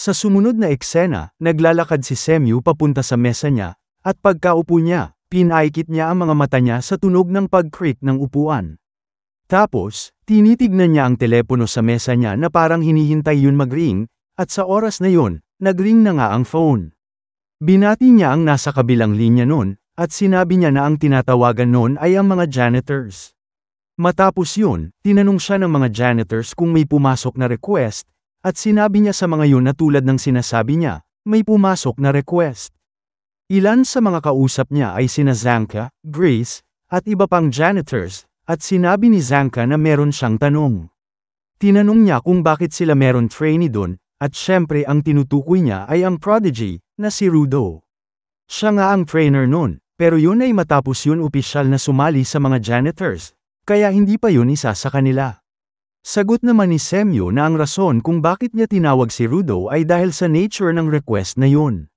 Sa sumunod na eksena, naglalakad si Semyu papunta sa mesa niya, at pagkaupo niya, pinaikit niya ang mga mata niya sa tunog ng pag-creak ng upuan. Tapos, tinitignan niya ang telepono sa mesa niya na parang hinihintay yun mag-ring, at sa oras na yun, nag-ring na nga ang phone. Binati niya ang nasa kabilang linya nun, at sinabi niya na ang tinatawagan nun ay ang mga janitors. Matapos yun, tinanong siya ng mga janitors kung may pumasok na request, at sinabi niya sa mga yun na tulad ng sinasabi niya, may pumasok na request. Ilan sa mga kausap niya ay sina Zanka, Grace, at iba pang janitors, at sinabi ni Zanka na meron siyang tanong. Tinanong niya kung bakit sila meron trainee dun, at syempre ang tinutukoy niya ay ang prodigy, na si Rudo. Siya nga ang trainer nun, pero yun ay matapos yun opisyal na sumali sa mga janitors, kaya hindi pa yun isa sa kanila. Sagot naman ni Semyo na ang rason kung bakit niya tinawag si Rudo ay dahil sa nature ng request na yun.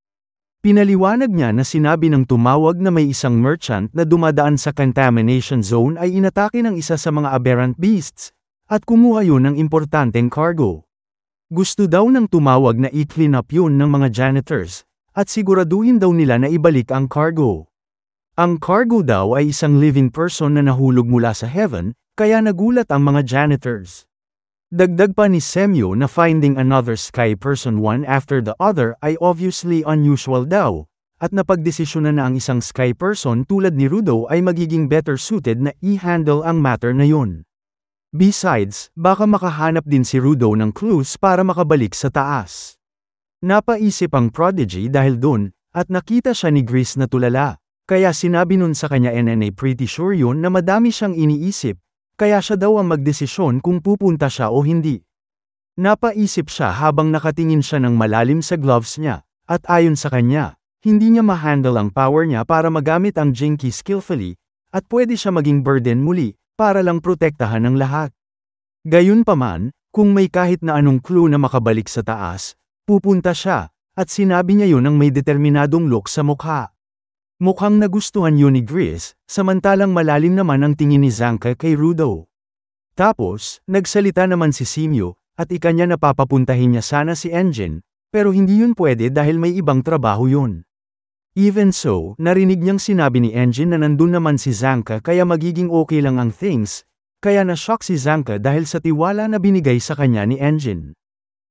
Pinaliwanag niya na sinabi ng tumawag na may isang merchant na dumadaan sa contamination zone ay inatake ng isa sa mga aberrant beasts, at kumuha yun ng importanteng cargo. Gusto daw ng tumawag na i-clean up yun ng mga janitors, at siguraduhin daw nila na ibalik ang cargo. Ang cargo daw ay isang living person na nahulog mula sa heaven, kaya nagulat ang mga janitors. Dagdag pa ni Semyo na finding another sky person one after the other ay obviously unusual daw, at napagdesisyonan na ang isang sky person tulad ni Rudo ay magiging better suited na i-handle ang matter na yun. Besides, baka makahanap din si Rudo ng clues para makabalik sa taas. Napaisip ang prodigy dahil dun, at nakita siya ni Grace na tulala. Kaya sinabi nun sa kanya NNA pretty sure yun na madami siyang iniisip, kaya siya daw ang magdesisyon kung pupunta siya o hindi. Napaisip siya habang nakatingin siya ng malalim sa gloves niya, at ayon sa kanya, hindi niya ma-handle ang power niya para magamit ang Jinky skillfully, at pwede siya maging burden muli, para lang protektahan ng lahat. Gayunpaman, kung may kahit na anong clue na makabalik sa taas, pupunta siya, at sinabi niya yun ng may determinadong look sa mukha. Mukhang nagustuhan yun ni Grace, samantalang malalim naman ang tingin ni Zanka kay Rudo. Tapos, nagsalita naman si Semyo, at ikanya napapapuntahin niya sana si Engine, pero hindi yun pwede dahil may ibang trabaho yun. Even so, narinig niyang sinabi ni Engine na nandun naman si Zanka kaya magiging okay lang ang things, kaya na-shock si Zanka dahil sa tiwala na binigay sa kanya ni Engine.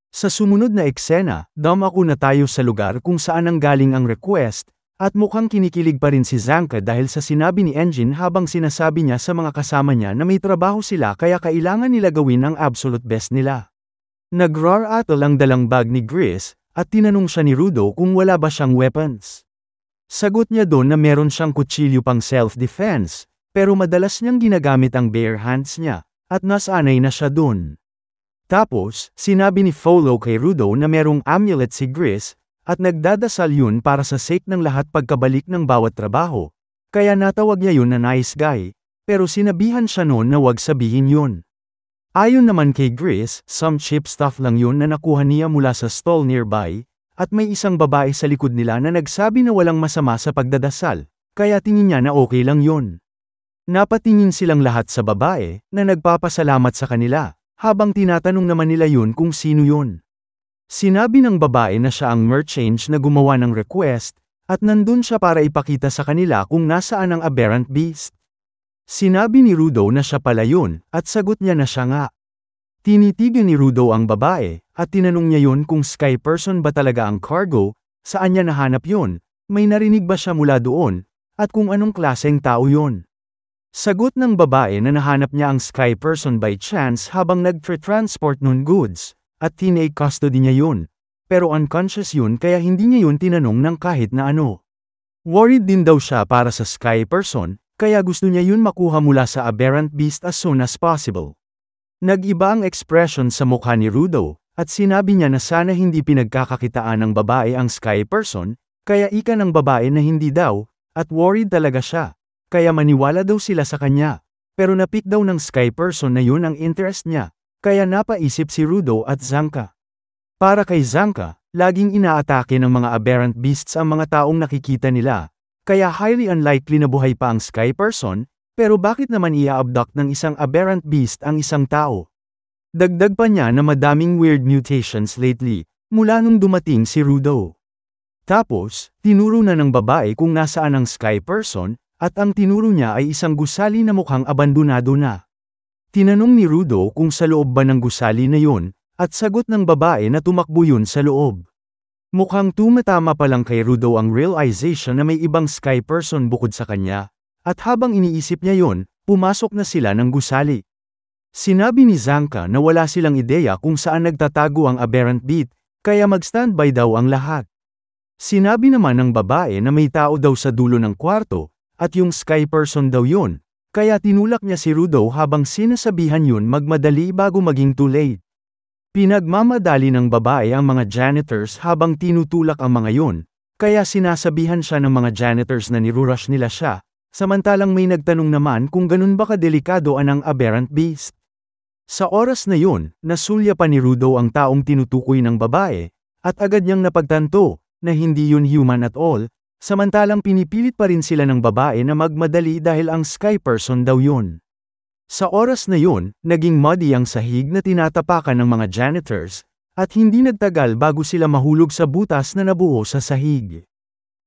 Sa sumunod na eksena, dumako na tayo sa lugar kung saan ang galing ang request, at mukhang kinikilig pa rin si Zanka dahil sa sinabi ni Engine habang sinasabi niya sa mga kasama niya na may trabaho sila kaya kailangan nila gawin ang absolute best nila. Nag-roar atol ang dalang bag ni Grace, at tinanong siya ni Rudo kung wala ba siyang weapons. Sagot niya doon na meron siyang kutsilyo pang self-defense, pero madalas niyang ginagamit ang bare hands niya, at nasanay na siya doon. Tapos, sinabi ni Folo kay Rudo na merong amulet si Grace, at nagdadasal yun para sa sake ng lahat pagkabalik ng bawat trabaho, kaya natawag niya yun na nice guy, pero sinabihan siya noon na wag sabihin yun. Ayon naman kay Grace, some cheap stuff lang yun na nakuha niya mula sa stall nearby, at may isang babae sa likod nila na nagsabi na walang masama sa pagdadasal, kaya tingin niya na okay lang yun. Napatingin silang lahat sa babae, na nagpapasalamat sa kanila, habang tinatanong naman nila yun kung sino yun. Sinabi ng babae na siya ang merchant na gumawa ng request, at nandun siya para ipakita sa kanila kung nasaan ang aberrant beast. Sinabi ni Rudo na siya pala yun, at sagot niya na siya nga. Tinitigan ni Rudo ang babae, at tinanong niya yun kung sky person ba talaga ang cargo, saan niya nahanap yun, may narinig ba siya mula doon, at kung anong klaseng tao yun. Sagot ng babae na nahanap niya ang sky person by chance habang nag-transport nun goods. At tinake custody niya yun. Pero unconscious yun kaya hindi niya yun tinanong ng kahit na ano. Worried din daw siya para sa sky person, kaya gusto niya yun makuha mula sa aberrant beast as soon as possible. Nag-iba ang expression sa mukha ni Rudo, at sinabi niya na sana hindi pinagkakakitaan ng babae ang sky person, kaya ika ng babae na hindi daw, at worried talaga siya. Kaya maniwala daw sila sa kanya. Pero napik daw ng sky person na yun ang interest niya. Kaya napaisip si Rudo at Zanka. Para kay Zanka, laging inaatake ng mga aberrant beasts ang mga taong nakikita nila, kaya highly unlikely na buhay pa ang sky person, pero bakit naman i-abduct ng isang aberrant beast ang isang tao? Dagdag pa niya na madaming weird mutations lately, mula nung dumating si Rudo. Tapos, tinuro na ng babae kung nasaan ang Sky Person, at ang tinuro niya ay isang gusali na mukhang abandonado na. Tinanong ni Rudo kung sa loob ba ng gusali na yun, at sagot ng babae na tumakbo yun sa loob. Mukhang tumatama pa lang kay Rudo ang realization na may ibang Sky Person bukod sa kanya, at habang iniisip niya yun, pumasok na sila ng gusali. Sinabi ni Zanka na wala silang ideya kung saan nagtatago ang aberrant beast, kaya mag-standby daw ang lahat. Sinabi naman ng babae na may tao daw sa dulo ng kwarto, at yung Sky Person daw yun, kaya tinulak niya si Rudo habang sinasabihan yun magmadali bago maging too late. Pinagmamadali ng babae ang mga janitors habang tinutulak ang mga yun, kaya sinasabihan siya ng mga janitors na nirurush nila siya, samantalang may nagtanong naman kung ganun ba kadelikado ang aberrant beast. Sa oras na yun, nasulya pa ni Rudo ang taong tinutukoy ng babae, at agad niyang napagtanto, na hindi yun human at all, samantalang pinipilit pa rin sila ng babae na magmadali dahil ang Sky Person daw yun. Sa oras na yun, naging muddy ang sahig na tinatapakan ng mga janitors, at hindi nagtagal bago sila mahulog sa butas na nabuo sa sahig.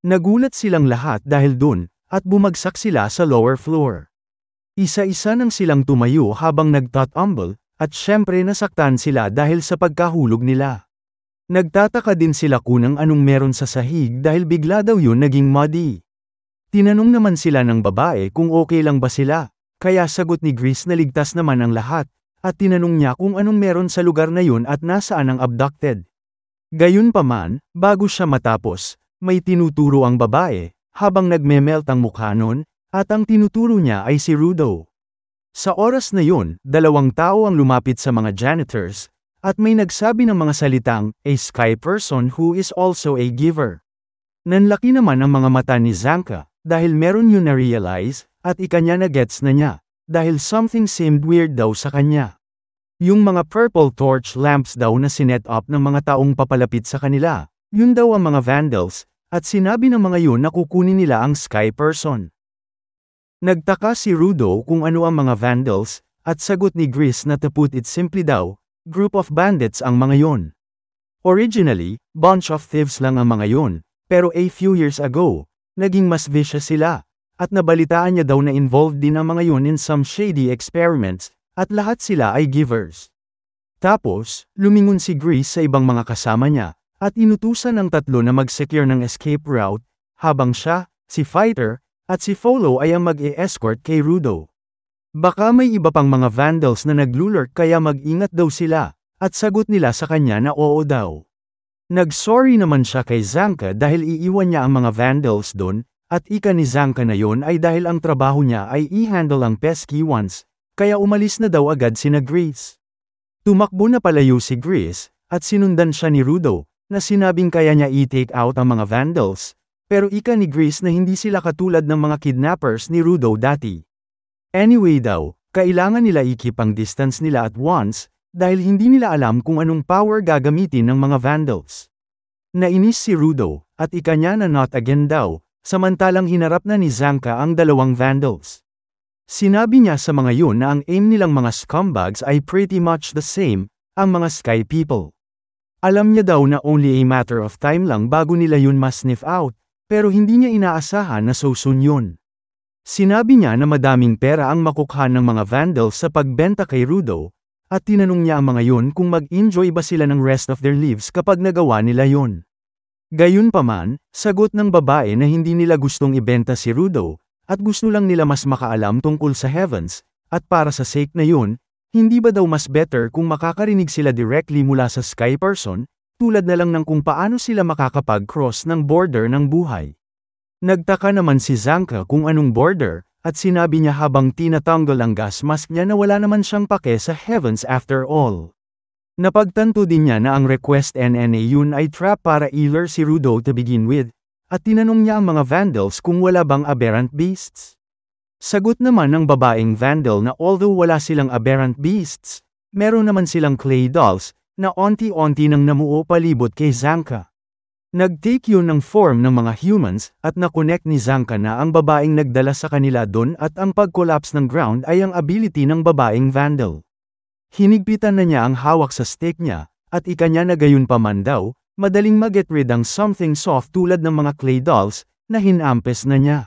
Nagulat silang lahat dahil dun, at bumagsak sila sa lower floor. Isa-isa nang silang tumayo habang nagtatumble, at syempre nasaktan sila dahil sa pagkahulog nila. Nagtataka din sila kung anong meron sa sahig dahil bigla daw yun naging muddy. Tinanong naman sila ng babae kung okay lang ba sila, kaya sagot ni Grace na ligtas naman ang lahat, at tinanong niya kung anong meron sa lugar na yun at nasaan ang abducted. Gayunpaman, bago siya matapos, may tinuturo ang babae, habang nagme-melt ang mukha nun, at ang tinuturo niya ay si Rudo. Sa oras na yun, 2 tao ang lumapit sa mga janitors, at may nagsabi ng mga salitang, "A Sky Person who is also a giver." Nanlaki naman ang mga mata ni Zanka, dahil meron yun na-realize, at ikanya na gets na niya, dahil something seemed weird daw sa kanya. Yung mga purple torch lamps daw na sinet up ng mga taong papalapit sa kanila, yun daw ang mga vandals, at sinabi ng mga yun na kukunin nila ang Sky Person. Nagtaka si Rudo kung ano ang mga vandals, at sagot ni Grace na to put it simply daw, group of bandits ang mga yun. Originally, bunch of thieves lang ang mga yun, pero a few years ago, naging mas vicious sila, at nabalitaan niya daw na involved din ang mga yun in some shady experiments, at lahat sila ay givers. Tapos, lumingon si Grace sa ibang mga kasama niya, at inutusan ng 3 na mag-secure ng escape route, habang siya, si Fighter, at si Follow ay ang mag-e-escort kay Rudo. Baka may iba pang mga vandals na naglulurk kaya mag-ingat daw sila, at sagot nila sa kanya na oo daw. Nag-sorry naman siya kay Zanka dahil iiwan niya ang mga vandals doon, at ika ni Zanka na yon ay dahil ang trabaho niya ay i-handle ang pesky ones, kaya umalis na daw agad sina Grace. Tumakbo na palayo si Grace, at sinundan siya ni Rudo, na sinabing kaya niya i-take out ang mga vandals, pero ika ni Grace na hindi sila katulad ng mga kidnappers ni Rudo dati. Anyway daw, kailangan nila i-keep ang distance nila at once, dahil hindi nila alam kung anong power gagamitin ng mga vandals. Nainis si Rudo, at ika niya na not again daw, samantalang hinarap na ni Zanka ang 2 vandals. Sinabi niya sa mga yun na ang aim nilang mga scumbags ay pretty much the same, ang mga Sky People. Alam niya daw na only a matter of time lang bago nila yun ma-sniff out, pero hindi niya inaasahan na so soon yun. Sinabi niya na madaming pera ang makukuha ng mga vandals sa pagbenta kay Rudo, at tinanong niya ang mga yun kung mag-enjoy ba sila ng rest of their lives kapag nagawa nila yun. Gayunpaman, sagot ng babae na hindi nila gustong ibenta si Rudo, at gusto lang nila mas makaalam tungkol sa heavens, at para sa sake na yun, hindi ba daw mas better kung makakarinig sila directly mula sa Sky Person, tulad na lang ng kung paano sila makakapag-cross ng border ng buhay. Nagtaka naman si Zanka kung anong border, at sinabi niya habang tinatanggal ang gas mask niya na wala naman siyang pake sa heavens after all. Napagtanto din niya na ang request NNA yun ay trap para i-lure si Rudo to begin with, at tinanong niya ang mga vandals kung wala bang aberrant beasts. Sagot naman ng babaeng vandal na although wala silang aberrant beasts, meron naman silang clay dolls, na onti-onti nang namuo palibot kay Zanka. Nag-take yun ng form ng mga humans, at na-connect ni Zanka na ang babaeng nagdala sa kanila doon at ang pag-collapse ng ground ay ang ability ng babaeng vandal. Hinigpitan na niya ang hawak sa stake niya, at ikanya na gayunpaman daw, madaling mag-get rid ang something soft tulad ng mga clay dolls, na hinampes na niya.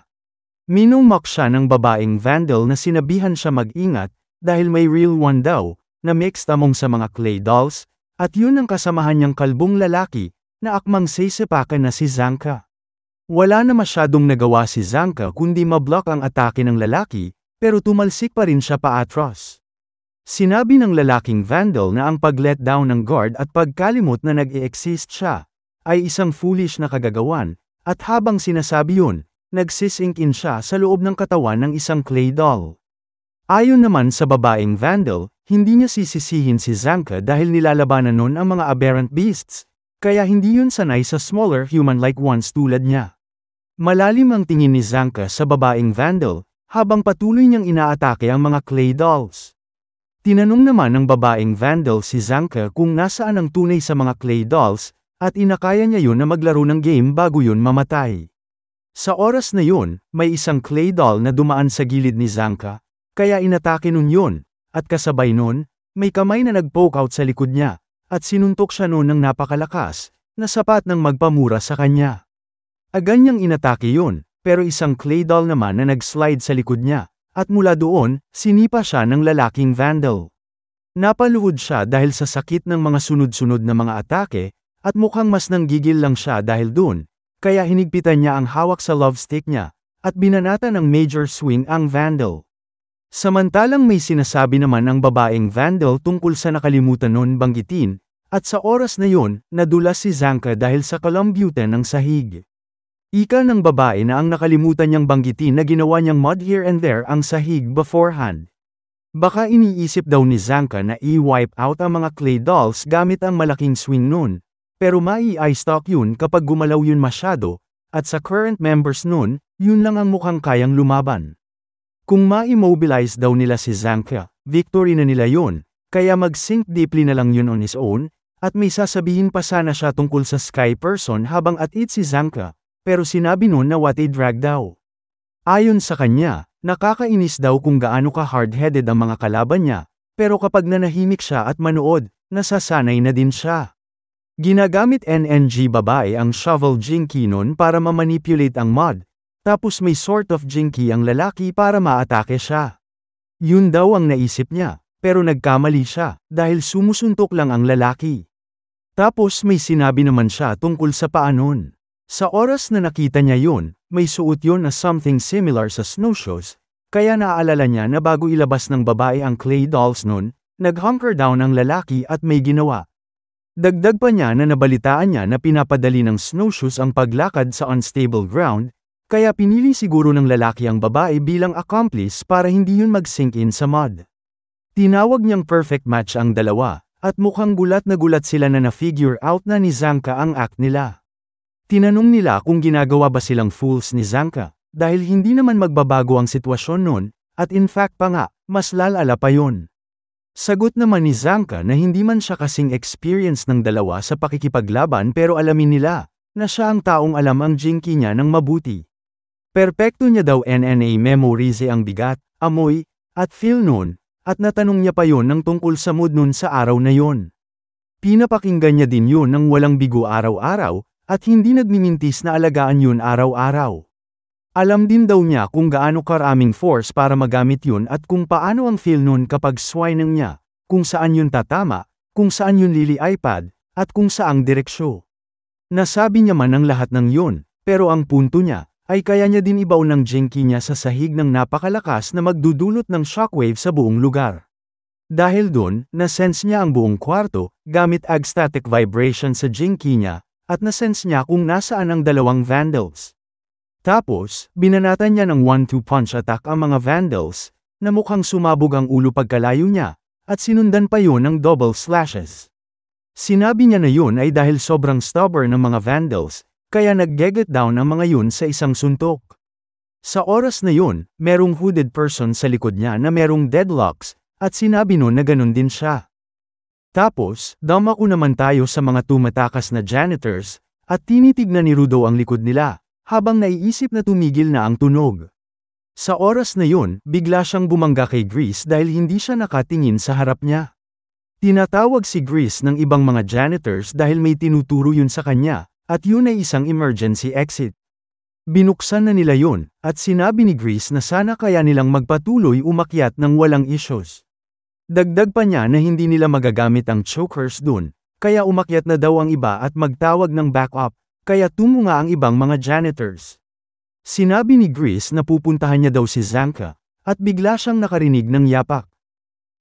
Minumak siya ng babaeng vandal na sinabihan siya mag-ingat, dahil may real one daw, na mixed among sa mga clay dolls, at yun ang kasamahan niyang kalbong lalaki, na akmang sisipakan na si Zanka. Wala na masyadong nagawa si Zanka kundi mablock ang atake ng lalaki, pero tumalsik pa rin siya paatros. Sinabi ng lalaking vandal na ang pag-let down ng guard at pagkalimot na nag-e-exist siya, ay isang foolish na kagagawan, at habang sinasabi yun, nagsisink in siya sa loob ng katawan ng isang clay doll. Ayon naman sa babaeng vandal, hindi niya sisisihin si Zanka dahil nilalabanan nun ang mga aberrant beasts, kaya hindi yun sanay sa smaller human-like ones tulad niya. Malalim ang tingin ni Zanka sa babaeng vandal, habang patuloy niyang inaatake ang mga clay dolls. Tinanong naman ng babaeng vandal si Zanka kung nasaan ang tunay sa mga clay dolls, at inakaya niya yun na maglaro ng game bago yun mamatay. Sa oras na yun, may isang clay doll na dumaan sa gilid ni Zanka, kaya inatake nun yun, at kasabay nun, may kamay na nag-poke out sa likod niya, at sinuntok siya nun ng napakalakas, na sapat ng magpamura sa kanya. Agad niyang inatake yun, pero isang clay doll naman na nag-slide sa likod niya, at mula doon, sinipa siya ng lalaking vandal. Napaluhod siya dahil sa sakit ng mga sunod-sunod na mga atake, at mukhang mas nanggigil lang siya dahil doon, kaya hinigpitan niya ang hawak sa love stick niya, at binanata ng major swing ang vandal. Samantalang may sinasabi naman ang babaeng vandal tungkol sa nakalimutan nun banggitin, at sa oras na yun, nadulas si Zanka dahil sa kalambyutan ng sahig. Ika ng babae na ang nakalimutan niyang banggitin na ginawa niyang mud here and there ang sahig beforehand. Baka iniisip daw ni Zanka na i-wipe out ang mga clay dolls gamit ang malaking swing nun, pero mai-i-stock yun kapag gumalaw yun masyado, at sa current members nun, yun lang ang mukhang kayang lumaban. Kung ma-immobilize daw nila si Zanka, victory na nila yun, kaya mag-sink deeply na lang yun on his own, at may sasabihin pa sana siya tungkol sa sky person habang at-it si Zanka. Pero sinabi nun na what a drag daw. Ayon sa kanya, nakakainis daw kung gaano ka hard-headed ang mga kalaban niya, pero kapag nanahimik siya at manood, nasasanay na din siya. Ginagamit NNG babae ang shovel jinky nun para mamanipulate ang mud, tapos may sort of jinky ang lalaki para maatake siya. Yun daw ang naisip niya, pero nagkamali siya, dahil sumusuntok lang ang lalaki. Tapos may sinabi naman siya tungkol sa paa nun. Sa oras na nakita niya yun, may suot yun na something similar sa snowshoes, kaya naaalala niya na bago ilabas ng babae ang clay dolls nun, nag-hunker down ang lalaki at may ginawa. Dagdag pa niya na nabalitaan niya na pinapadali ng snowshoes ang paglakad sa unstable ground, kaya pinili siguro ng lalaki ang babae bilang accomplice para hindi yun mag-sink in sa mud. Tinawag niyang perfect match ang dalawa, at mukhang gulat na gulat sila na na-figure out na ni Zanka ang act nila. Tinanong nila kung ginagawa ba silang fools ni Zanka, dahil hindi naman magbabago ang sitwasyon nun, at in fact pa nga, mas lalala pa yun. Sagot naman ni Zanka na hindi man siya kasing experience ng dalawa sa pakikipaglaban pero alamin nila, na siya ang taong alam ang jinky niya ng mabuti. Perpekto niya daw NNA memorize ang bigat, amoy, at feel nun, at natanong niya pa yun ng tungkol sa mood nun sa araw na yun. Pinapakinggan niya din yun ng walang bigo araw-araw, at hindi nagmimintis na alagaan yun araw-araw. Alam din daw niya kung gaano karaming force para magamit yun at kung paano ang feel nun kapag swineng niya, kung saan yun tatama, kung saan yun lili-iPad, at kung saang direksyo. Nasabi niya man ang lahat ng yun, pero ang punto niya, ay kaya niya din ibaw ng jinky niya sa sahig ng napakalakas na magdudulot ng shockwave sa buong lugar. Dahil dun, nasense niya ang buong kwarto, gamit ag-static vibration sa jinky niya, at nasense niya kung nasaan ang dalawang vandals. Tapos, binanatan niya ng 1-2 punch attack ang mga vandals, na mukhang sumabog ang ulo pagkalayo niya, at sinundan pa yun ng double slashes. Sinabi niya na yun ay dahil sobrang stubborn ng mga vandals, kaya nag-get down ang mga yun sa isang suntok. Sa oras na yun, merong hooded person sa likod niya na merong deadlocks, at sinabi nun na ganun din siya. Tapos, dumako naman tayo sa mga tumatakas na janitors, at tinitignan ni Rudo ang likod nila, habang naiisip na tumigil na ang tunog. Sa oras na yun, bigla siyang bumangga kay Grease dahil hindi siya nakatingin sa harap niya. Tinatawag si Grease ng ibang mga janitors dahil may tinuturo yun sa kanya, at yun ay isang emergency exit. Binuksan na nila yun, at sinabi ni Grease na sana kaya nilang magpatuloy umakyat ng walang issues. Dagdag pa niya na hindi nila magagamit ang chokers dun, kaya umakyat na daw ang iba at magtawag ng backup, kaya tumunga ang ibang mga janitors. Sinabi ni Grease na pupuntahan niya daw si Zanka, at bigla siyang nakarinig ng yapak.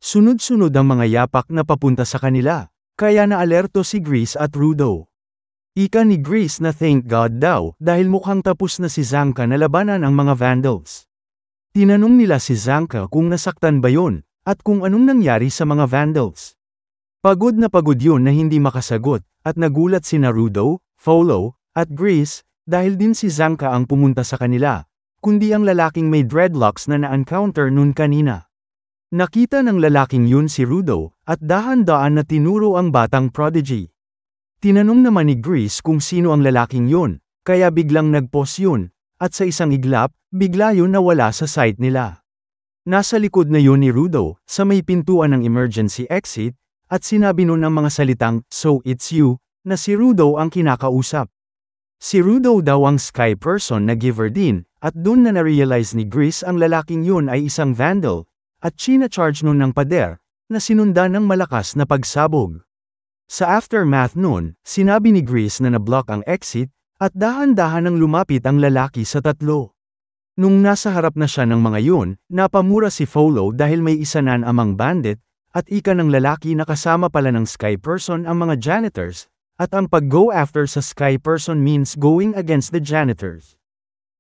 Sunod-sunod ang mga yapak na papunta sa kanila, kaya naalerto si Grease at Rudo. Ika ni Grease na thank God daw dahil mukhang tapos na si Zanka na labanan ang mga vandals. Tinanong nila si Zanka kung nasaktan ba yun, at kung anong nangyari sa mga vandals. Pagod na pagod yun na hindi makasagot, at nagulat sina Rudo, Folo, at Grease, dahil din si Zanka ang pumunta sa kanila, kundi ang lalaking may dreadlocks na na-encounter nun kanina. Nakita ng lalaking yun si Rudo, at dahan-daan na tinuro ang batang prodigy. Tinanong naman ni Grease kung sino ang lalaking yun, kaya biglang nag-pause yun, at sa isang iglap, bigla yun nawala sa sight nila. Nasa likod na yun ni Rudo, sa may pintuan ng emergency exit, at sinabi nun ang mga salitang, "So it's you," na si Rudo ang kinakausap. Si Rudo daw ang sky person na giver din, at dun na na-realize ni Grease ang lalaking yun ay isang vandal, at china-charge nun ng pader, na sinundan ng malakas na pagsabog. Sa aftermath nun, sinabi ni Grease na na-block ang exit, at dahan-dahan nang lumapit ang lalaki sa tatlo. Nung nasa harap na siya ng mga yun, napamura si Folo dahil may isa nan amang bandit, at ika ng lalaki na kasama pala ng sky person ang mga janitors, at ang pag-go after sa sky person means going against the janitors.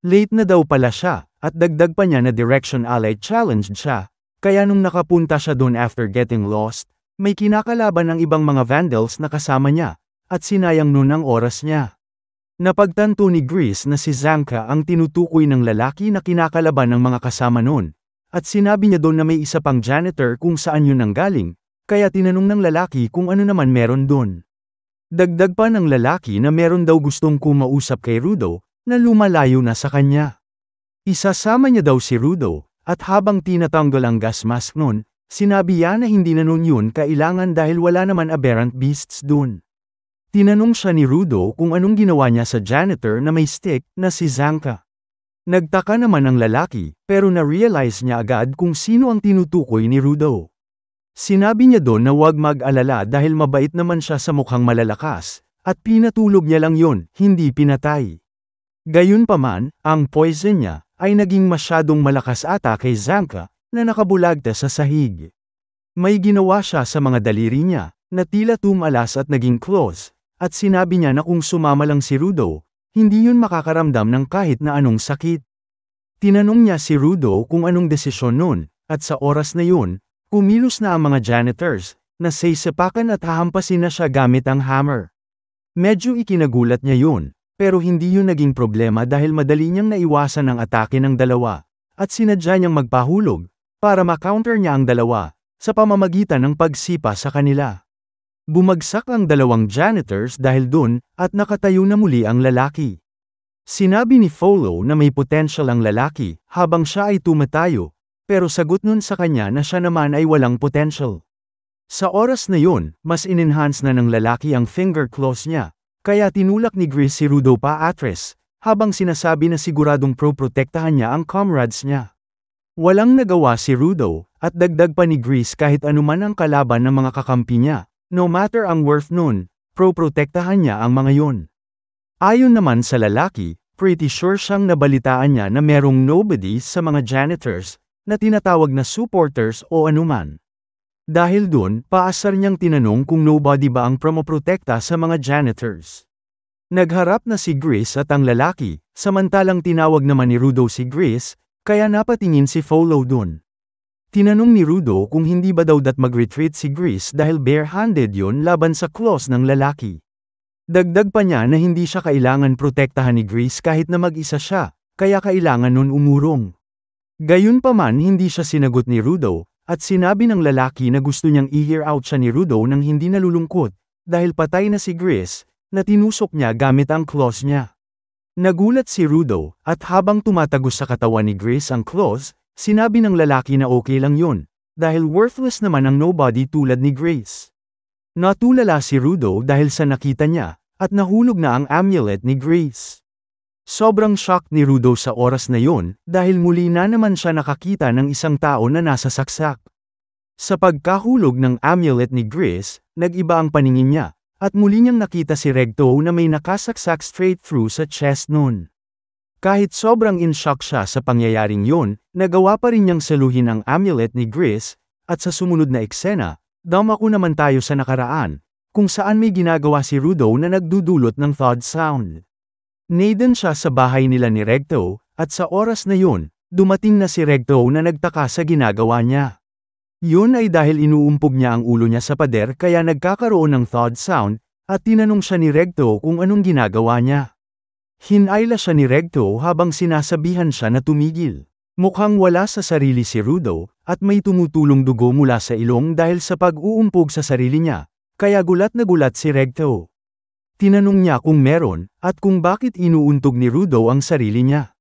Late na daw pala siya, at dagdag pa niya na direction ally challenged siya. Kaya nung nakapunta siya doon after getting lost, may kinakalaban ng ibang mga vandals na kasama niya, at sinayang nun ang oras niya. Napagtanto ni Grease na si Zanka ang tinutukoy ng lalaki na kinakalaban ng mga kasama nun, at sinabi niya doon na may isa pang janitor kung saan yun nanggaling, kaya tinanong ng lalaki kung ano naman meron doon. Dagdag pa ng lalaki na meron daw gustong kumausap kay Rudo, na lumalayo na sa kanya. Isasama niya daw si Rudo. At habang tinatanggal ang gas mask nun, sinabi niya na hindi na nun yun kailangan dahil wala naman aberrant beasts dun. Tinanong siya ni Rudo kung anong ginawa niya sa janitor na may stick na si Zanka. Nagtaka naman ang lalaki, pero na-realize niya agad kung sino ang tinutukoy ni Rudo. Sinabi niya doon na huwag mag-alala dahil mabait naman siya sa mukhang malalakas, at pinatulog niya lang yun, hindi pinatay. Gayunpaman, ang poison niya ay naging masyadong malakas ata kay Zanka, na nakabulagta sa sahig. May ginawa siya sa mga daliri niya, na tila tumalas at naging close, at sinabi niya na kung sumama lang si Rudo, hindi yun makakaramdam ng kahit na anong sakit. Tinanong niya si Rudo kung anong desisyon nun, at sa oras na yun, kumilos na ang mga janitors, na saisapakan at hahampasin na siya gamit ang hammer. Medyo ikinagulat niya yun. Pero hindi yun naging problema dahil madali niyang naiwasan ang atake ng dalawa, at sinadya niyang magpahulog, para ma-counter niya ang dalawa, sa pamamagitan ng pagsipa sa kanila. Bumagsak ang dalawang janitors dahil dun, at nakatayo na muli ang lalaki. Sinabi ni Folo na may potential ang lalaki, habang siya ay tumatayo, pero sagot nun sa kanya na siya naman ay walang potential. Sa oras na yun, mas in-enhance na ng lalaki ang finger claws niya. Kaya tinulak ni Grease si Rudo pa atras, habang sinasabi na siguradong pro-protektahan niya ang comrades niya. Walang nagawa si Rudo, at dagdag pa ni Grease kahit anuman ang kalaban ng mga kakampi niya, no matter ang worth nun, pro-protektahan niya ang mga yun. Ayon naman sa lalaki, pretty sure siyang nabalitaan niya na merong nobody sa mga janitors, na tinatawag na supporters o anuman. Dahil dun, paasar niyang tinanong kung nobody ba ang promoprotekta sa mga janitors. Nagharap na si Grease at ang lalaki, samantalang tinawag naman ni Rudo si Grease, kaya napatingin si Folo dun. Tinanong ni Rudo kung hindi ba daw mag-retreat si Grease dahil bare-handed yun laban sa claws ng lalaki. Dagdag pa niya na hindi siya kailangan protektahan ni Grease kahit na mag-isa siya, kaya kailangan nun umurong. Gayunpaman hindi siya sinagot ni Rudo, at sinabi ng lalaki na gusto niyang i-hear out siya ni Rudo nang hindi nalulungkot, dahil patay na si Grease, na tinusok niya gamit ang claws niya. Nagulat si Rudo, at habang tumatagos sa katawan ni Grease ang claws, sinabi ng lalaki na okay lang yun, dahil worthless naman ang nobody tulad ni Grease. Natulala si Rudo dahil sa nakita niya, at nahulog na ang amulet ni Grace. Sobrang shock ni Rudo sa oras na yon, dahil muli na naman siya nakakita ng isang tao na nasa saksak. Sa pagkahulog ng amulet ni Grace, nag-iba ang paningin niya, at muli niyang nakita si Regto na may nakasaksak straight through sa chest nun. Kahit sobrang in shock siya sa pangyayaring yon, nagawa pa rin niyang saluhin ang amulet ni Grace, at sa sumunod na eksena, dumako naman tayo sa nakaraan, kung saan may ginagawa si Rudo na nagdudulot ng thud sound. Naden siya sa bahay nila ni Regto, at sa oras na yun, dumating na si Regto na nagtaka sa ginagawa niya. Yun ay dahil inuumpog niya ang ulo niya sa pader kaya nagkakaroon ng thud sound, at tinanong siya ni Regto kung anong ginagawa niya. Hinayla siya ni Regto habang sinasabihan siya na tumigil. Mukhang wala sa sarili si Rudo, at may tumutulong dugo mula sa ilong dahil sa pag-uumpog sa sarili niya, kaya gulat na gulat si Regto. Tinanong niya kung meron, at kung bakit inuuntog ni Rudo ang sarili niya.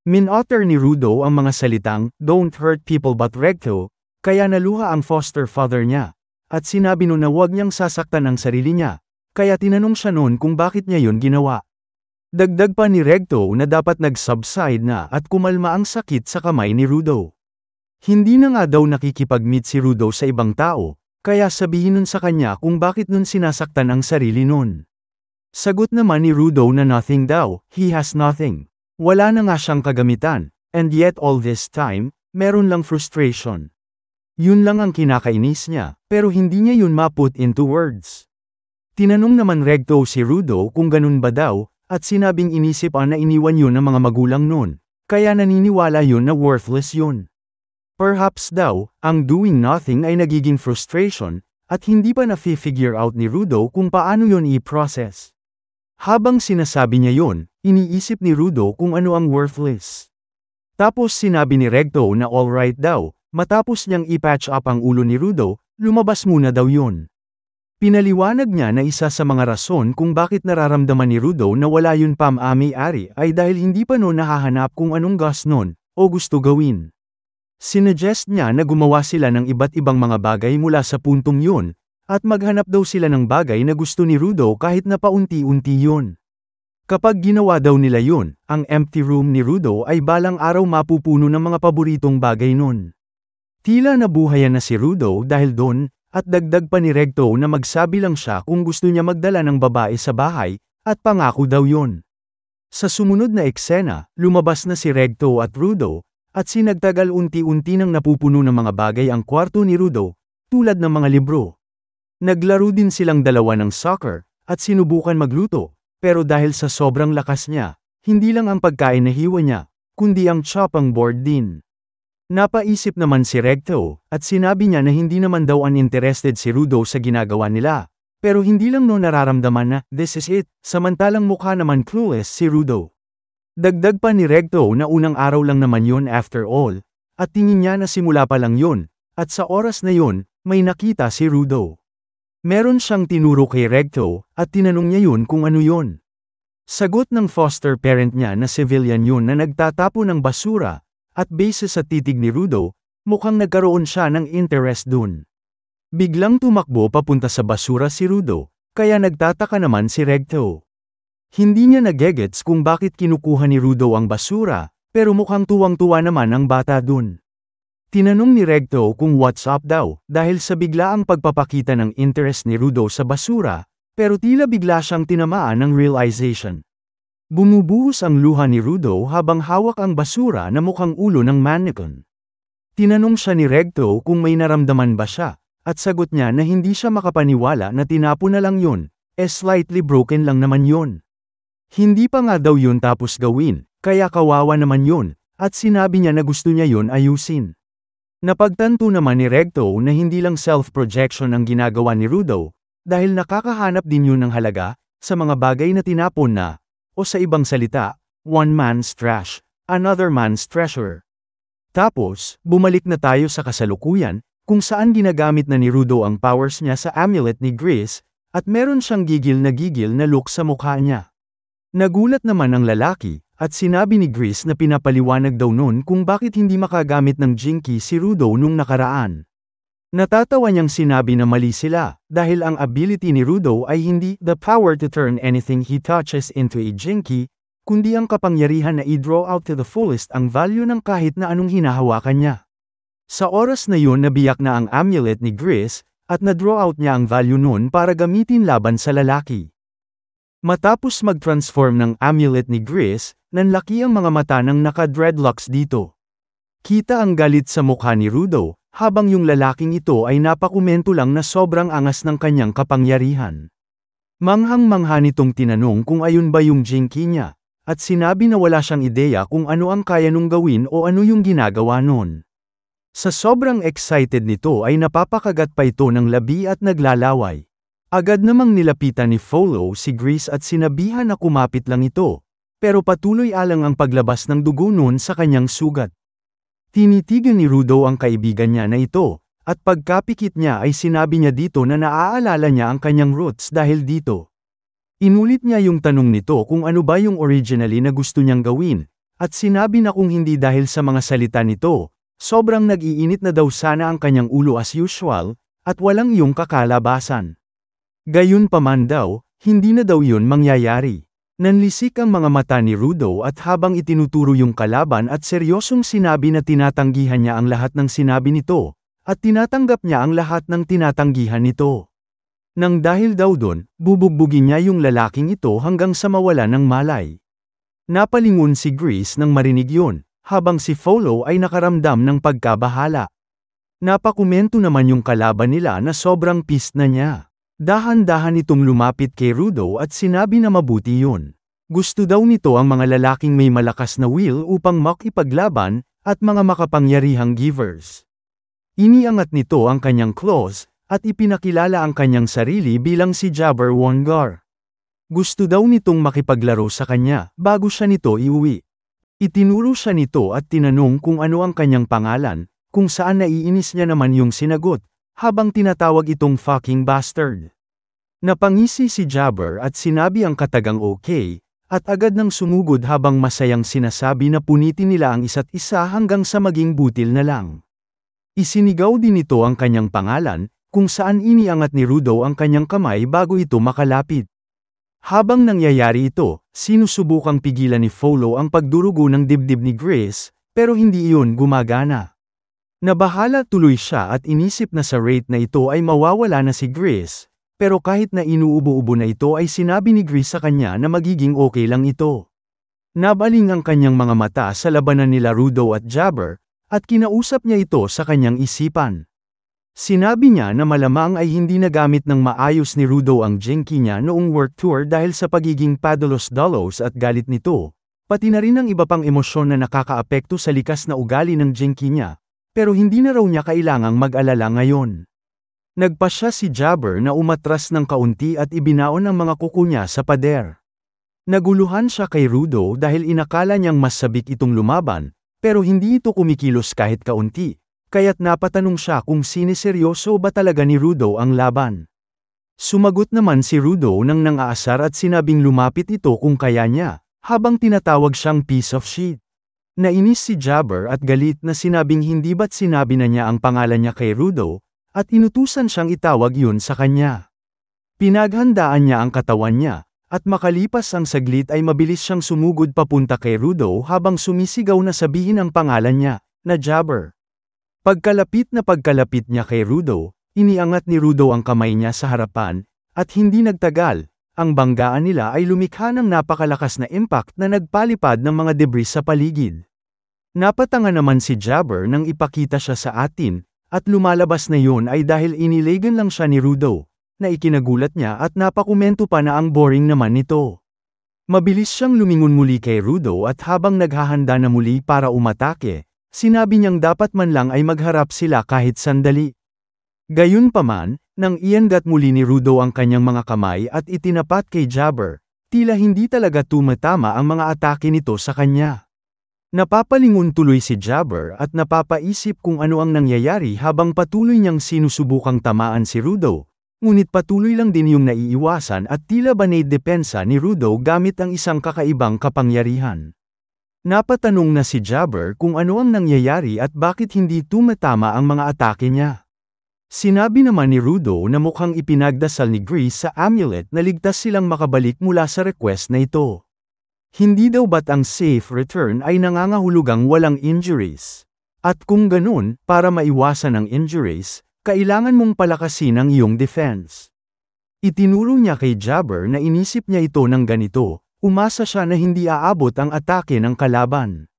Min-utter ni Rudo ang mga salitang, "Don't hurt people but Regto," kaya naluha ang foster father niya, at sinabi nun na huwag niyang sasaktan ang sarili niya, kaya tinanong siya nun kung bakit niya yun ginawa. Dagdag pa ni Regto na dapat nag-subside na at kumalma ang sakit sa kamay ni Rudo. Hindi na nga daw nakikipag-meet si Rudo sa ibang tao, kaya sabihin nun sa kanya kung bakit nun sinasaktan ang sarili nun. Sagot naman ni Rudo na nothing daw, he has nothing. Wala na nga siyang kagamitan, and yet all this time, meron lang frustration. Yun lang ang kinakainis niya, pero hindi niya yun ma-put into words. Tinanong naman Regto si Rudo kung ganun ba daw, at sinabing inisip na iniwan yun ng mga magulang nun, kaya naniniwala yun na worthless yun. Perhaps daw, ang doing nothing ay nagiging frustration, at hindi pa na-figure out ni Rudo kung paano yun i-process. Habang sinasabi niya yun, iniisip ni Rudo kung ano ang worthless. Tapos sinabi ni Regto na alright daw, matapos niyang i-patch up ang ulo ni Rudo, lumabas muna daw yun. Pinaliwanag niya na isa sa mga rason kung bakit nararamdaman ni Rudo na wala yun pam-ami-ari ay dahil hindi pa noon nahahanap kung anong gas nun, o gusto gawin. Sinuggest niya na gumawa sila ng iba't ibang mga bagay mula sa puntong yun, at maghanap daw sila ng bagay na gusto ni Rudo kahit na paunti-unti yun. Kapag ginawa daw nila yun, ang empty room ni Rudo ay balang araw mapupuno ng mga paboritong bagay nun. Tila nabuhayan na si Rudo dahil doon, at dagdag pa ni Regto na magsabi lang siya kung gusto niya magdala ng babae sa bahay, at pangako daw yun. Sa sumunod na eksena, lumabas na si Regto at Rudo, at sinagtagal unti-unti nang napupuno ng mga bagay ang kwarto ni Rudo, tulad ng mga libro. Naglaro din silang dalawa ng soccer, at sinubukan magluto, pero dahil sa sobrang lakas niya, hindi lang ang pagkain na hiwa niya, kundi ang chopping board din. Napaisip naman si Regto, at sinabi niya na hindi naman daw uninterested si Rudo sa ginagawa nila, pero hindi lang no nararamdaman na, this is it, samantalang mukha naman clueless si Rudo. Dagdag pa ni Regto na unang araw lang naman yun after all, at tingin niya na simula pa lang yun, at sa oras na yun, may nakita si Rudo. Meron siyang tinuro kay Regto, at tinanong niya yun kung ano yun. Sagot ng foster parent niya na civilian yun na nagtatapo ng basura, at base sa titig ni Rudo, mukhang nagkaroon siya ng interest dun. Biglang tumakbo papunta sa basura si Rudo, kaya nagtataka naman si Regto. Hindi niya nagegets kung bakit kinukuha ni Rudo ang basura, pero mukhang tuwang-tuwa naman ang bata dun. Tinanong ni Regto kung what's up daw, dahil sa biglaang pagpapakita ng interest ni Rudo sa basura, pero tila bigla siyang tinamaan ng realization. Bumubuhos ang luha ni Rudo habang hawak ang basura na mukhang ulo ng mannequin. Tinanong siya ni Regto kung may naramdaman ba siya, at sagot niya na hindi siya makapaniwala na tinapo na lang yun, slightly broken lang naman yun. Hindi pa nga daw yun tapos gawin, kaya kawawa naman yun, at sinabi niya na gusto niya yun ayusin. Napagtanto naman ni Regto na hindi lang self-projection ang ginagawa ni Rudo, dahil nakakahanap din yun ng halaga, sa mga bagay na tinapon na, o sa ibang salita, one man's trash, another man's treasure. Tapos, bumalik na tayo sa kasalukuyan, kung saan ginagamit na ni Rudo ang powers niya sa amulet ni Grace, at meron siyang gigil na look sa mukha niya. Nagulat naman ang lalaki, at sinabi ni Grace na pinapaliwanag daw nun kung bakit hindi makagamit ng Jinky si Rudo nung nakaraan. Natatawa niyang sinabi na mali sila, dahil ang ability ni Rudo ay hindi the power to turn anything he touches into a jinky, kundi ang kapangyarihan na i-draw out to the fullest ang value ng kahit na anong hinahawakan niya. Sa oras na yun nabiyak na ang amulet ni Gris, at na-draw out niya ang value nun para gamitin laban sa lalaki. Matapos mag-transform ng amulet ni Gris, nanlaki ang mga mata ng naka-dreadlocks dito. Kita ang galit sa mukha ni Rudo, habang yung lalaking ito ay napakomento lang na sobrang angas ng kanyang kapangyarihan. Manghang-mangha nitong tinanong kung ayun ba yung jinky niya, at sinabi na wala siyang ideya kung ano ang kaya nung gawin o ano yung ginagawa nun. Sa sobrang excited nito ay napapakagat pa ito ng labi at naglalaway. Agad namang nilapitan ni Folo si Gris at sinabihan na kumapit lang ito, pero patuloy alang ang paglabas ng dugo nun sa kanyang sugat. Tinitigan ni Rudo ang kaibigan niya na ito, at pagkapikit niya ay sinabi niya dito na naaalala niya ang kanyang roots dahil dito. Inulit niya yung tanong nito kung ano ba yung originally na gusto niyang gawin, at sinabi na kung hindi dahil sa mga salita nito, sobrang nag-iinit na daw sana ang kanyang ulo as usual, at walang iyong kakalabasan. Gayunpaman daw, hindi na daw yun mangyayari. Nanlisik ang mga mata ni Rudo at habang itinuturo yung kalaban at seryosong sinabi na tinatanggihan niya ang lahat ng sinabi nito, at tinatanggap niya ang lahat ng tinatanggihan nito. Nang dahil daw dun, bubugbugin niya yung lalaking ito hanggang sa mawala ng malay. Napalingon si Gris nang marinig yun, habang si Folo ay nakaramdam ng pagkabahala. Napakomento naman yung kalaban nila na sobrang pissed na niya. Dahan-dahan itong lumapit kay Rudo at sinabi na mabuti yun. Gusto daw nito ang mga lalaking may malakas na will upang makipaglaban, at mga makapangyarihang givers. Iniangat nito ang kanyang claws, at ipinakilala ang kanyang sarili bilang si Jabber Wongar. Gusto daw nitong makipaglaro sa kanya, bago siya nito iuwi. Itinuro siya nito at tinanong kung ano ang kanyang pangalan, kung saan naiinis niya naman yung sinagot, habang tinatawag itong fucking bastard. Napangisi si Jabber at sinabi ang katagang okay, at agad nang sumugod habang masayang sinasabi na punitin nila ang isa't isa hanggang sa maging butil na lang. Isinigaw din ito ang kanyang pangalan, kung saan iniangat ni Rudo ang kanyang kamay bago ito makalapit. Habang nangyayari ito, sinusubukang pigilan ni Folo ang pagdurugo ng dibdib ni Gris, pero hindi iyon gumagana. Nabahala tuloy siya at inisip na sa rate na ito ay mawawala na si Gris, pero kahit na inuubo-ubo na ito ay sinabi ni Gris sa kanya na magiging okay lang ito. Nabaling ang kanyang mga mata sa labanan nila Rudo at Jabber, at kinausap niya ito sa kanyang isipan. Sinabi niya na malamang ay hindi nagamit ng maayos ni Rudo ang jinky niya noong work tour dahil sa pagiging padalos-dalos at galit nito, pati na rin ang iba pang emosyon na nakakaapekto sa likas na ugali ng jinky niya. Pero hindi na raw niya kailangang mag-alala ngayon. Nagpasya si Jabber na umatras ng kaunti at ibinaon ang mga kuko niya sa pader. Naguluhan siya kay Rudo dahil inakala niyang mas sabik itong lumaban, pero hindi ito kumikilos kahit kaunti, kaya't napatanong siya kung siniseryoso ba talaga ni Rudo ang laban. Sumagot naman si Rudo nang nangaasar at sinabing lumapit ito kung kaya niya, habang tinatawag siyang piece of shit. Nainis si Jabber at galit na sinabing hindi ba't sinabi na niya ang pangalan niya kay Rudo, at inutusan siyang itawag yun sa kanya. Pinaghandaan niya ang katawan niya, at makalipas ang saglit ay mabilis siyang sumugod papunta kay Rudo habang sumisigaw na sabihin ang pangalan niya, na Jabber. Pagkalapit niya kay Rudo, iniangat ni Rudo ang kamay niya sa harapan, at hindi nagtagal, ang banggaan nila ay lumikha ng napakalakas na impact na nagpalipad ng mga debris sa paligid. Napatanga naman si Jabber nang ipakita siya sa atin, at lumalabas na yun ay dahil inilegan lang siya ni Rudo, na ikinagulat niya at napakomento pa na ang boring naman nito. Mabilis siyang lumingon muli kay Rudo at habang naghahanda na muli para umatake, sinabi niyang dapat man lang ay magharap sila kahit sandali. Gayunpaman, nang iangat muli ni Rudo ang kanyang mga kamay at itinapat kay Jabber, tila hindi talaga tumatama ang mga atake nito sa kanya. Napapalingon tuloy si Jabber at napapaisip kung ano ang nangyayari habang patuloy niyang sinusubukang tamaan si Rudo, ngunit patuloy lang din yung naiiwasan at tila banay depensa ni Rudo gamit ang isang kakaibang kapangyarihan. Napatanong na si Jabber kung ano ang nangyayari at bakit hindi tumatama ang mga atake niya. Sinabi naman ni Rudo na mukhang ipinagdasal ni Grease sa amulet na ligtas silang makabalik mula sa request na ito. Hindi daw ba't ang safe return ay nangangahulugang walang injuries? At kung ganun, para maiwasan ang injuries, kailangan mong palakasin ang iyong defense. Itinuro niya kay Jabber na inisip niya ito ng ganito, umasa siya na hindi aabot ang atake ng kalaban.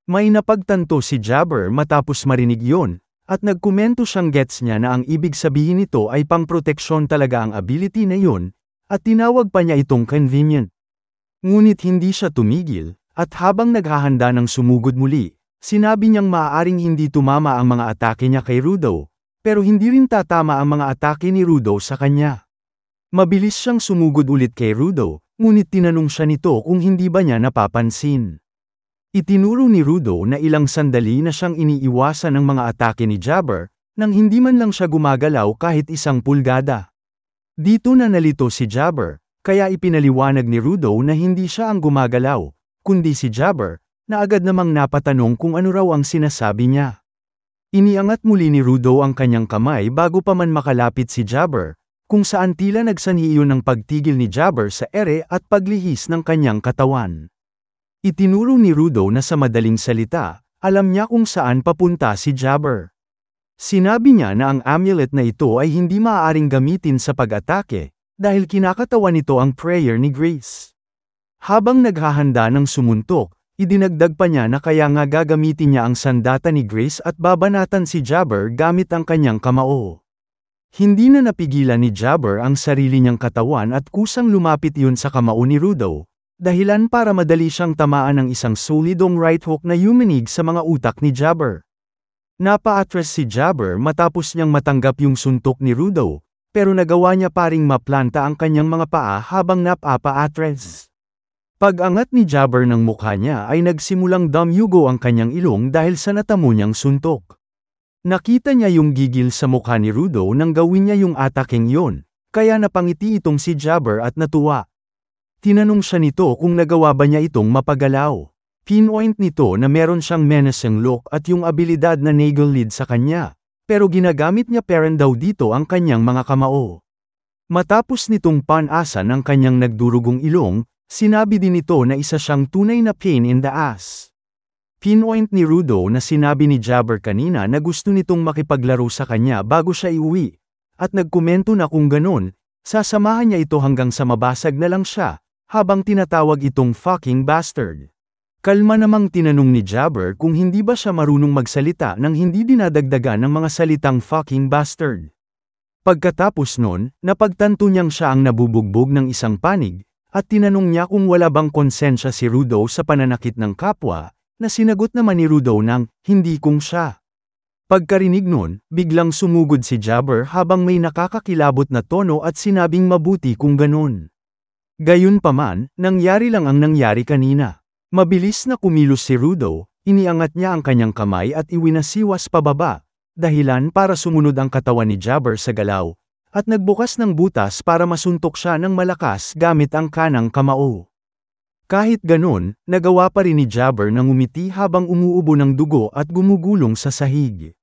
May napagtanto si Jabber matapos marinig yon, at nagkomento siyang gets niya na ang ibig sabihin nito ay pangproteksyon talaga ang ability na yon, at tinawag pa niya itong convenient. Ngunit hindi siya tumigil, at habang naghahanda ng sumugod muli, sinabi niyang maaaring hindi tumama ang mga atake niya kay Rudo, pero hindi rin tatama ang mga atake ni Rudo sa kanya. Mabilis siyang sumugod ulit kay Rudo, ngunit tinanong siya nito kung hindi ba niya napapansin. Itinuro ni Rudo na ilang sandali na siyang iniiwasan ng mga atake ni Jabber, nang hindi man lang siya gumagalaw kahit isang pulgada. Dito na nalito si Jabber, kaya ipinaliwanag ni Rudo na hindi siya ang gumagalaw, kundi si Jabber, na agad namang napatanong kung ano raw ang sinasabi niya. Iniangat muli ni Rudo ang kanyang kamay bago pa man makalapit si Jabber, kung saan tila nagsanhi iyon ng pagtigil ni Jabber sa ere at paglihis ng kanyang katawan. Itinuro ni Rudo na sa madaling salita, alam niya kung saan papunta si Jabber. Sinabi niya na ang amulet na ito ay hindi maaaring gamitin sa pag-atake, dahil kinakatawan nito ang prayer ni Grace. Habang naghahanda ng sumuntok, idinagdag pa niya na kaya nga gagamitin niya ang sandata ni Grace at babanatan si Jabber gamit ang kanyang kamao. Hindi na napigilan ni Jabber ang sarili niyang katawan at kusang lumapit yun sa kamao ni Rudo, dahilan para madali siyang tamaan ng isang solidong right hook na yumanig sa mga utak ni Jabber. Napa-atras si Jabber matapos niyang matanggap yung suntok ni Rudo, pero nagawa niya pa ring maplanta ang kanyang mga paa habang napa-atras. Pag-angat ni Jabber ng mukha niya ay nagsimulang dumyugo ang kanyang ilong dahil sa natamo niyang suntok. Nakita niya yung gigil sa mukha ni Rudo nang gawin niya yung ataking yon, kaya napangiti itong si Jabber at natuwa. Tinanong siya nito kung nagawa ba niya itong mapagalaw. Pinoint nito na meron siyang menacing look at yung abilidad na nagle lead sa kanya, pero ginagamit niya peren daw dito ang kanyang mga kamao. Matapos nitong panasan ang kanyang nagdurugong ilong, sinabi din nito na isa siyang tunay na pain in the ass. Pinoint ni Rudo na sinabi ni Jabber kanina na gusto nitong makipaglaro sa kanya bago siya iuwi, at nagkomento na kung ganun, sasamahan niya ito hanggang sa mabasag na lang siya, habang tinatawag itong fucking bastard. Kalma namang tinanong ni Jabber kung hindi ba siya marunong magsalita nang hindi dinadagdagan ng mga salitang fucking bastard. Pagkatapos nun, napagtanto niyang siya ang nabubugbog ng isang panig, at tinanong niya kung wala bang konsensya si Rudo sa pananakit ng kapwa, na sinagot naman ni Rudo ng, hindi kung siya. Pagkarinig nun, biglang sumugod si Jabber habang may nakakakilabot na tono at sinabing mabuti kung ganun. Gayunpaman, nangyari lang ang nangyari kanina. Mabilis na kumilos si Rudo, iniangat niya ang kanyang kamay at iwinasiwas pababa, dahilan para sumunod ang katawan ni Jabber sa galaw, at nagbukas ng butas para masuntok siya ng malakas gamit ang kanang kamao. Kahit ganun, nagawa pa rin ni Jabber na ngumiti habang umuubo ng dugo at gumugulong sa sahig.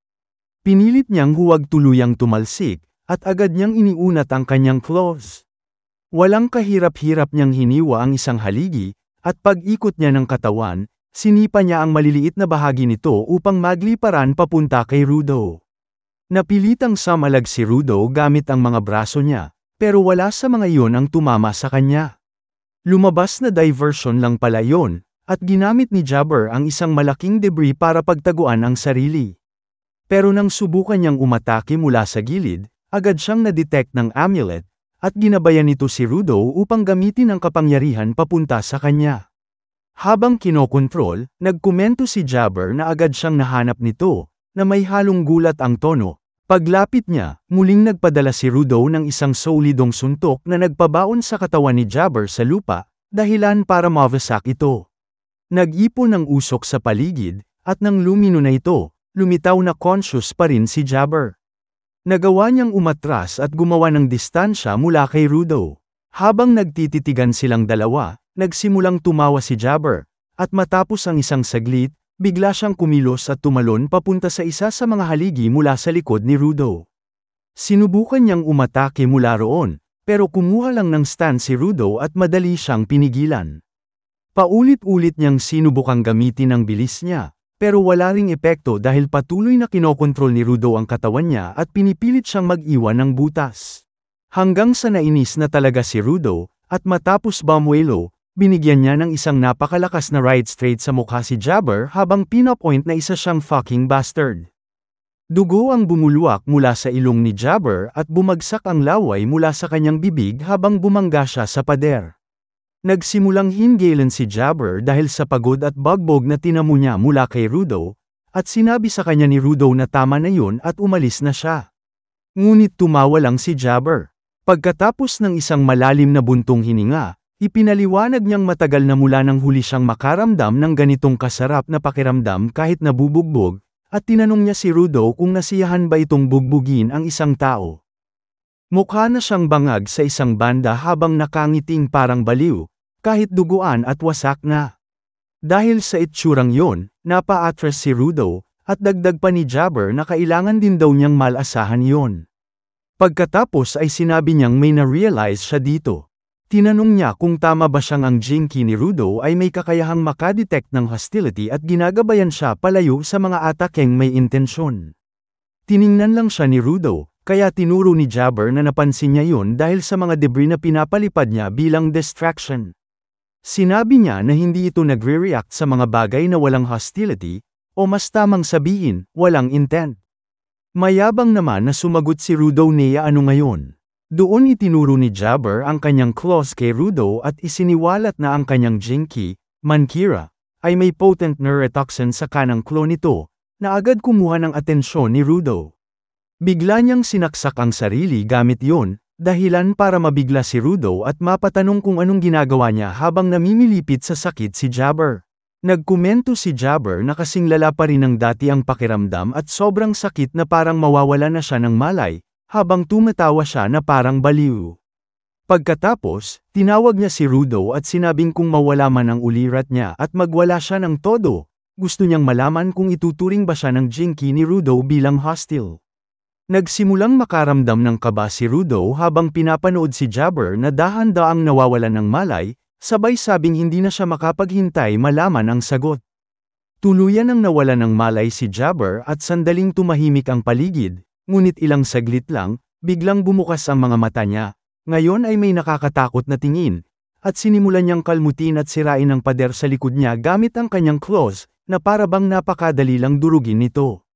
Pinilit niyang huwag tuluyang tumalsik, at agad niyang iniunat ang kanyang claws. Walang kahirap-hirap niyang hiniwa ang isang haligi, at pag-ikot niya ng katawan, sinipa niya ang maliliit na bahagi nito upang magliparan papunta kay Rudo. Napilitang samalag si Rudo gamit ang mga braso niya, pero wala sa mga iyon ang tumama sa kanya. Lumabas na diversion lang pala yon, at ginamit ni Jabber ang isang malaking debris para pagtaguan ang sarili. Pero nang subukan niyang umatake mula sa gilid, agad siyang na-detect ng amulet, at ginabayan nito si Rudo upang gamitin ang kapangyarihan papunta sa kanya. Habang kinokontrol, nagkomento si Jabber na agad siyang nahanap nito, na may halong gulat ang tono. Paglapit niya, muling nagpadala si Rudo ng isang solidong suntok na nagpabaon sa katawan ni Jabber sa lupa, dahilan para mawasak ito. Nag-ipon ng usok sa paligid, at nang lumino na ito, lumitaw na conscious pa rin si Jabber. Nagawa niyang umatras at gumawa ng distansya mula kay Rudo. Habang nagtititigan silang dalawa, nagsimulang tumawa si Jabber, at matapos ang isang saglit, bigla siyang kumilos at tumalon papunta sa isa sa mga haligi mula sa likod ni Rudo. Sinubukan niyang umatake mula roon, pero kumuha lang ng stand si Rudo at madali siyang pinigilan. Paulit-ulit niyang sinubukang gamitin ang bilis niya, pero wala ring epekto dahil patuloy na kinokontrol ni Rudo ang katawan niya at pinipilit siyang mag-iwan ng butas. Hanggang sa nainis na talaga si Rudo, at matapos bumuelo, binigyan niya ng isang napakalakas na right straight sa mukha si Jabber habang pinapoint na isa siyang fucking bastard. Dugo ang bumulwak mula sa ilong ni Jabber at bumagsak ang laway mula sa kanyang bibig habang bumangga siya sa pader. Nagsimulang hinggilan si Jabber dahil sa pagod at bagbog na tinamo niya mula kay Rudo, at sinabi sa kanya ni Rudo na tama na yun at umalis na siya. Ngunit tumawa lang si Jabber. Pagkatapos ng isang malalim na buntong hininga, ipinaliwanag niyang matagal na mula nang huli siyang makaramdam ng ganitong kasarap na pakiramdam kahit nabubugbog, at tinanong niya si Rudo kung nasiyahan ba itong bugbugin ang isang tao. Mukha na siyang bangag sa isang banda habang nakangiting parang baliw, kahit duguan at wasak na. Dahil sa itsurang yon, napa-atras si Rudo, at dagdag pa ni Jabber na kailangan din daw niyang malasahan yon. Pagkatapos ay sinabi niyang may na-realize siya dito. Tinanong niya kung tama ba siyang ang Jinky ni Rudo ay may kakayahang makadetect ng hostility at ginagabayan siya palayo sa mga atakeng may intensyon. Tiningnan lang siya ni Rudo, kaya tinuro ni Jabber na napansin niya yun dahil sa mga debris na pinapalipad niya bilang distraction. Sinabi niya na hindi ito nagre-react sa mga bagay na walang hostility, o mas tamang sabihin, walang intent. Mayabang naman na sumagot si Rudo niya ano ngayon. Doon itinuro ni Jabber ang kanyang claws kay Rudo at isiniwalat na ang kanyang Jinky, Mankira, ay may potent neurotoxin sa kanang claw nito, na agad kumuha ng atensyon ni Rudo. Bigla niyang sinaksak ang sarili gamit yon, dahilan para mabigla si Rudo at mapatanong kung anong ginagawa niya habang namimilipit sa sakit si Jabber. Nagkomento si Jabber na kasing lala pa rin ng dati ang pakiramdam at sobrang sakit na parang mawawala na siya ng malay, habang tumatawa siya na parang baliw. Pagkatapos, tinawag niya si Rudo at sinabing kung mawala man ang ulirat niya at magwala siya ng todo, gusto niyang malaman kung ituturing ba siya ng Jinky ni Rudo bilang hostile. Nagsimulang makaramdam ng kaba si Rudo habang pinapanood si Jabber na dahan-daang nawawalan ng malay, sabay sabing hindi na siya makapaghintay malaman ang sagot. Tuluyan ang nawalan ng malay si Jabber at sandaling tumahimik ang paligid. Ngunit ilang saglit lang, biglang bumukas ang mga mata niya. Ngayon ay may nakakatakot na tingin, at sinimulan niyang kalmutin at sirain ang pader sa likod niya gamit ang kanyang claws, na para bang napakadali lang durugin nito.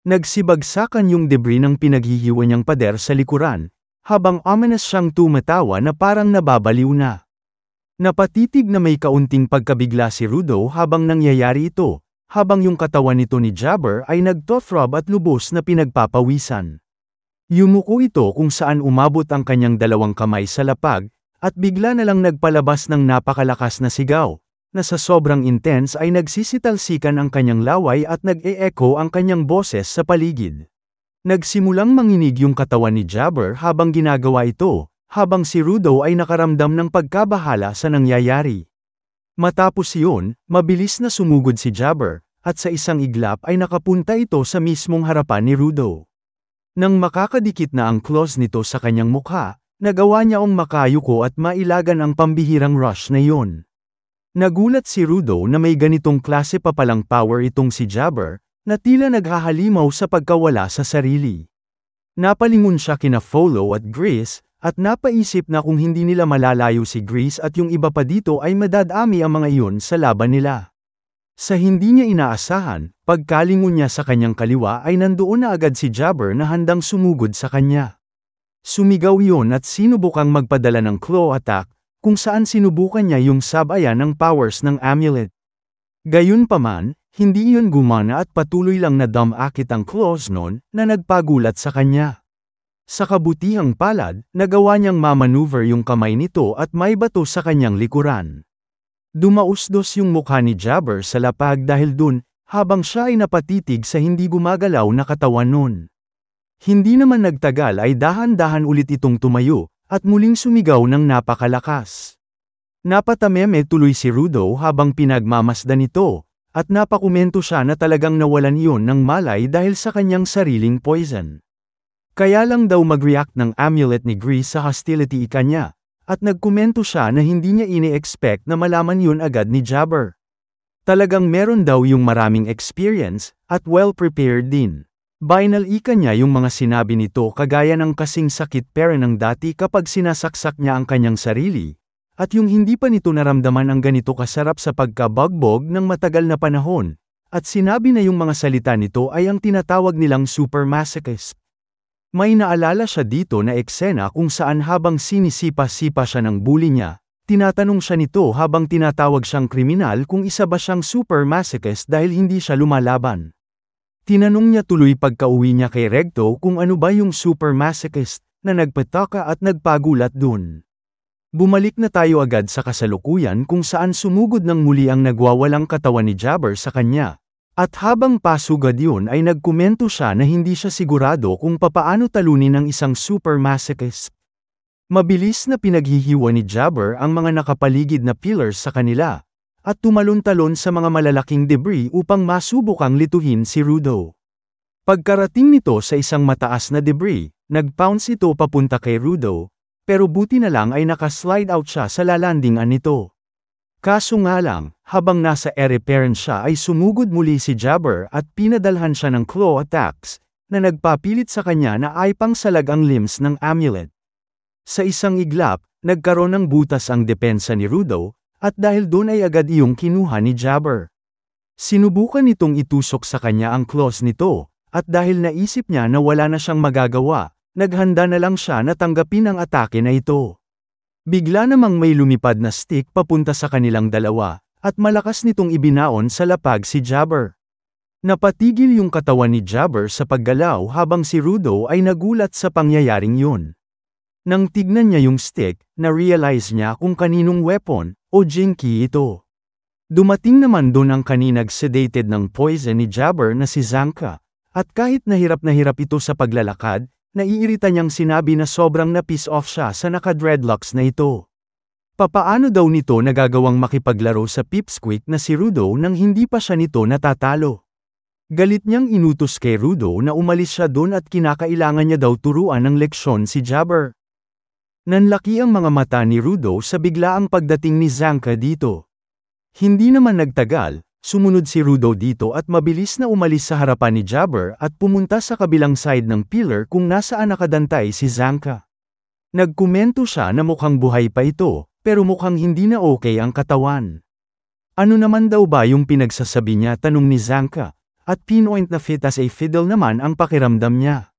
Nagsibagsakan yung debris ng pinaghihiwa niyang pader sa likuran, habang ominous siyang tumatawa na parang nababaliw na. Napatitig na may kaunting pagkabigla si Rudo habang nangyayari ito, habang yung katawan nito ni Jabber ay nagtothrob at lubos na pinagpapawisan. Yumuko ito kung saan umabot ang kanyang dalawang kamay sa lapag, at bigla na lang nagpalabas ng napakalakas na sigaw, na sa sobrang intense ay nagsisitalsikan ang kanyang laway at nag-e-echo ang kanyang boses sa paligid. Nagsimulang manginig yung katawan ni Jabber habang ginagawa ito, habang si Rudo ay nakaramdam ng pagkabahala sa nangyayari. Matapos iyon, mabilis na sumugod si Jabber, at sa isang iglap ay nakapunta ito sa mismong harapan ni Rudo. Nang makakadikit na ang claws nito sa kanyang mukha, nagawa niya ang makayuko at mailagan ang pambihirang rush na iyon. Nagulat si Rudo na may ganitong klase pa palang power itong si Jabber, na tila naghahalimaw sa pagkawala sa sarili. Napalingon siya kina Follow at Grease, at napaisip na kung hindi nila malalayo si Grease at yung iba pa dito ay madadami ang mga iyon sa laban nila. Sa hindi niya inaasahan, pagkalingon niya sa kanyang kaliwa ay nandoon na agad si Jabber na handang sumugod sa kanya. Sumigaw iyon at sinubukang magpadala ng claw attack, kung saan sinubukan niya yung sabayan ng powers ng amulet. Gayunpaman, hindi iyon gumana at patuloy lang na dumakit ang claws nun na nagpagulat sa kanya. Sa kabutihang palad, nagawa niyang mamaneuver yung kamay nito at may bato sa kanyang likuran. Dumausdos yung mukha ni Jabber sa lapag dahil dun, habang siya ay napatitig sa hindi gumagalaw na katawan nun. Hindi naman nagtagal ay dahan-dahan ulit itong tumayo, at muling sumigaw ng napakalakas. Napatameme tuloy si Rudo habang pinagmamasdan ito, at napakomento siya na talagang nawalan iyon ng malay dahil sa kanyang sariling poison. Kaya lang daw mag-react ng amulet ni Grease sa hostility niya, at nagkomento siya na hindi niya ini-expect na malaman yun agad ni Jabber. Talagang meron daw yung maraming experience, at well-prepared din. Binal niya yung mga sinabi nito kagaya ng kasing sakit pero ng dati kapag sinasaksak niya ang kanyang sarili, at yung hindi pa nito naramdaman ang ganito kasarap sa pagkabagbog ng matagal na panahon, at sinabi na yung mga salita nito ay ang tinatawag nilang super masochist. May naalala siya dito na eksena kung saan habang sinisipa-sipa siya ng bully niya, tinatanong siya nito habang tinatawag siyang kriminal kung isa ba siyang super masochist dahil hindi siya lumalaban. Tinanong niya tuloy pagka-uwi niya kay Recto kung ano ba yung super masochist, na nagpataka at nagpagulat dun. Bumalik na tayo agad sa kasalukuyan kung saan sumugod ng muli ang nagwawalang katawan ni Jabber sa kanya. At habang pasugad yun ay nagkomento siya na hindi siya sigurado kung papaano talunin ang isang super masochist. Mabilis na pinaghihiwa ni Jabber ang mga nakapaligid na pillars sa kanila, at tumalon-talon sa mga malalaking debris upang masubukang lituhin si Rudo. Pagkarating nito sa isang mataas na debris, nag-pounce ito papunta kay Rudo, pero buti na lang ay nakaslide out siya sa lalandingan nito. Kaso nga lang, habang nasa ere-parent siya ay sumugod muli si Jabber at pinadalhan siya ng claw attacks, na nagpapilit sa kanya na ay pangsalag ang limbs ng amulet. Sa isang iglap, nagkaroon ng butas ang depensa ni Rudo, at dahil doon ay agad iyong kinuha ni Jabber. Sinubukan nitong itusok sa kanya ang claws nito, at dahil naisip niya na wala na siyang magagawa, naghanda na lang siya na tanggapin ang atake na ito. Bigla namang may lumipad na stick papunta sa kanilang dalawa, at malakas nitong ibinaon sa lapag si Jabber. Napatigil yung katawan ni Jabber sa paggalaw habang si Rudo ay nagulat sa pangyayaring yun. Nang tignan niya yung stick, na-realize niya kung kaninong weapon, o jinky ito. Dumating naman doon ang kaninag sedated ng poison ni Jabber na si Zanka, at kahit na hirap ito sa paglalakad, naiirita niyang sinabi na sobrang na-piss off siya sa naka-dreadlocks na ito. Papaano daw nito nagagawang makipaglaro sa pipsqueak na si Rudo nang hindi pa siya nito natatalo? Galit niyang inutos kay Rudo na umalis siya doon at kinakailangan niya daw turuan ng leksyon si Jabber. Nanlaki ang mga mata ni Rudo sa biglaang pagdating ni Zanka dito. Hindi naman nagtagal, sumunod si Rudo dito at mabilis na umalis sa harapan ni Jabber at pumunta sa kabilang side ng pillar kung nasaan nakadantay si Zanka. Nagkomento siya na mukhang buhay pa ito, pero mukhang hindi na okay ang katawan. Ano naman daw ba yung pinagsasabi niya, tanong ni Zanka, at pinpoint na fit as a fiddle naman ang pakiramdam niya.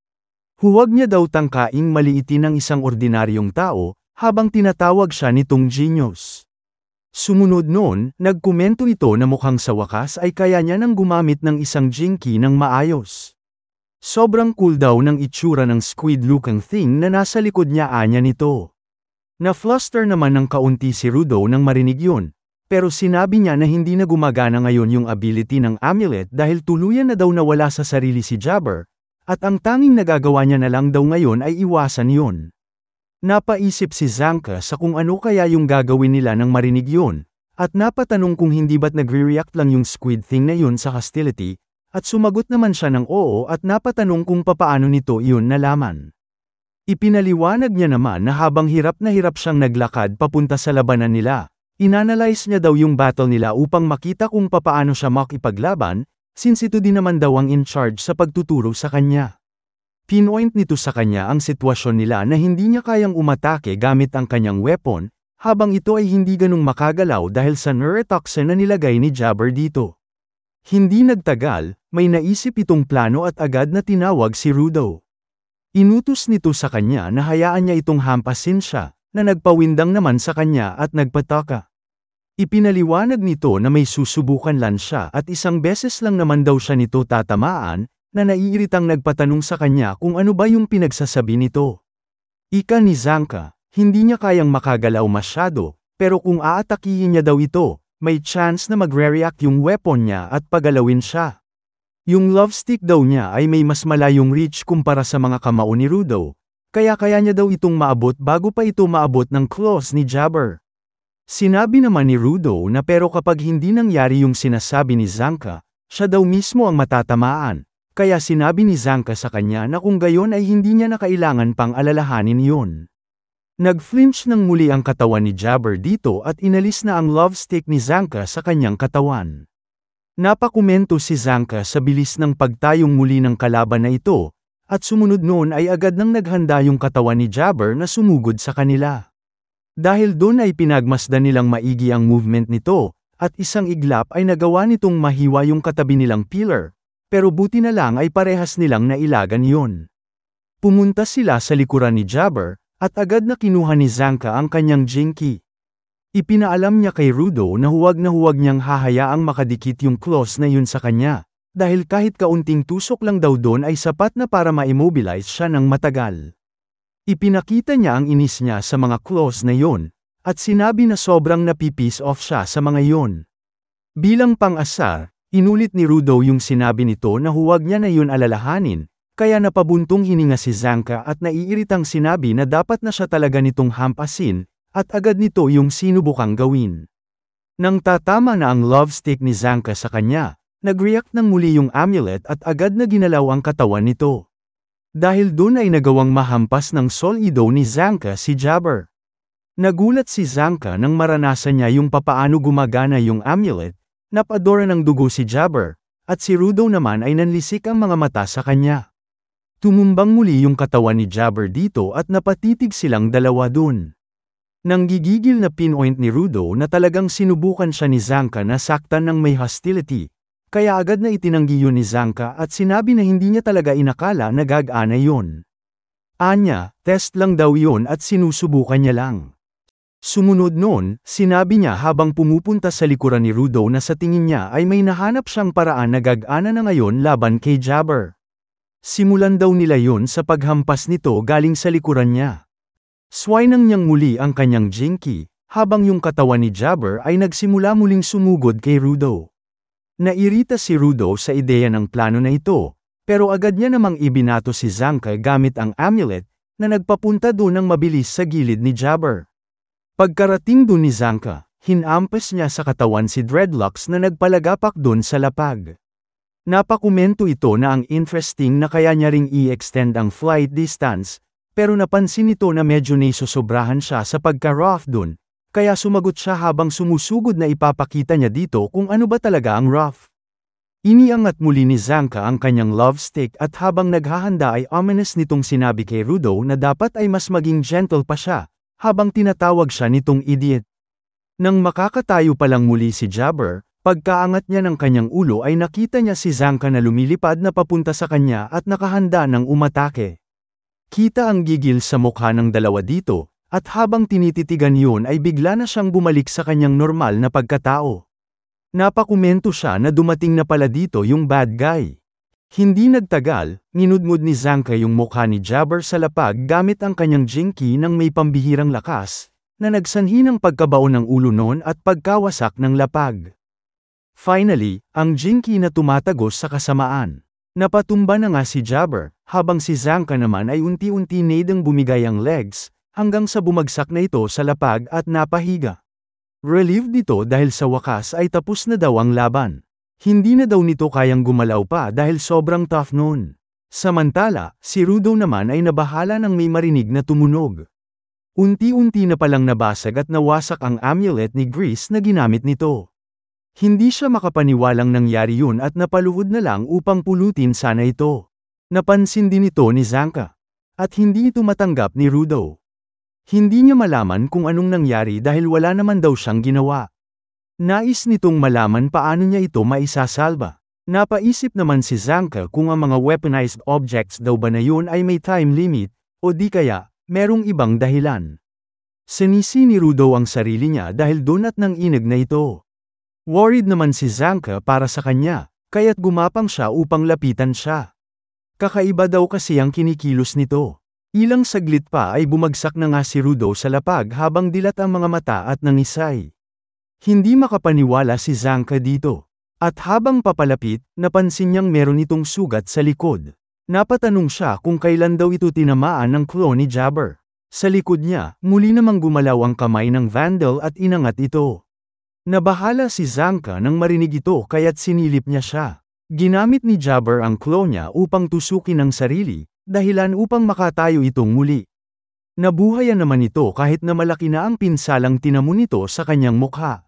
Huwag niya daw tangkaing maliitin ang isang ordinaryong tao, habang tinatawag siya nitong genius. Sumunod noon, nagkomento ito na mukhang sa wakas ay kaya niya nang gumamit ng isang jinky ng maayos. Sobrang cool daw ng itsura ng squid-looking thing na nasa likod niya anya nito. Na-fluster naman ng kaunti si Rudo nang marinig yun, pero sinabi niya na hindi na gumagana ngayon yung ability ng amulet dahil tuluyan na daw nawala sa sarili si Jabber, at ang tanging nagagawa niya na lang daw ngayon ay iwasan yun. Napaisip si Zanka sa kung ano kaya yung gagawin nila nang marinig yun, at napatanong kung hindi ba't nagre-react lang yung squid thing na yun sa hostility, at sumagot naman siya ng oo at napatanong kung papaano nito iyon nalaman. Ipinaliwanag niya naman na habang hirap na hirap siyang naglakad papunta sa labanan nila, inanalyze niya daw yung battle nila upang makita kung papaano siya makipaglaban, since ito din naman daw ang in charge sa pagtuturo sa kanya. Pinpoint nito sa kanya ang sitwasyon nila na hindi niya kayang umatake gamit ang kanyang weapon, habang ito ay hindi ganung makagalaw dahil sa neurotoxin na nilagay ni Jabber dito. Hindi nagtagal, may naisip itong plano at agad na tinawag si Rudo. Inutos nito sa kanya na hayaan niya itong hampasin siya, na nagpawindang naman sa kanya at nagpataka. Ipinaliwanag nito na may susubukan lang siya at isang beses lang naman daw siya nito tatamaan, na naiiritang nagpatanong sa kanya kung ano ba yung pinagsasabi nito. Ika ni Zanka, hindi niya kayang makagalaw masyado, pero kung aatakihin niya daw ito, may chance na magre-react yung weapon niya at pagalawin siya. Yung love stick daw niya ay may mas malayong reach kumpara sa mga kamao ni Rudo, kaya niya daw itong maabot bago pa ito maabot ng claws ni Jabber. Sinabi naman ni Rudo na pero kapag hindi nangyari yung sinasabi ni Zanka, siya daw mismo ang matatamaan, kaya sinabi ni Zanka sa kanya na kung gayon ay hindi niya na kailangan pang alalahanin yun. Nag-flinch ng muli ang katawan ni Jabber dito at inalis na ang love stick ni Zanka sa kanyang katawan. Napakomento si Zanka sa bilis ng pagtayong muli ng kalaban na ito, at sumunod noon ay agad nang naghanda yung katawan ni Jabber na sumugod sa kanila. Dahil doon ay pinagmasdan nilang maigi ang movement nito, at isang iglap ay nagawa nitong mahiwa yung katabi nilang pillar, pero buti na lang ay parehas nilang nailagan yon. Pumunta sila sa likuran ni Jabber, at agad na kinuha ni Zanka ang kanyang jinky. Ipinaalam niya kay Rudo na huwag niyang hahayaang makadikit yung claws na yun sa kanya, dahil kahit kaunting tusok lang daw doon ay sapat na para ma-immobilize siya ng matagal. Ipinakita niya ang inis niya sa mga claws na yun, at sinabi na sobrang napipiss off siya sa mga yun. Bilang pang-asar, inulit ni Rudo yung sinabi nito na huwag niya na yun alalahanin, kaya napabuntong hininga si Zanka at naiiritang sinabi na dapat na siya talaga nitong hampasin, at agad nito yung sinubukang gawin. Nang tatama na ang love stick ni Zanka sa kanya, nag-react ng muli yung amulet at agad na ginalaw ang katawan nito. Dahil doon ay nagawang mahampas ng solido ni Zanka si Jabber. Nagulat si Zanka nang maranasan niya yung papaano gumagana yung amulet, napadora ng dugo si Jabber, at si Rudo naman ay nanlisik ang mga mata sa kanya. Tumumbang muli yung katawan ni Jabber dito at napatitig silang dalawa dun. Nang gigigil na pinpoint ni Rudo na talagang sinubukan siya ni Zanka na saktan ng may hostility, kaya agad na itinanggi yun ni Zanka at sinabi na hindi niya talaga inakala na gag-ana yun. Anya, test lang daw yun at sinusubukan niya lang. Sumunod noon, sinabi niya habang pumupunta sa likuran ni Rudo na sa tingin niya ay may nahanap siyang paraan na gag-ana na ngayon laban kay Jabber. Simulan daw nila yun sa paghampas nito galing sa likuran niya. Swinang niyang muli ang kanyang jinky, habang yung katawan ni Jabber ay nagsimula muling sumugod kay Rudo. Nairita si Rudo sa ideya ng plano na ito, pero agad niya namang ibinato si Zanka gamit ang amulet, na nagpapunta doon ng mabilis sa gilid ni Jabber. Pagkarating doon ni Zanka, hinampas niya sa katawan si Dreadlocks na nagpalagapak doon sa lapag. Napakomento ito na ang interesting na kaya niya ring i-extend ang flight distance, pero napansin nito na medyo naisosobrahan siya sa pagka-rough dun, kaya sumagot siya habang sumusugod na ipapakita niya dito kung ano ba talaga ang rough. Iniangat muli ni Zanka ang kanyang love stick at habang naghahanda ay ominous nitong sinabi kay Rudo na dapat ay mas maging gentle pa siya, habang tinatawag siya nitong idiot. Nang makakatayo pa lang muli si Jabber, pagkaangat niya ng kanyang ulo ay nakita niya si Zanka na lumilipad na papunta sa kanya at nakahanda ng umatake. Kita ang gigil sa mukha ng dalawa dito, at habang tinititigan yun ay bigla na siyang bumalik sa kanyang normal na pagkatao. Napakomento siya na dumating na pala dito yung bad guy. Hindi nagtagal, nginudngod ni Zanka yung mukha ni Jabber sa lapag gamit ang kanyang jinky ng may pambihirang lakas, na nagsanhi ng pagkabaon ng ulo noon at pagkawasak ng lapag. Finally, ang jinky na tumatagos sa kasamaan. Napatumba na nga si Jabber, habang si Zanka naman ay unti-unti nadang bumigay ang legs, hanggang sa bumagsak na ito sa lapag at napahiga. Relieved dito dahil sa wakas ay tapos na daw ang laban. Hindi na daw nito kayang gumalaw pa dahil sobrang tough noon. Samantala, si Rudo naman ay nabahala nang may marinig na tumunog. Unti-unti na palang nabasag at nawasak ang amulet ni Grease na ginamit nito. Hindi siya makapaniwalang nangyari yun at napaluhod na lang upang pulutin sana ito. Napansin din ito ni Zanka. At hindi ito matanggap ni Rudo. Hindi niya malaman kung anong nangyari dahil wala naman daw siyang ginawa. Nais nitong malaman paano niya ito maisasalba. Napaisip naman si Zanka kung ang mga weaponized objects daw ba na yun ay may time limit, o di kaya, merong ibang dahilan. Sinisi ni Rudo ang sarili niya dahil doon at nang inag na ito. Worried naman si Zanka para sa kanya, kaya't gumapang siya upang lapitan siya. Kakaiba daw kasi ang kinikilos nito. Ilang saglit pa ay bumagsak na nga si Rudo sa lapag habang dilat ang mga mata at nangisay. Hindi makapaniwala si Zanka dito. At habang papalapit, napansin niyang meron itong sugat sa likod. Napatanong siya kung kailan daw ito tinamaan ng claw ni Jabber. Sa likod niya, muli namang gumalaw ang kamay ng Vandal at inangat ito. Nabahala si Zanka nang marinig ito kaya't sinilip niya siya. Ginamit ni Jabber ang claw niya upang tusukin ang sarili, dahilan upang makatayo itong muli. Nabuhayan naman ito kahit na malaki na ang pinsalang tinamo nito sa kanyang mukha.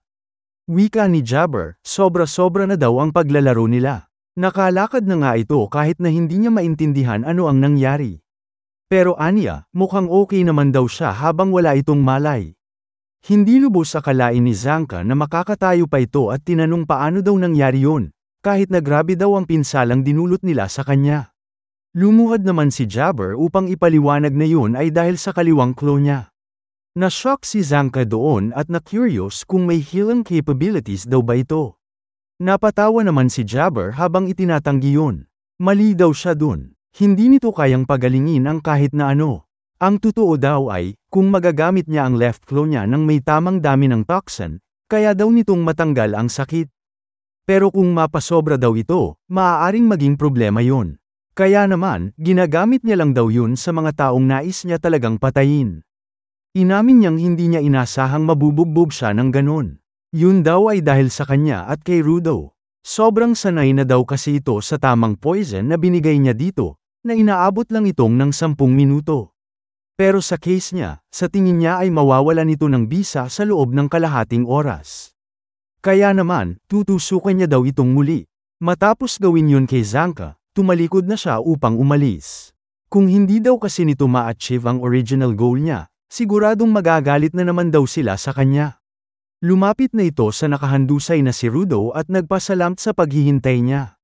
Wika ni Jabber, sobra-sobra na daw ang paglalaro nila. Nakalakad na nga ito kahit na hindi niya maintindihan ano ang nangyari. Pero aniya, mukhang okay naman daw siya habang wala itong malay. Hindi lubos akalain ni Zanka na makakatayo pa ito at tinanong paano daw nangyari yun, kahit na grabe daw ang pinsalang dinulot nila sa kanya. Lumuhad naman si Jabber upang ipaliwanag na yun ay dahil sa kaliwang claw niya. Na-shock si Zanka doon at na-curious kung may healing capabilities daw ba ito. Napatawa naman si Jabber habang itinatanggi yun. Mali daw siya dun. Hindi nito kayang pagalingin ang kahit na ano. Ang totoo daw ay, kung magagamit niya ang left claw niya nang may tamang dami ng toxin, kaya daw nitong matanggal ang sakit. Pero kung mapasobra daw ito, maaaring maging problema yun. Kaya naman, ginagamit niya lang daw yun sa mga taong nais niya talagang patayin. Inamin niyang hindi niya inasahang mabubugbog siya ng ganon. Yun daw ay dahil sa kanya at kay Rudo. Sobrang sanay na daw kasi ito sa tamang poison na binigay niya dito, na inaabot lang itong ng 10 minuto. Pero sa case niya, sa tingin niya ay mawawalan ito ng bisa sa loob ng kalahating oras. Kaya naman, tutusukan niya daw itong muli. Matapos gawin yun kay Zanka, tumalikod na siya upang umalis. Kung hindi daw kasi nito ma-achieve ang original goal niya, siguradong magagalit na naman daw sila sa kanya. Lumapit na ito sa nakahandusay na si Rudo at nagpasalamat sa paghihintay niya.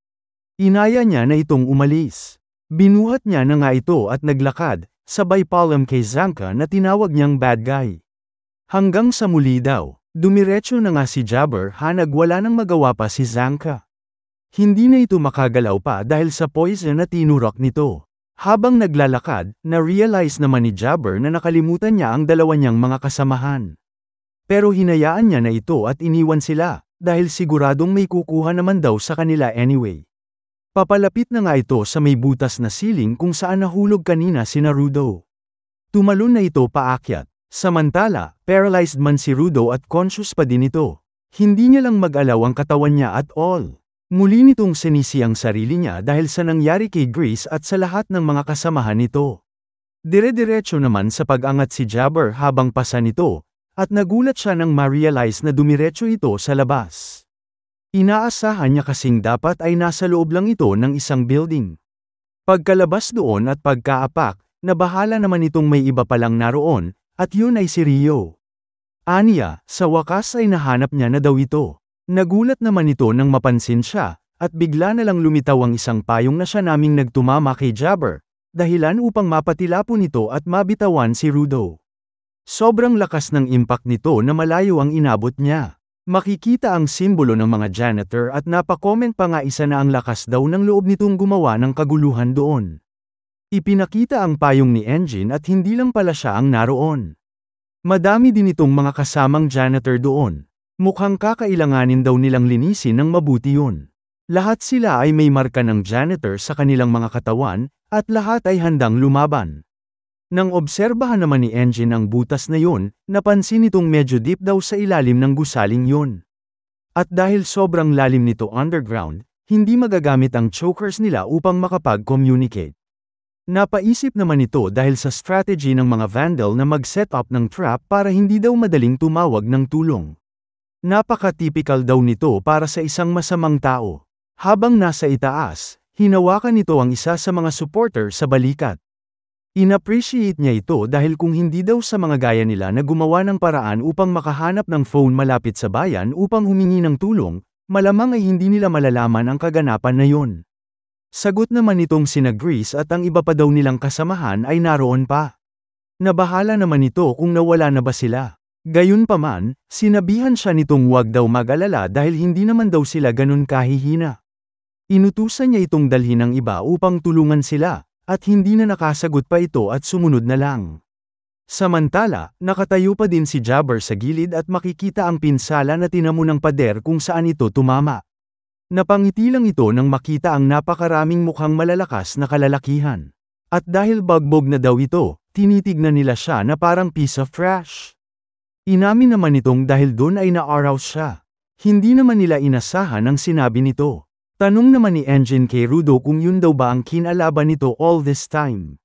Inaya niya na itong umalis. Binuhat niya na nga ito at naglakad, sabay paalam kay Zanka na tinawag niyang bad guy. Hanggang sa muli daw, dumiretso na nga si Jabber nagwala nang magawa pa si Zanka. Hindi na ito makagalaw pa dahil sa poison na tinurok nito. Habang naglalakad, na-realize naman ni Jabber na nakalimutan niya ang dalawa niyang mga kasamahan. Pero hinayaan niya na ito at iniwan sila, dahil siguradong may kukuha naman daw sa kanila anyway. Papalapit na nga ito sa may butas na siling kung saan nahulog kanina si Rudo. Tumalon na ito paakyat. Samantala, paralyzed man si Rudo at conscious pa din ito. Hindi niya lang mag-alaw ang katawan niya at all. Muli nitong sinisi ang sarili niya dahil sa nangyari kay Grease at sa lahat ng mga kasamahan nito. Dire-diretso naman sa pag-angat si Jabber habang pasa nito, at nagulat siya nang ma-realize na dumiretso ito sa labas. Inaasahan niya kasing dapat ay nasa loob lang ito ng isang building. Pagkalabas doon at pagkaapak, nabahala naman itong may iba palang naroon, at yun ay si Rio. Aniya, sa wakas ay nahanap niya na daw ito. Nagulat naman ito nang mapansin siya, at bigla na lang lumitaw ang isang payong na siya naming nagtumama kay Jabber, dahilan upang mapatilapon ito at mabitawan si Rudo. Sobrang lakas ng impact nito na malayo ang inabot niya. Makikita ang simbolo ng mga janitor at napakomment pa nga isa na ang lakas daw ng loob nitong gumawa ng kaguluhan doon. Ipinakita ang payong ni Engine at hindi lang pala siya ang naroon. Madami din itong mga kasamang janitor doon. Mukhang kakailanganin daw nilang linisin ng mabuti yun. Lahat sila ay may marka ng janitor sa kanilang mga katawan, at lahat ay handang lumaban. Nang obserbahan naman ni Engine ang butas na yun, napansin itong medyo deep daw sa ilalim ng gusaling yun. At dahil sobrang lalim nito underground, hindi magagamit ang chokers nila upang makapag-communicate. Napaisip naman ito dahil sa strategy ng mga vandal na mag-set up ng trap para hindi daw madaling tumawag ng tulong. Napaka-typical daw nito para sa isang masamang tao. Habang nasa itaas, hinawakan nito ang isa sa mga supporter sa balikat. In-appreciate niya ito dahil kung hindi daw sa mga gaya nila na gumawa ng paraan upang makahanap ng phone malapit sa bayan upang humingi ng tulong, malamang ay hindi nila malalaman ang kaganapan na yun. Sagot naman nitong sina Grease at ang iba pa daw nilang kasamahan ay naroon pa. Nabahala naman ito kung nawala na ba sila. Gayunpaman, sinabihan siya nitong huwag daw mag-alala dahil hindi naman daw sila ganun kahihina. Inutusan niya itong dalhin ng iba upang tulungan sila. At hindi na nakasagot pa ito at sumunod na lang. Samantala, nakatayo pa din si Jabber sa gilid at makikita ang pinsala na tinamo ng pader kung saan ito tumama. Napangiti lang ito nang makita ang napakaraming mukhang malalakas na kalalakihan. At dahil bagbog na daw ito, tinitignan nila siya na parang piece of trash. Inamin naman itong dahil doon ay na-arouse siya. Hindi naman nila inasahan ang sinabi nito. Tanong naman ni Engine kay Rudo kung yun daw ba ang kinalaban nito all this time.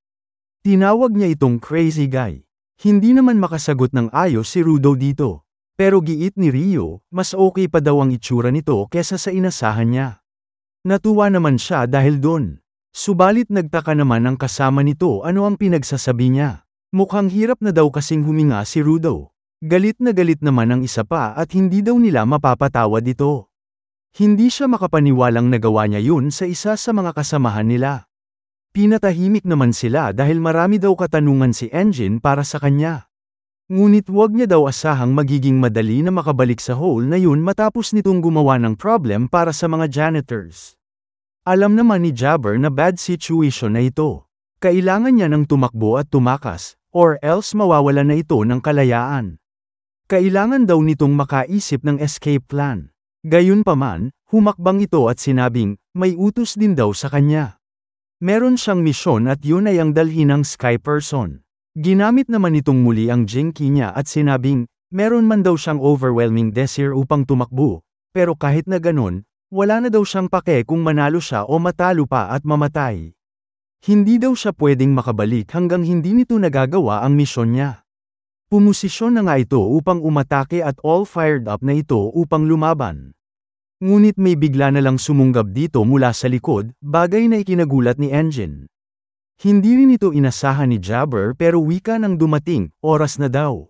Tinawag niya itong crazy guy. Hindi naman makasagot ng ayos si Rudo dito. Pero giit ni Rio, mas okay pa daw ang itsura nito kesa sa inasahan niya. Natuwa naman siya dahil doon. Subalit nagtaka naman ang kasama nito ano ang pinagsasabi niya. Mukhang hirap na daw kasing huminga si Rudo. Galit na galit naman ang isa pa at hindi daw nila mapapatawad ito. Hindi siya makapaniwalang nagawa niya yun sa isa sa mga kasamahan nila. Pinatahimik naman sila dahil marami daw katanungan si Engine para sa kanya. Ngunit huwag niya daw asahang magiging madali na makabalik sa hole na yun matapos nitong gumawa ng problem para sa mga janitors. Alam naman ni Jabber na bad situation na ito. Kailangan niya ng tumakbo at tumakas, or else mawawala na ito ng kalayaan. Kailangan daw nitong makaisip ng escape plan. Gayunpaman, humakbang ito at sinabing, may utos din daw sa kanya. Meron siyang misyon at yun ay ang dalhin ng Sky Person. Ginamit naman itong muli ang Jinky niya at sinabing, meron man daw siyang overwhelming desire upang tumakbo, pero kahit na ganun, wala na daw siyang pake kung manalo siya o matalo pa at mamatay. Hindi daw siya pwedeng makabalik hanggang hindi nito nagagawa ang misyon niya. Pumosisyon na nga ito upang umatake at all fired up na ito upang lumaban. Ngunit may bigla na lang sumunggab dito mula sa likod, bagay na ikinagulat ni Engine. Hindi rin ito inasahan ni Jabber pero wika nang dumating, oras na daw.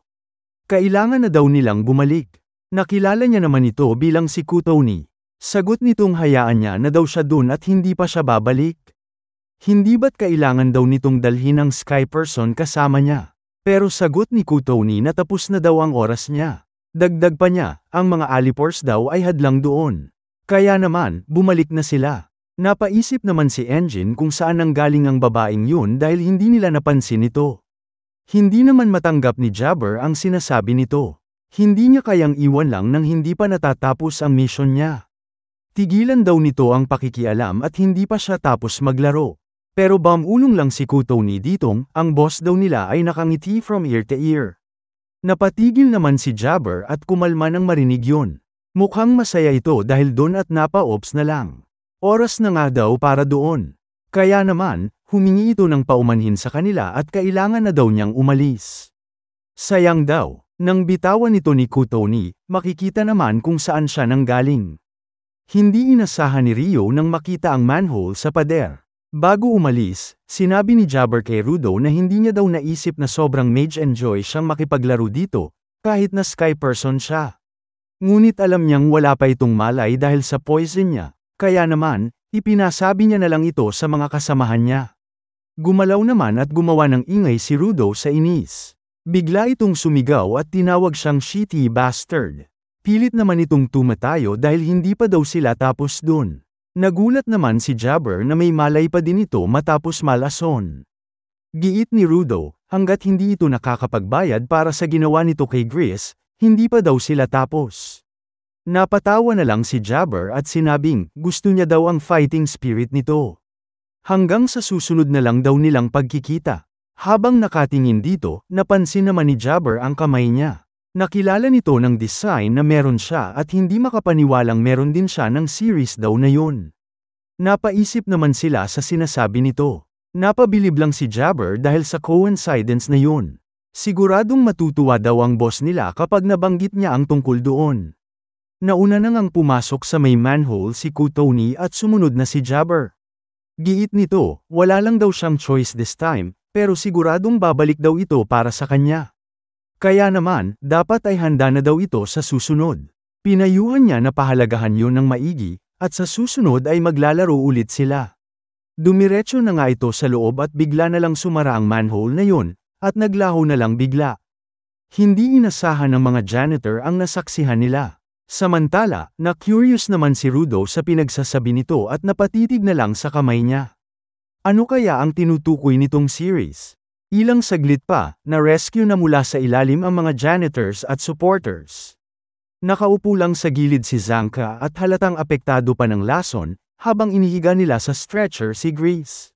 Kailangan na daw nilang bumalik. Nakilala niya naman ito bilang si Kutoni. Sagot nitong hayaan niya na daw siya dun at hindi pa siya babalik. Hindi ba't kailangan daw nitong dalhin ang Sky Person kasama niya? Pero sagot ni Kutoni na tapos na daw ang oras niya. Dagdag pa niya, ang mga alipors daw ay hadlang doon. Kaya naman, bumalik na sila. Napaisip naman si Engine kung saan nanggaling ang babaeng yun dahil hindi nila napansin ito. Hindi naman matanggap ni Jabber ang sinasabi nito. Hindi niya kayang iwan lang nang hindi pa natatapos ang mission niya. Tigilan daw nito ang pakikialam at hindi pa siya tapos maglaro. Pero bamulong lang si Kutoni ditong, ang boss daw nila ay nakangiti from ear to ear. Napatigil naman si Jabber at kumalma nang marinig yun. Mukhang masaya ito dahil doon at napa-ops na lang. Oras na nga daw para doon. Kaya naman, humingi ito ng paumanhin sa kanila at kailangan na daw niyang umalis. Sayang daw, nang bitawan ito ni Kutoni, makikita naman kung saan siya nanggaling. Hindi inasahan ni Rio nang makita ang manhole sa pader. Bago umalis, sinabi ni Jabber kay Rudo na hindi niya daw naisip na sobrang mage enjoy siyang makipaglaro dito, kahit na Sky Person siya. Ngunit alam niyang wala pa itong malay dahil sa poison niya, kaya naman, ipinasabi niya na lang ito sa mga kasamahan niya. Gumalaw naman at gumawa ng ingay si Rudo sa inis. Bigla itong sumigaw at tinawag siyang shitty bastard. Pilit naman itong tumatayo dahil hindi pa daw sila tapos dun. Nagulat naman si Jabber na may malay pa din ito matapos malason. Giit ni Rudo, hanggat hindi ito nakakapagbayad para sa ginawa nito kay Gris, hindi pa daw sila tapos. Napatawa na lang si Jabber at sinabing gusto niya daw ang fighting spirit nito. Hanggang sa susunod na lang daw nilang pagkikita. Habang nakatingin dito, napansin naman ni Jabber ang kamay niya. Nakilala nito ng design na meron siya at hindi makapaniwalang meron din siya ng series daw na yun. Napaisip naman sila sa sinasabi nito. Napabilib lang si Jabber dahil sa coincidence na yun. Siguradong matutuwa daw ang boss nila kapag nabanggit niya ang tungkol doon. Nauna na ngang pumasok sa may manhole si Kutoni at sumunod na si Jabber. Giit nito, wala lang daw siyang choice this time, pero siguradong babalik daw ito para sa kanya. Kaya naman, dapat ay handa na daw ito sa susunod. Pinayuhan niya na pahalagahan yun ng maigi, at sa susunod ay maglalaro ulit sila. Dumiretso na nga ito sa loob at bigla na lang sumara ang manhole na yun, at naglaho na lang bigla. Hindi inasahan ng mga janitor ang nasaksihan nila. Samantala, na-curious naman si Rudo sa pinagsasabi nito at napatitig na lang sa kamay niya. Ano kaya ang tinutukoy nitong series? Ilang saglit pa, na-rescue na mula sa ilalim ang mga janitors at supporters. Nakaupo lang sa gilid si Zanka at halatang apektado pa ng lason, habang inihiga nila sa stretcher si Gris.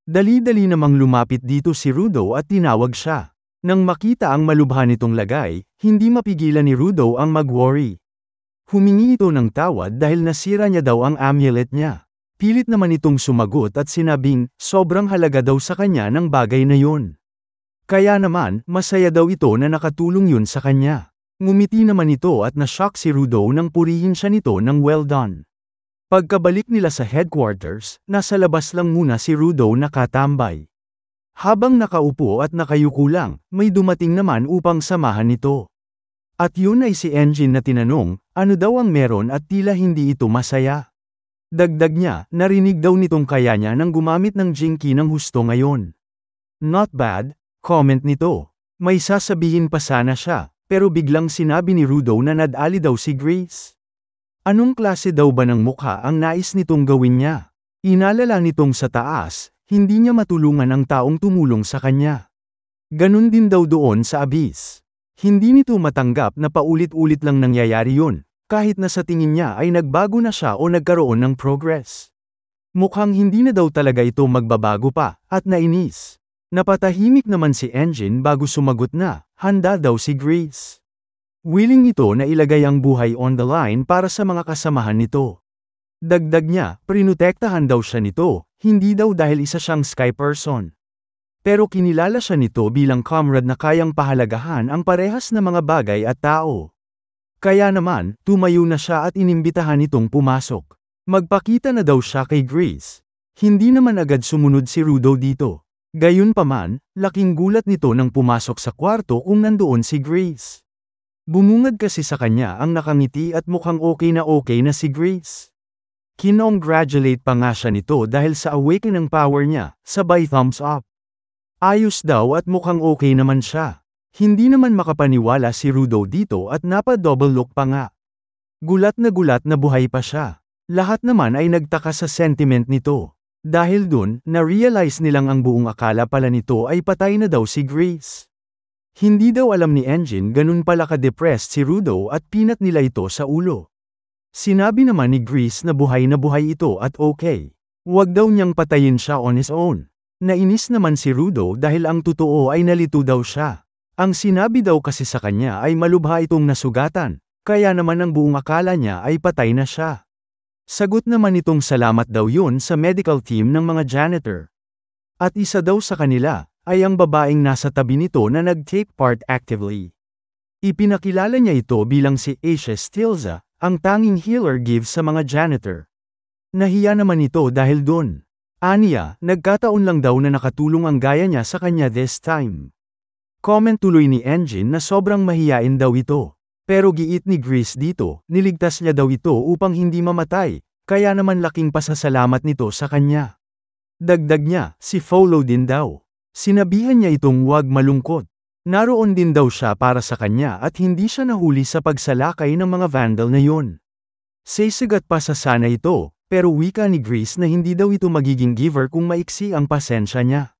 Dali-dali namang lumapit dito si Rudo at tinawag siya. Nang makita ang malubha nitong lagay, hindi mapigilan ni Rudo ang mag-worry. Humingi ito ng tawad dahil nasira niya daw ang amulet niya. Pilit naman itong sumagot at sinabing, sobrang halaga daw sa kanya ng bagay na yun. Kaya naman, masaya daw ito na nakatulong yun sa kanya. Ngumiti naman ito at na-shock si Rudo nang purihin siya nito ng well done. Pagkabalik nila sa headquarters, nasa labas lang muna si Rudo nakatambay. Habang nakaupo at nakayuko lang, may dumating naman upang samahan nito. At yun ay si Engine na tinanong, ano daw ang meron at tila hindi ito masaya. Dagdag niya, narinig daw nitong kaya niya nang gumamit ng Jinky ng husto ngayon. Not bad, comment nito. May sasabihin pa sana siya, pero biglang sinabi ni Rudo na nadali daw si Grace. Anong klase daw ba ng mukha ang nais nitong gawin niya? Inalala nitong sa taas, hindi niya matulungan ang taong tumulong sa kanya. Ganun din daw doon sa abyss. Hindi nito matanggap na paulit-ulit lang nangyayari yun, kahit na sa tingin niya ay nagbago na siya o nagkaroon ng progress. Mukhang hindi na daw talaga ito magbabago pa, at nainis. Napatahimik naman si Engine bago sumagot na, handa daw si Grace. Willing ito na ilagay ang buhay on the line para sa mga kasamahan nito. Dagdag niya, prinutektahan daw siya nito, hindi daw dahil isa siyang sky person. Pero kinilala siya nito bilang comrade na kayang pahalagahan ang parehas na mga bagay at tao. Kaya naman, tumayo na siya at inimbitahan itong pumasok. Magpakita na daw siya kay Grace. Hindi naman agad sumunod si Rudo dito. Gayunpaman, laking gulat nito nang pumasok sa kwarto kung nandoon si Grace. Bumungad kasi sa kanya ang nakangiti at mukhang okay na si Grace. Kinongratulate pa nga siya nito dahil sa awakening ng power niya, sabay thumbs up. Ayos daw at mukhang okay naman siya. Hindi naman makapaniwala si Rudo dito at napa-double look pa nga. Gulat na buhay pa siya. Lahat naman ay nagtaka sa sentiment nito. Dahil dun, na-realize nilang ang buong akala pala nito ay patay na daw si Grace. Hindi daw alam ni Engine ganun pala ka-depressed si Rudo at pinat nila ito sa ulo. Sinabi naman ni Grace na buhay ito at okay. Huwag daw niyang patayin siya on his own. Nainis naman si Rudo dahil ang totoo ay nalito daw siya. Ang sinabi daw kasi sa kanya ay malubha itong nasugatan, kaya naman ang buong akala niya ay patay na siya. Sagot naman itong salamat daw yun sa medical team ng mga janitor. At isa daw sa kanila, ay ang babaeng nasa tabi nito na nag-take part actively. Ipinakilala niya ito bilang si Asia Stilza, ang tanging healer gives sa mga janitor. Nahiya naman ito dahil dun. Aniya, nagkataon lang daw na nakatulong ang gaya niya sa kanya this time. Comment tuloy ni Engine na sobrang mahiyain daw ito. Pero giit ni Grace dito, niligtas niya daw ito upang hindi mamatay, kaya naman laking pasasalamat nito sa kanya. Dagdag niya, si Follow din daw. Sinabihan niya itong huwag malungkot. Naroon din daw siya para sa kanya at hindi siya nahuli sa pagsalakay ng mga vandal na yun. Sisigat pa sa sana ito, pero wika ni Grace na hindi daw ito magiging giver kung maiksi ang pasensya niya.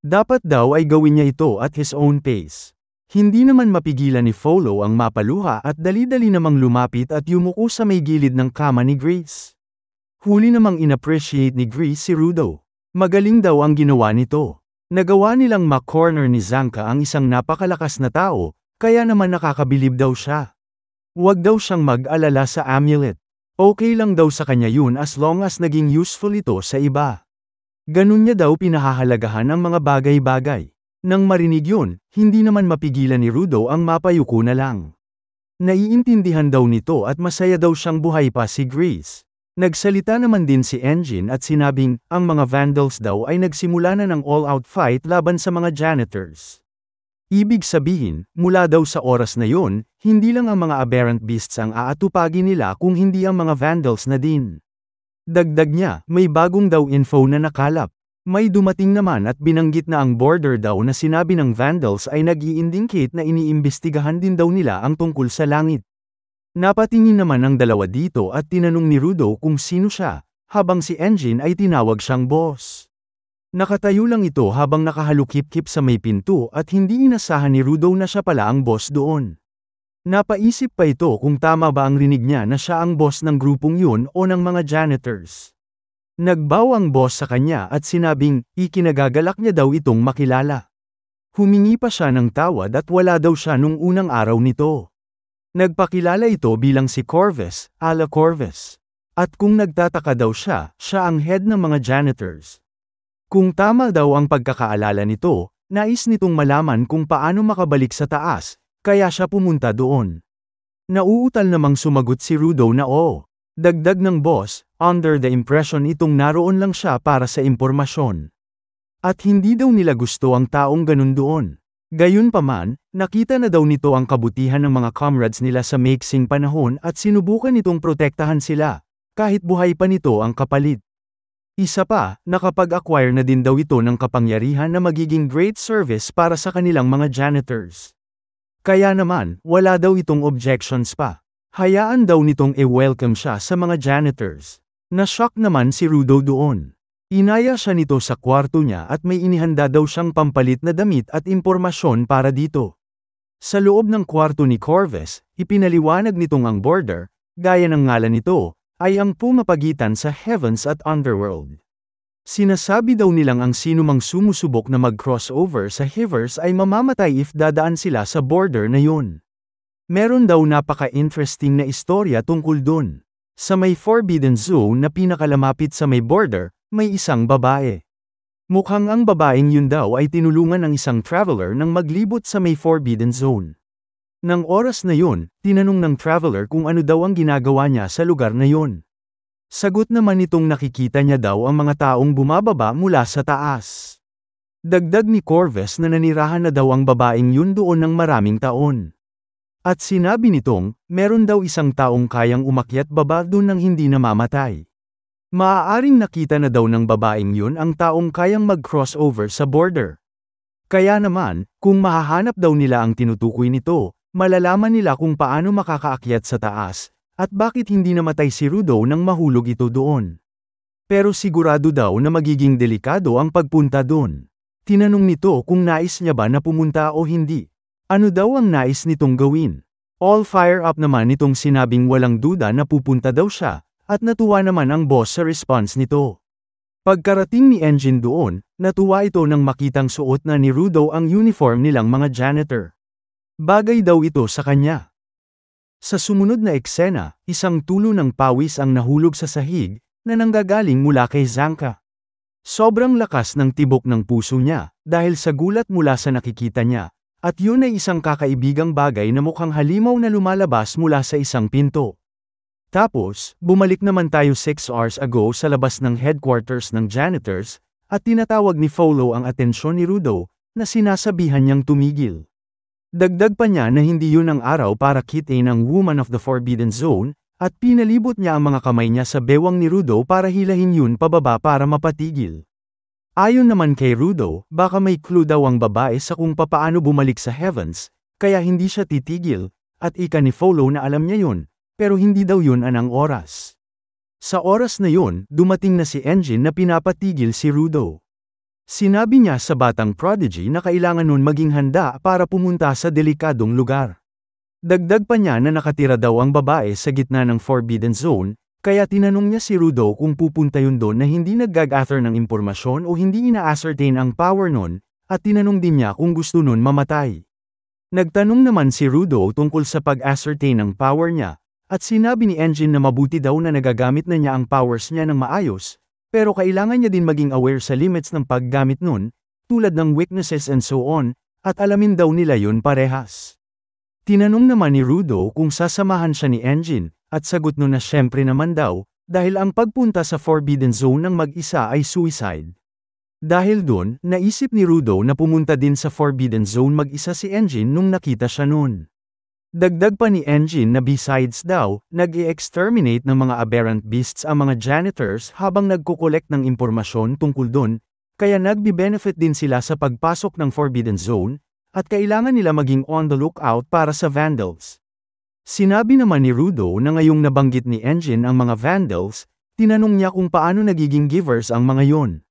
Dapat daw ay gawin niya ito at his own pace. Hindi naman mapigilan ni Follow ang mapaluha at dali-dali namang lumapit at yumuko sa may gilid ng kama ni Grace. Huli namang inappreciate ni Grace si Rudo. Magaling daw ang ginawa nito. Nagawa nilang ma-corner ni Zanka ang isang napakalakas na tao, kaya naman nakakabilib daw siya. Huwag daw siyang mag-alala sa amulet. Okay lang daw sa kanya yun as long as naging useful ito sa iba. Ganun niya daw pinahahalagahan ang mga bagay-bagay. Nang marinig yun, hindi naman mapigilan ni Rudo ang mapayuko na lang. Naiintindihan daw nito at masaya daw siyang buhay pa si Grace. Nagsalita naman din si Engine at sinabing, ang mga vandals daw ay nagsimula na ng all-out fight laban sa mga janitors. Ibig sabihin, mula daw sa oras na yun, hindi lang ang mga aberrant beasts ang aatupagin nila kung hindi ang mga vandals na din. Dagdag niya, may bagong daw info na nakalap. May dumating naman at binanggit na ang border daw na sinabi ng vandals ay nag-i-indicate na iniimbestigahan din daw nila ang tungkol sa langit. Napatingin naman ang dalawa dito at tinanong ni Rudo kung sino siya, habang si Engine ay tinawag siyang boss. Nakatayo lang ito habang nakahalukip-kip sa may pinto at hindi inasahan ni Rudo na siya pala ang boss doon. Napaisip pa ito kung tama ba ang rinig niya na siya ang boss ng grupong yun o ng mga janitors. Nagbaw ang boss sa kanya at sinabing, ikinagagalak niya daw itong makilala. Humingi pa siya ng tawad at wala daw siya nung unang araw nito. Nagpakilala ito bilang si Corvus, ala Corvus. At kung nagtataka daw siya, siya ang head ng mga janitors. Kung tama daw ang pagkakaalala nito, nais nitong malaman kung paano makabalik sa taas, kaya siya pumunta doon. Nauutal namang sumagot si Rudo na oo. Dagdag ng boss, under the impression itong naroon lang siya para sa impormasyon. At hindi daw nila gusto ang taong ganun doon. Gayunpaman, nakita na daw nito ang kabutihan ng mga comrades nila sa maiksing panahon at sinubukan nitong protektahan sila, kahit buhay pa nito ang kapalit. Isa pa, nakapag-acquire na din daw ito ng kapangyarihan na magiging great service para sa kanilang mga janitors. Kaya naman, wala daw itong objections pa. Hayaan daw nitong i-welcome siya sa mga janitors. Na-shock naman si Rudo doon. Inaya siya nito sa kwarto niya at may inihanda daw siyang pampalit na damit at impormasyon para dito. Sa loob ng kwarto ni Corvus, ipinaliwanag nitong ang border, gaya ng ngalan nito, ay ang pumapagitan sa heavens at underworld. Sinasabi daw nilang ang sinumang sumusubok na mag-crossover sa heavers ay mamamatay if dadaan sila sa border na yun. Meron daw napaka-interesting na istorya tungkol dun. Sa may Forbidden Zone na pinakalamapit sa may border, may isang babae. Mukhang ang babaeng yun daw ay tinulungan ng isang traveler nang maglibot sa may Forbidden Zone. Nang oras na yun, tinanong ng traveler kung ano daw ang ginagawa niya sa lugar na yun. Sagot naman nitong nakikita niya daw ang mga taong bumababa mula sa taas. Dagdag ni Corvus na nanirahan na daw ang babaeng yun doon ng maraming taon. At sinabi nitong, meron daw isang taong kayang umakyat baba doon nang hindi namamatay. Maaaring nakita na daw ng babaeng yun ang taong kayang mag-crossover sa border. Kaya naman, kung mahahanap daw nila ang tinutukoy nito, malalaman nila kung paano makakaakyat sa taas, at bakit hindi namatay si Rudo nang mahulog ito doon. Pero sigurado daw na magiging delikado ang pagpunta doon. Tinanong nito kung nais niya ba na pumunta o hindi. Ano daw ang nais nitong gawin? All fire up naman nitong sinabing walang duda na pupunta daw siya, at natuwa naman ang boss sa response nito. Pagkarating ni Engine doon, natuwa ito nang makitang suot na ni Rudo ang uniform nilang mga janitor. Bagay daw ito sa kanya. Sa sumunod na eksena, isang tulo ng pawis ang nahulog sa sahig, na nanggagaling mula kay Zanka. Sobrang lakas ng tibok ng puso niya, dahil sa gulat mula sa nakikita niya. At yun ay isang kakaibigang bagay na mukhang halimaw na lumalabas mula sa isang pinto. Tapos, bumalik naman tayo 6 hours ago sa labas ng headquarters ng janitors, at tinatawag ni Folo ang atensyon ni Rudo, na sinasabihan niyang tumigil. Dagdag pa niya na hindi yun ang araw para kitain ang Woman of the Forbidden Zone, at pinalibot niya ang mga kamay niya sa bewang ni Rudo para hilahin yun pababa para mapatigil. Ayon naman kay Rudo, baka may clue daw ang babae sa kung papaano bumalik sa heavens, kaya hindi siya titigil, at ika ni Folo na alam niya yun, pero hindi daw yun anang oras. Sa oras na yun, dumating na si Engine na pinapatigil si Rudo. Sinabi niya sa batang prodigy na kailangan nun maging handa para pumunta sa delikadong lugar. Dagdag pa niya na nakatira daw ang babae sa gitna ng Forbidden Zone, kaya tinanong niya si Rudo kung pupunta yun doon na hindi nag-gather ng impormasyon o hindi ina-ascertain ang power nun, at tinanong din niya kung gusto nun mamatay. Nagtanong naman si Rudo tungkol sa pag-ascertain ng power niya, at sinabi ni Engine na mabuti daw na nagagamit na niya ang powers niya ng maayos, pero kailangan niya din maging aware sa limits ng paggamit nun, tulad ng weaknesses and so on, at alamin daw nila yun parehas. Tinanong naman ni Rudo kung sasamahan siya ni Engine, at sagot nun na syempre naman daw, dahil ang pagpunta sa Forbidden Zone ng mag-isa ay suicide. Dahil dun, naisip ni Rudo na pumunta din sa Forbidden Zone mag-isa si Engine nung nakita siya nun. Dagdag pa ni Engine na besides daw, nag-i-exterminate ng mga aberrant beasts ang mga janitors habang nagkukolekt ng impormasyon tungkol dun, kaya nagbi-benefit din sila sa pagpasok ng Forbidden Zone, at kailangan nila maging on the lookout para sa vandals. Sinabi naman ni Rudo na ngayong nabanggit ni Engine ang mga vandals, tinanong niya kung paano nagiging givers ang mga yon.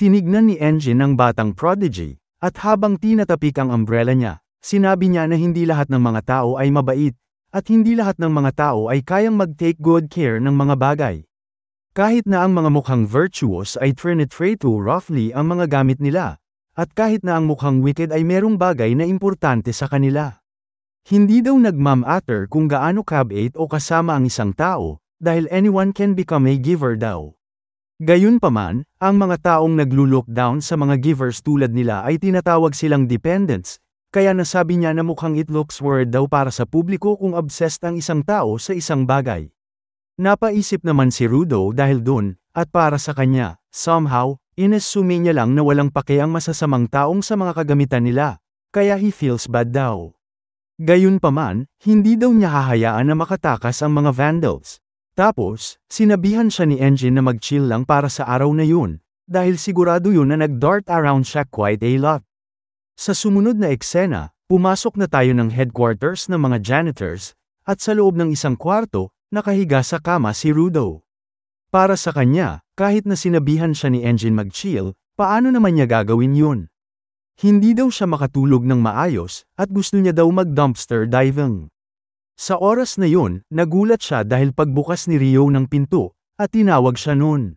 Tinignan ni Engine ang batang prodigy, at habang tinatapik ang umbrella niya, sinabi niya na hindi lahat ng mga tao ay mabait, at hindi lahat ng mga tao ay kayang mag-take good care ng mga bagay. Kahit na ang mga mukhang virtuous ay trinitray too roughly ang mga gamit nila, at kahit na ang mukhang wicked ay merong bagay na importante sa kanila. Hindi daw nagmamatter kung gaano kabait o kasama ang isang tao, dahil anyone can become a giver daw. Gayunpaman, ang mga taong naglo-look down sa mga givers tulad nila ay tinatawag silang dependents, kaya nasabi niya na mukhang it looks weird daw para sa publiko kung obsessed ang isang tao sa isang bagay. Napaisip naman si Rudo dahil dun, at para sa kanya, somehow, inassume niya lang na walang pake ang masasamang taong sa mga kagamitan nila, kaya he feels bad daw. Gayunpaman, hindi daw niya hahayaan na makatakas ang mga vandals. Tapos, sinabihan siya ni Engine na mag-chill lang para sa araw na yun, dahil sigurado yun na nag-dart around siya quite a lot. Sa sumunod na eksena, pumasok na tayo ng headquarters ng mga janitors, at sa loob ng isang kwarto, nakahiga sa kama si Rudo. Para sa kanya, kahit na sinabihan siya ni Engine mag-chill, paano naman niya gagawin yun? Hindi daw siya makatulog ng maayos, at gusto niya daw mag-dumpster diving. Sa oras na yun, nagulat siya dahil pagbukas ni Rio ng pinto, at tinawag siya noon.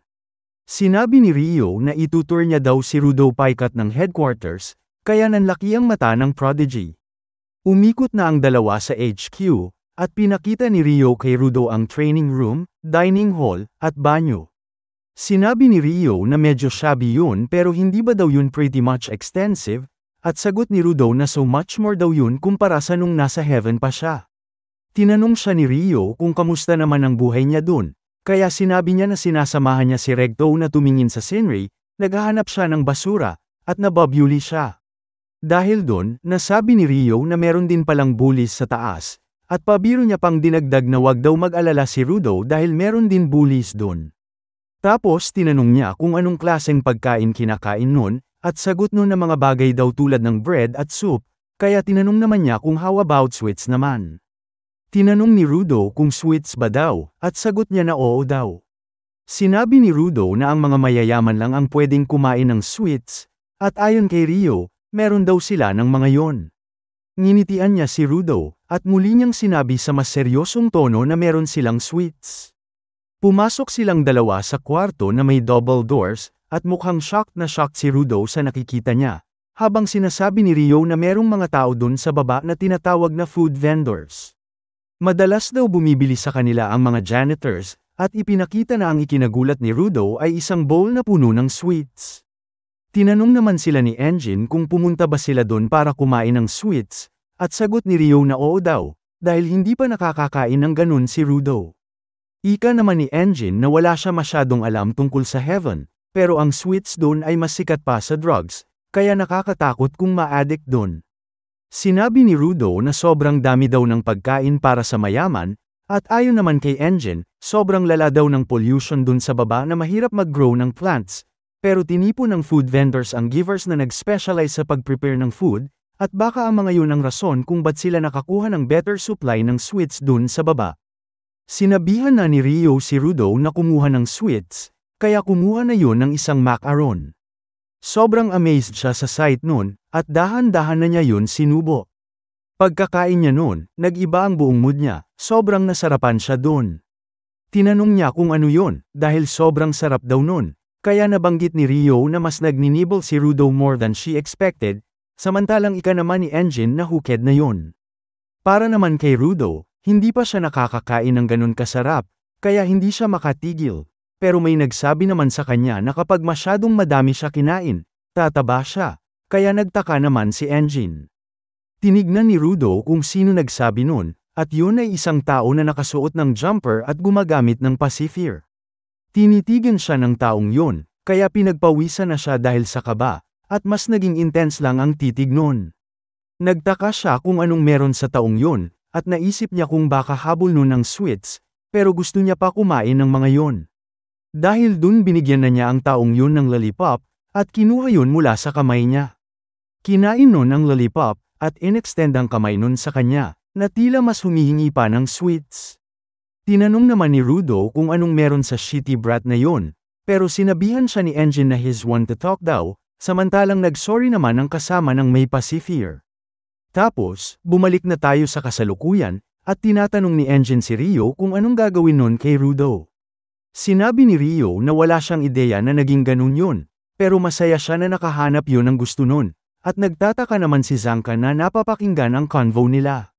Sinabi ni Rio na itutur niya daw si Rudo paikat ng headquarters, kaya nanlaki ang mata ng prodigy. Umikot na ang dalawa sa HQ, at pinakita ni Rio kay Rudo ang training room, dining hall, at banyo. Sinabi ni Rio na medyo shabby yun pero hindi ba daw yun pretty much extensive, at sagot ni Rudo na so much more daw yun kumpara sa nung nasa heaven pa siya. Tinanong siya ni Rio kung kamusta naman ang buhay niya dun, kaya sinabi niya na sinasamahan niya si Recto na tumingin sa scenery, naghahanap siya ng basura, at nababyuli siya. Dahil dun, nasabi ni Rio na meron din palang bullies sa taas, at pabiro niya pang dinagdag na wag daw mag-alala si Rudo dahil meron din bullies dun. Tapos tinanong niya kung anong klaseng pagkain kinakain nun, at sagot nun na mga bagay daw tulad ng bread at soup, kaya tinanong naman niya kung how about sweets naman. Tinanong ni Rudo kung sweets ba daw, at sagot niya na oo daw. Sinabi ni Rudo na ang mga mayayaman lang ang pwedeng kumain ng sweets, at ayon kay Rio, meron daw sila ng mga yon. Nginitian niya si Rudo, at muli niyang sinabi sa mas seryosong tono na meron silang sweets. Pumasok silang dalawa sa kwarto na may double doors, at mukhang shocked na shocked si Rudo sa nakikita niya, habang sinasabi ni Rio na merong mga tao dun sa baba na tinatawag na food vendors. Madalas daw bumibili sa kanila ang mga janitors, at ipinakita na ang ikinagulat ni Rudo ay isang bowl na puno ng sweets. Tinanong naman sila ni Engine kung pumunta ba sila doon para kumain ng sweets, at sagot ni Rio na oo daw, dahil hindi pa nakakakain ng ganun si Rudo. Ika naman ni Engine na wala siya masyadong alam tungkol sa heaven, pero ang sweets doon ay mas sikat pa sa drugs, kaya nakakatakot kung ma-addict doon. Sinabi ni Rudo na sobrang dami daw ng pagkain para sa mayaman, at ayon naman kay Engine, sobrang lala daw ng pollution doon sa baba na mahirap mag-grow ng plants. Pero tinipon ng food vendors ang givers na nag-specialize sa pag-prepare ng food, at baka ang mga yun ang rason kung ba't sila nakakuha ng better supply ng sweets dun sa baba. Sinabihan na ni Rio si Rudo na kumuha ng sweets, kaya kumuha na yun ng isang macaron. Sobrang amazed siya sa sight nun, at dahan-dahan na niya yun sinubo. Pagkakain niya nun, nag-iba ang buong mood niya, sobrang nasarapan siya dun. Tinanong niya kung ano yun, dahil sobrang sarap daw nun. Kaya nabanggit ni Rio na mas nagninibble si Rudo more than she expected, samantalang ika naman ni Engine na hooked na yun. Para naman kay Rudo, hindi pa siya nakakakain ng ganun kasarap, kaya hindi siya makatigil, pero may nagsabi naman sa kanya na kapag masyadong madami siya kinain, tataba siya, kaya nagtaka naman si Engine. Tinignan ni Rudo kung sino nagsabi nun, at yun ay isang tao na nakasuot ng jumper at gumagamit ng pacifier. Tinitigan siya ng taong yun, kaya pinagpawisan na siya dahil sa kaba, at mas naging intense lang ang titig nun. Nagtaka siya kung anong meron sa taong yun, at naisip niya kung baka habol nun ng sweets, pero gusto niya pa kumain ng mga yun. Dahil dun binigyan na niya ang taong yun ng lollipop, at kinuha yun mula sa kamay niya. Kinain nun ang lollipop, at inextend ang kamay nun sa kanya, na tila mas humihingi pa ng sweets. Tinanong naman ni Rudo kung anong meron sa shitty brat na yun, pero sinabihan siya ni Engine na he's one to talk daw, samantalang nagsorry naman ang kasama ng may pacifier. Tapos, bumalik na tayo sa kasalukuyan, at tinatanong ni Engine si Rio kung anong gagawin nun kay Rudo. Sinabi ni Rio na wala siyang ideya na naging ganun yun, pero masaya siya na nakahanap yun ng gusto nun, at nagtataka naman si Zanka na napapakinggan ang convo nila.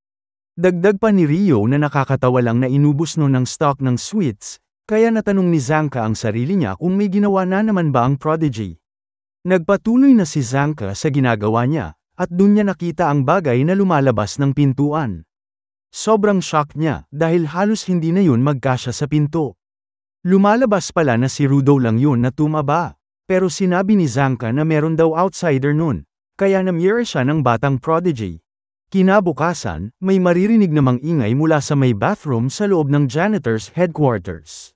Dagdag pa ni Rio na nakakatawa lang na inubos no ng stock ng sweets, kaya natanong ni Zanka ang sarili niya kung may ginawa na naman ba ang prodigy. Nagpatuloy na si Zanka sa ginagawa niya, at dun niya nakita ang bagay na lumalabas ng pintuan. Sobrang shock niya dahil halos hindi na yun magkasya sa pinto. Lumalabas pala na si Rudo lang yun na tumaba, pero sinabi ni Zanka na meron daw outsider nun, kaya na-mirror siya ng batang prodigy. Kinabukasan, may maririnig namang ingay mula sa may bathroom sa loob ng janitor's headquarters.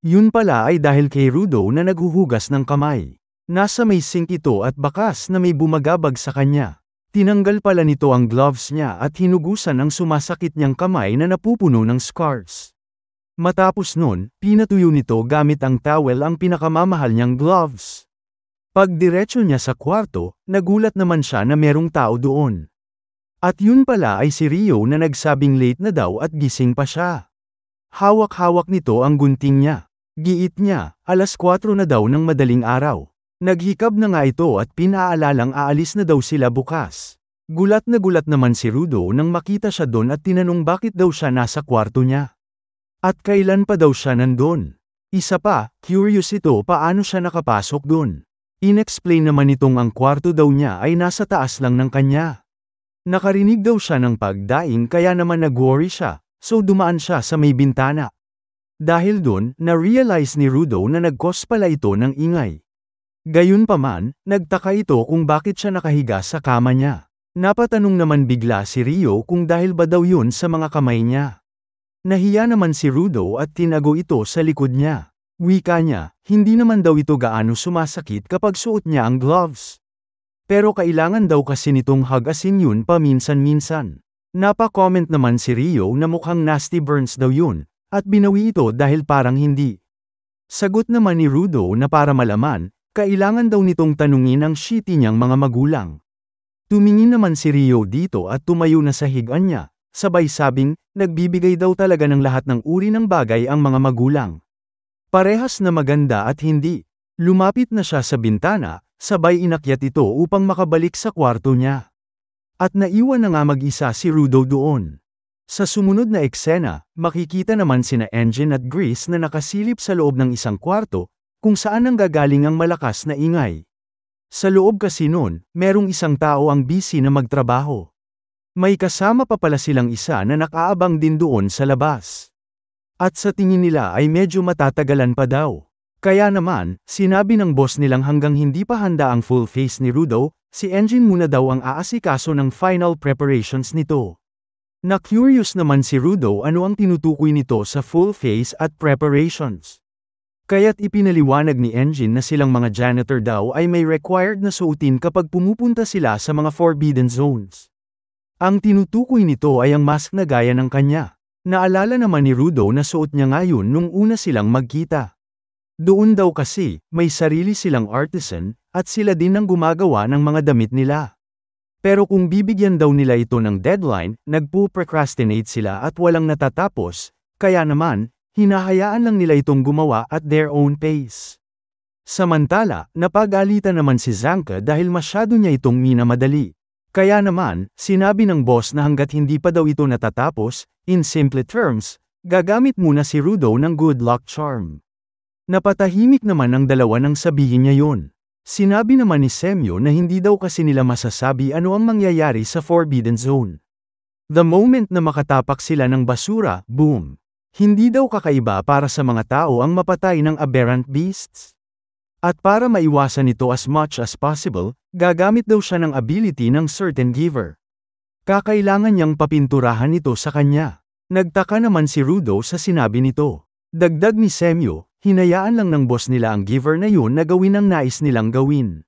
Yun pala ay dahil kay Rudo na naghuhugas ng kamay. Nasa may sink ito at bakas na may bumagabag sa kanya. Tinanggal pala nito ang gloves niya at hinugusan ang sumasakit niyang kamay na napupuno ng scars. Matapos nun, pinatuyo nito gamit ang towel ang pinakamamahal niyang gloves. Pagdiretso niya sa kwarto, nagulat naman siya na merong tao doon. At yun pala ay si Rio na nagsabing late na daw at gising pa siya. Hawak-hawak nito ang gunting niya. Giit niya, 4:00 na daw ng madaling araw. Naghikab na nga ito at pinaalalang aalis na daw sila bukas. Gulat naman si Rudo nang makita siya doon at tinanong bakit daw siya nasa kwarto niya. At kailan pa daw siya nandun. Isa pa, curious ito paano siya nakapasok doon. Inexplain naman itong ang kwarto daw niya ay nasa taas lang ng kanya. Nakarinig daw siya ng pagdaing kaya naman nag-worry siya, so dumaan siya sa may bintana. Dahil dun, na-realize ni Rudo na nag-cause pala ito ng ingay. Gayunpaman, nagtaka ito kung bakit siya nakahiga sa kama niya. Napatanong naman bigla si Rio kung dahil ba daw yun sa mga kamay niya. Nahiya naman si Rudo at tinago ito sa likod niya. Wika niya, hindi naman daw ito gaano sumasakit kapag suot niya ang gloves. Pero kailangan daw kasi nitong hagasin yun paminsan-minsan. Napa-comment naman si Rio na mukhang nasty burns daw yun, at binawi ito dahil parang hindi. Sagot naman ni Rudo na para malaman, kailangan daw nitong tanungin ang shitty niyang mga magulang. Tumingin naman si Rio dito at tumayo na sa higaan niya, sabay sabing, nagbibigay daw talaga ng lahat ng uri ng bagay ang mga magulang. Parehas na maganda at hindi. Lumapit na siya sa bintana, sabay inakyat ito upang makabalik sa kwarto niya. At naiwan na nga mag-isa si Rudo doon. Sa sumunod na eksena, makikita naman sina Engine at Grease na nakasilip sa loob ng isang kwarto, kung saan nanggagaling ang malakas na ingay. Sa loob kasi nun, merong isang tao ang busy na magtrabaho. May kasama pa pala silang isa na nakaabang din doon sa labas. At sa tingin nila ay medyo matatagalan pa daw. Kaya naman, sinabi ng boss nilang hanggang hindi pa handa ang full face ni Rudo, si Engine muna daw ang aasikaso ng final preparations nito. Na-curious naman si Rudo ano ang tinutukoy nito sa full face at preparations. Kaya't ipinaliwanag ni Engine na silang mga janitor daw ay may required na suotin kapag pumupunta sila sa mga forbidden zones. Ang tinutukoy nito ay ang mask na gaya ng kanya. Naalala naman ni Rudo na suot niya ngayon nung una silang magkita. Doon daw kasi, may sarili silang artisan, at sila din ang gumagawa ng mga damit nila. Pero kung bibigyan daw nila ito ng deadline, nagpo-procrastinate sila at walang natatapos, kaya naman, hinahayaan lang nila itong gumawa at their own pace. Samantala, napagalitan naman si Zanka dahil masyado niya itong minamadali. Kaya naman, sinabi ng boss na hanggat hindi pa daw ito natatapos, in simple terms, gagamit muna si Rudo ng good luck charm. Napatahimik naman ang dalawa nang sabihin niya yun. Sinabi naman ni Semyo na hindi daw kasi nila masasabi ano ang mangyayari sa Forbidden Zone. The moment na makatapak sila ng basura, boom! Hindi daw kakaiba para sa mga tao ang mapatay ng aberrant beasts. At para maiwasan ito as much as possible, gagamit daw siya ng ability ng certain giver. Kakailangan niyang papinturahan ito sa kanya. Nagtaka naman si Rudo sa sinabi nito. Dagdag ni Semyo, hinayaan lang ng boss nila ang giver na yun na gawin ang nais nilang gawin.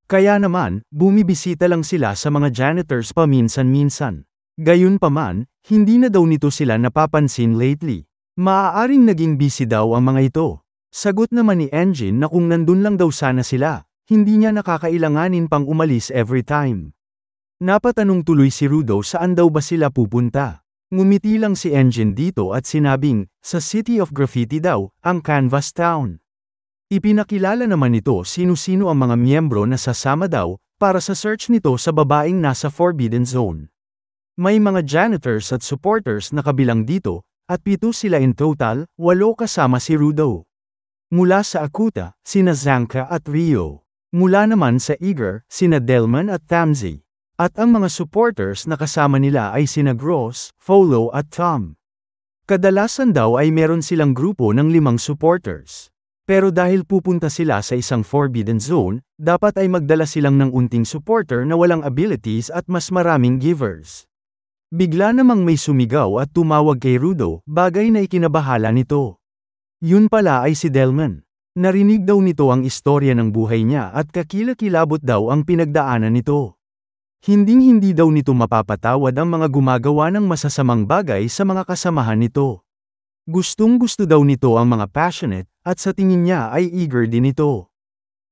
Kaya naman, bumibisita lang sila sa mga janitors paminsan-minsan. Gayunpaman, hindi na daw nito sila napapansin lately. Maaaring naging busy daw ang mga ito. Sagot naman ni Engine na kung nandun lang daw sana sila, hindi niya nakakailanganin pang umalis every time. Napatanong tuloy si Rudo saan daw ba sila pupunta. Ngumiti lang si Engine dito at sinabing, sa City of Graffiti daw, ang Canvas Town. Ipinakilala naman nito sino-sino ang mga miyembro na sasama daw, para sa search nito sa babaeng nasa Forbidden Zone. May mga janitors at supporters na kabilang dito, at 7 sila in total, 8 kasama si Rudo. Mula sa Akuta, sina Zanka at Rio. Mula naman sa Eager, sina Delman at Tamzi. At ang mga supporters na kasama nila ay sina Gross, Folo at Tom. Kadalasan daw ay meron silang grupo ng 5 supporters. Pero dahil pupunta sila sa isang forbidden zone, dapat ay magdala silang ng unting supporter na walang abilities at mas maraming givers. Bigla namang may sumigaw at tumawag kay Rudo, bagay na ikinabahala nito. Yun pala ay si Delman. Narinig daw nito ang istorya ng buhay niya at kakilakilabot daw ang pinagdaanan nito. Hinding-hindi daw nito mapapatawad ang mga gumagawa ng masasamang bagay sa mga kasamahan nito. Gustong-gusto daw nito ang mga passionate, at sa tingin niya ay eager din ito.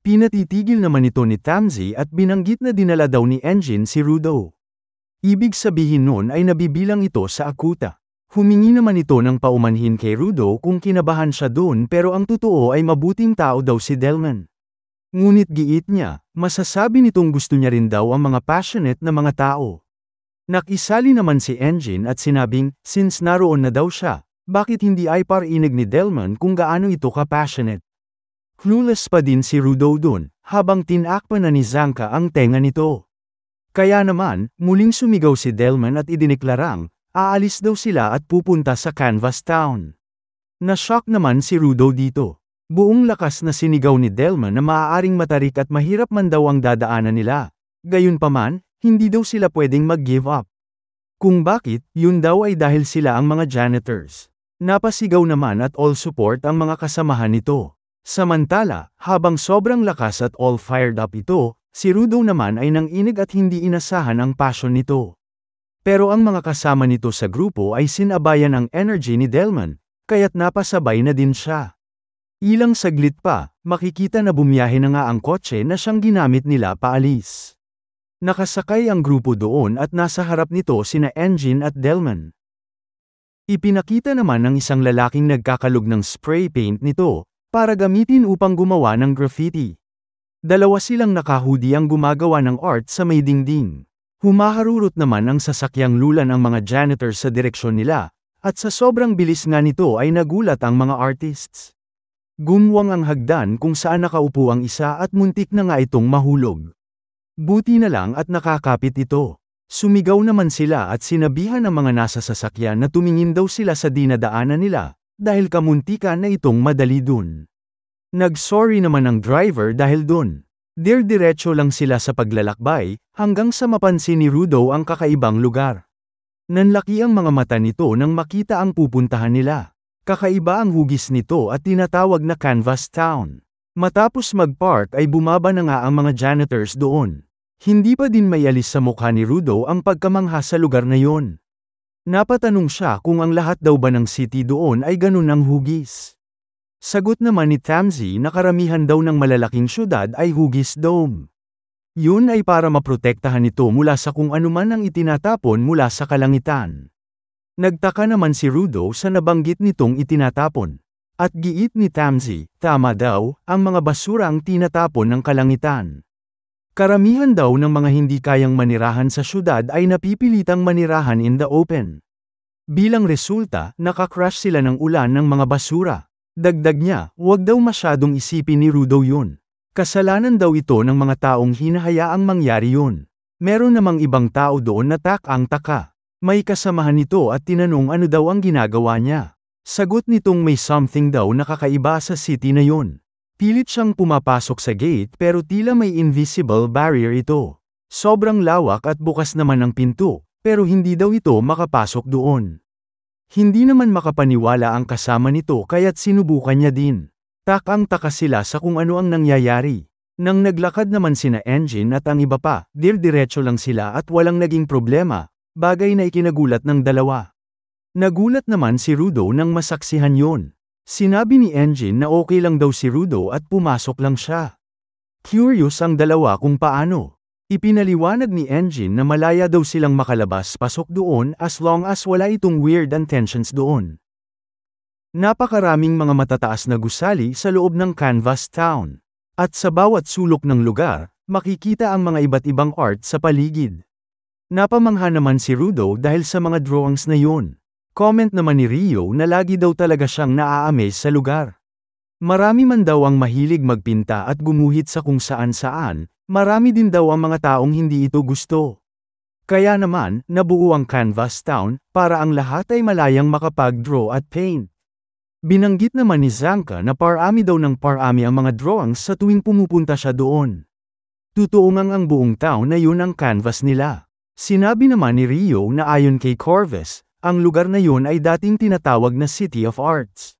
Pinatitigil naman ito ni Tamzi at binanggit na dinala daw ni Engine si Rudo. Ibig sabihin nun ay nabibilang ito sa Akuta. Humingi naman ito ng paumanhin kay Rudo kung kinabahan siya doon pero ang totoo ay mabuting tao daw si Delman. Ngunit giit niya, masasabi nitong gusto niya rin daw ang mga passionate na mga tao. Nakisali naman si Engine at sinabing, since naroon na daw siya, bakit hindi ay parinig ni Delman kung gaano ito ka-passionate. Clueless pa din si Rudo doon, habang tinakpan na ni Zanka ang tenga nito. Kaya naman, muling sumigaw si Delman at idineklarang, aalis daw sila at pupunta sa Canvas Town. Na-shock naman si Rudo dito. Buong lakas na sinigaw ni Delman na maaaring matarik at mahirap man daw ang dadaanan nila. Gayunpaman, hindi daw sila pwedeng mag-give up. Kung bakit, yun daw ay dahil sila ang mga janitors. Napasigaw naman at all support ang mga kasamahan nito. Samantala, habang sobrang lakas at all fired up ito, si Rudo naman ay nanginig at hindi inasahan ang passion nito. Pero ang mga kasama nito sa grupo ay sinabayan ang energy ni Delman, kaya't napasabay na din siya. Ilang saglit pa, makikita na bumiyahe na nga ang kotse na siyang ginamit nila paalis. Nakasakay ang grupo doon at nasa harap nito sina Engine at Delman. Ipinakita naman ng isang lalaking nagkakalog ng spray paint nito, para gamitin upang gumawa ng graffiti. Dalawa silang naka-hoodie ang gumagawa ng art sa may dingding. Humaharurot naman ang sasakyang lulan ang mga janitors sa direksyon nila, at sa sobrang bilis nga nito ay nagulat ang mga artists. Gumwang ang hagdan kung saan nakaupo ang isa at muntik na nga itong mahulog. Buti na lang at nakakapit ito. Sumigaw naman sila at sinabihan ng mga nasa sasakyan na tumingin daw sila sa dinadaanan nila, dahil kamuntikan na itong madali dun. Nag-sorry naman ang driver dahil dun. Diretso lang sila sa paglalakbay, hanggang sa mapansin ni Rudo ang kakaibang lugar. Nanlaki ang mga mata nito nang makita ang pupuntahan nila. Kakaiba ang hugis nito at tinatawag na Canvas Town. Matapos mag-park ay bumaba na nga ang mga janitors doon. Hindi pa din may alis sa mukha ni Rudo ang pagkamangha sa lugar na yon. Napatanong siya kung ang lahat daw ba ng city doon ay ganun ang hugis. Sagot naman ni Tamzi na karamihan daw ng malalaking syudad ay hugis dome. Yun ay para maprotektahan ito mula sa kung anuman ang itinatapon mula sa kalangitan. Nagtaka naman si Rudo sa nabanggit nitong itinatapon. At giit ni Tamzi, tama daw, ang mga basura ang tinatapon ng kalangitan. Karamihan daw ng mga hindi kayang manirahan sa syudad ay napipilitang manirahan in the open. Bilang resulta, nakakrush sila ng ulan ng mga basura. Dagdag niya, huwag daw masyadong isipin ni Rudo yun. Kasalanan daw ito ng mga taong hinahayaang mangyari yun. Meron namang ibang tao doon na tak-ang-taka. May kasamahan nito at tinanong ano daw ang ginagawa niya. Sagot nitong may something daw nakakaiba sa city na yun. Pilit siyang pumapasok sa gate pero tila may invisible barrier ito. Sobrang lawak at bukas naman ang pinto, pero hindi daw ito makapasok doon. Hindi naman makapaniwala ang kasama nito kaya't sinubukan niya din. Tak-ang-taka sila sa kung ano ang nangyayari. Nang naglakad naman sina Engine at ang iba pa, diretso lang sila at walang naging problema, bagay na ikinagulat ng dalawa. Nagulat naman si Rudo nang masaksihan yon. Sinabi ni Engine na okay lang daw si Rudo at pumasok lang siya. Curious ang dalawa kung paano. Ipinaliwanag ni Engine na malaya daw silang makalabas-pasok doon as long as wala itong weird tensions doon. Napakaraming mga matataas na gusali sa loob ng Canvas Town. At sa bawat sulok ng lugar, makikita ang mga iba't ibang art sa paligid. Napamangha naman si Rudo dahil sa mga drawings na yun. Comment naman ni Rio na lagi daw talaga siyang naa-amaze sa lugar. Marami man daw ang mahilig magpinta at gumuhit sa kung saan-saan, marami din daw ang mga taong hindi ito gusto. Kaya naman, nabuo ang Canvas Town, para ang lahat ay malayang makapag-draw at paint. Binanggit naman ni Zanka na parami daw ng parami ang mga drawings sa tuwing pumupunta siya doon. Totoo ngang ang buong town na yun ang canvas nila. Sinabi naman ni Rio na ayon kay Corvus, ang lugar na yun ay dating tinatawag na City of Arts.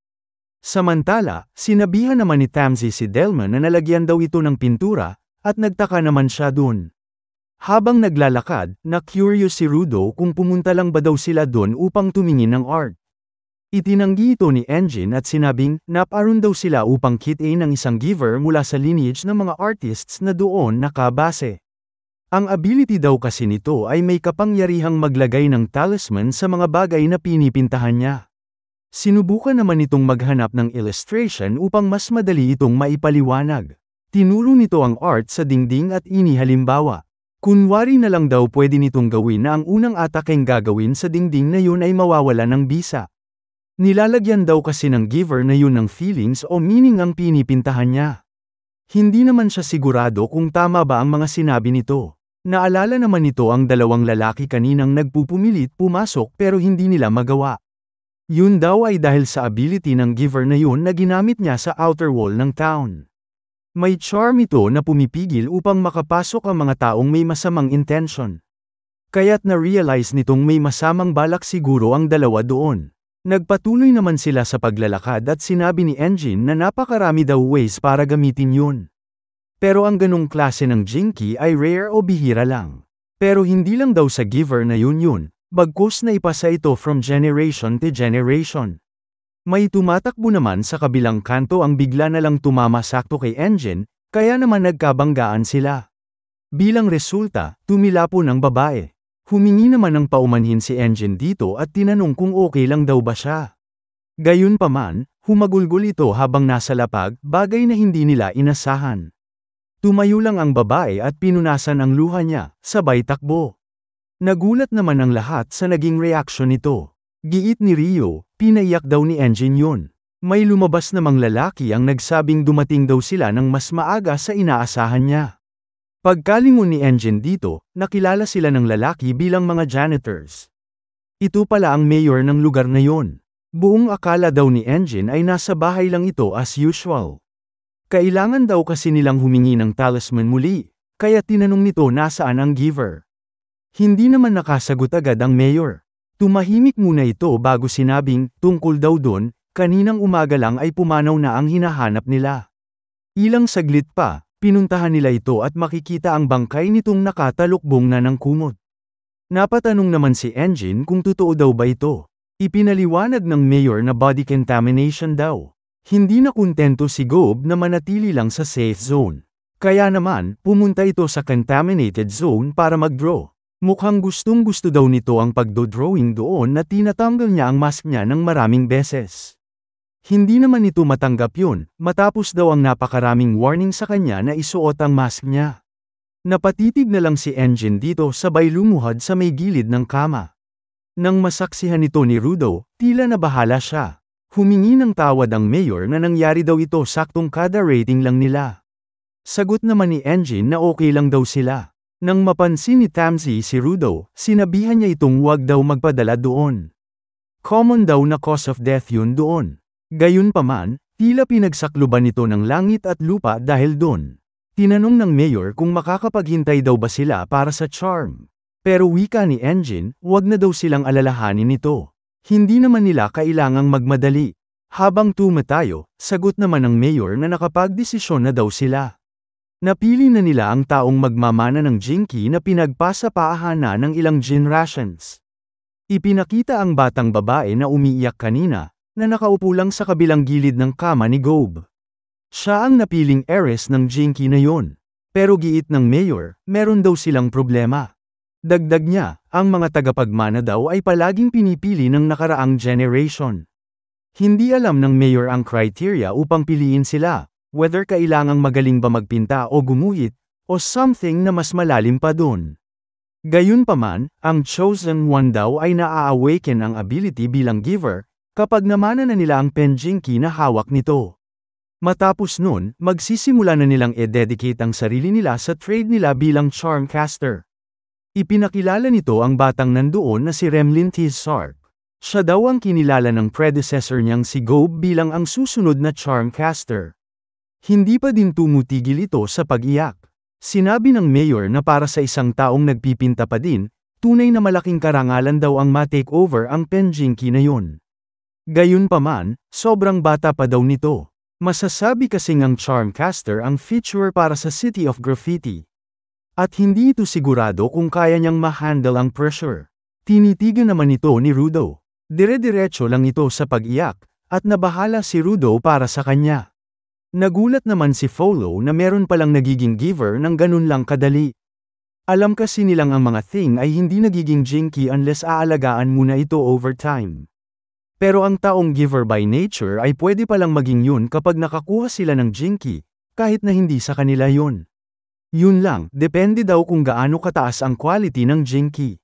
Samantala, sinabihan naman ni Tamzi si Delman na nalagyan daw ito ng pintura, at nagtaka naman siya dun. Habang naglalakad, na-curious si Rudo kung pumunta lang ba daw sila dun upang tumingin ng art. Itinanggi ito ni Engine at sinabing, naparoon daw sila upang kitain ng isang giver mula sa lineage ng mga artists na doon nakabase. Ang ability daw kasi nito ay may kapangyarihang maglagay ng talisman sa mga bagay na pinipintahan niya. Sinubukan naman itong maghanap ng illustration upang mas madali itong maipaliwanag. Tinuro nito ang art sa dingding at inihalimbawa. Kunwari na lang daw pwede nitong gawin na ang unang atakeng gagawin sa dingding na yun ay mawawala ng bisa. Nilalagyan daw kasi ng giver na yun ng feelings o meaning ang pinipintahan niya. Hindi naman siya sigurado kung tama ba ang mga sinabi nito. Naalala naman nito ang dalawang lalaki kaninang nagpupumilit pumasok pero hindi nila magawa. Yun daw ay dahil sa ability ng giver na yun na ginamit niya sa outer wall ng town. May charm ito na pumipigil upang makapasok ang mga taong may masamang intention. Kaya't na-realize nitong may masamang balak siguro ang dalawa doon. Nagpatuloy naman sila sa paglalakad at sinabi ni Engine na napakarami daw ways para gamitin yun. Pero ang ganong klase ng jinky ay rare o bihira lang. Pero hindi lang daw sa giver na yun, bagkus na ipasa ito from generation to generation. May tumatakbo naman sa kabilang kanto ang bigla na lang tumama sakto kay Engine, kaya naman nagkabanggaan sila. Bilang resulta, tumilapon ang babae. Humingi naman ng paumanhin si Engine dito at tinanong kung okay lang daw ba siya. Gayunpaman, humagulgol ito habang nasa lapag, bagay na hindi nila inasahan. Tumayo lang ang babae at pinunasan ang luha niya, sabay takbo. Nagulat naman ang lahat sa naging reaksyon nito. Giit ni Rio, pinaiyak daw ni Engine yun. May lumabas namang lalaki ang nagsabing dumating daw sila ng mas maaga sa inaasahan niya. Pagkalingon ni Engine dito, nakilala sila ng lalaki bilang mga janitors. Ito pala ang mayor ng lugar na yon. Buong akala daw ni Engine ay nasa bahay lang ito as usual. Kailangan daw kasi nilang humingi ng talisman muli, kaya tinanong nito nasaan ang giver. Hindi naman nakasagot agad ang mayor. Tumahimik muna ito bago sinabing, tungkol daw doon, kaninang umaga lang ay pumanaw na ang hinahanap nila. Ilang saglit pa, pinuntahan nila ito at makikita ang bangkay nitong nakatalukbong na ng kumot. Napatanong naman si Engine kung totoo daw ba ito. Ipinaliwanag ng mayor na body contamination daw. Hindi na kontento si Gob na manatili lang sa safe zone. Kaya naman, pumunta ito sa contaminated zone para mag-draw. Mukhang gustong-gusto daw nito ang pagdo-drawing doon na tinatanggal niya ang mask niya ng maraming beses. Hindi naman ito matanggap yun, matapos daw ang napakaraming warning sa kanya na isuot ang mask niya. Napatitig na lang si Engine dito sabay lumuhad sa may gilid ng kama. Nang masaksihan ito ni Rudo, tila nabahala siya. Humingi ng tawad ang mayor na nangyari daw ito saktong kada rating lang nila. Sagot naman ni Engine na okay lang daw sila. Nang mapansin ni Tamzi si Rudo, sinabihan niya itong huwag daw magpadala doon. Common daw na cause of death yun doon. Gayunpaman, tila pinagsakluban nito ng langit at lupa dahil doon. Tinanong ng mayor kung makakapaghintay daw ba sila para sa charm. Pero wika ni Engine, huwag na daw silang alalahanin nito. Hindi naman nila kailangang magmadali. Habang tumatayo, sagot naman ng mayor na nakapagdesisyon na daw sila. Napili na nila ang taong magmamana ng jinky na pinagpasa-paahan na ng ilang gin rations. Ipinakita ang batang babae na umiiyak kanina, na nakaupo lang sa kabilang gilid ng kama ni Gob. Siya ang napiling heiress ng jinky na yon. Pero giit ng mayor, meron daw silang problema. Dagdag niya, ang mga tagapagmana daw ay palaging pinipili ng nakaraang generation. Hindi alam ng mayor ang criteria upang piliin sila, whether kailangang magaling ba magpinta o gumuhit, o something na mas malalim pa doon. Gayunpaman, ang Chosen One daw ay naa-awaken ang ability bilang giver, kapag namana na nila ang Penjinki na hawak nito. Matapos nun, magsisimula na nilang i-dedicate ang sarili nila sa trade nila bilang Charmcaster. Ipinakilala nito ang batang nandoon na si Remlin Tizarp. Siya daw ang kinilala ng predecessor niyang si Gob bilang ang susunod na Charmcaster. Hindi pa din tumutigil ito sa pag-iyak. Sinabi ng mayor na para sa isang taong nagpipinta pa din, tunay na malaking karangalan daw ang ma-take over ang Penjinki na yun. Gayunpaman, sobrang bata pa daw nito. Masasabi kasing ang Charmcaster ang feature para sa City of Graffiti. At hindi ito sigurado kung kaya niyang ma-handle ang pressure. Tinitigan naman ito ni Rudo. Dire-diretso lang ito sa pag-iyak, at nabahala si Rudo para sa kanya. Nagulat naman si Folo na meron palang nagiging giver ng ganun lang kadali. Alam kasi nilang ang mga thing ay hindi nagiging jinky unless aalagaan muna ito over time. Pero ang taong giver by nature ay pwede palang maging yun kapag nakakuha sila ng jinky, kahit na hindi sa kanila yun. Yun lang, depende daw kung gaano kataas ang quality ng jinky.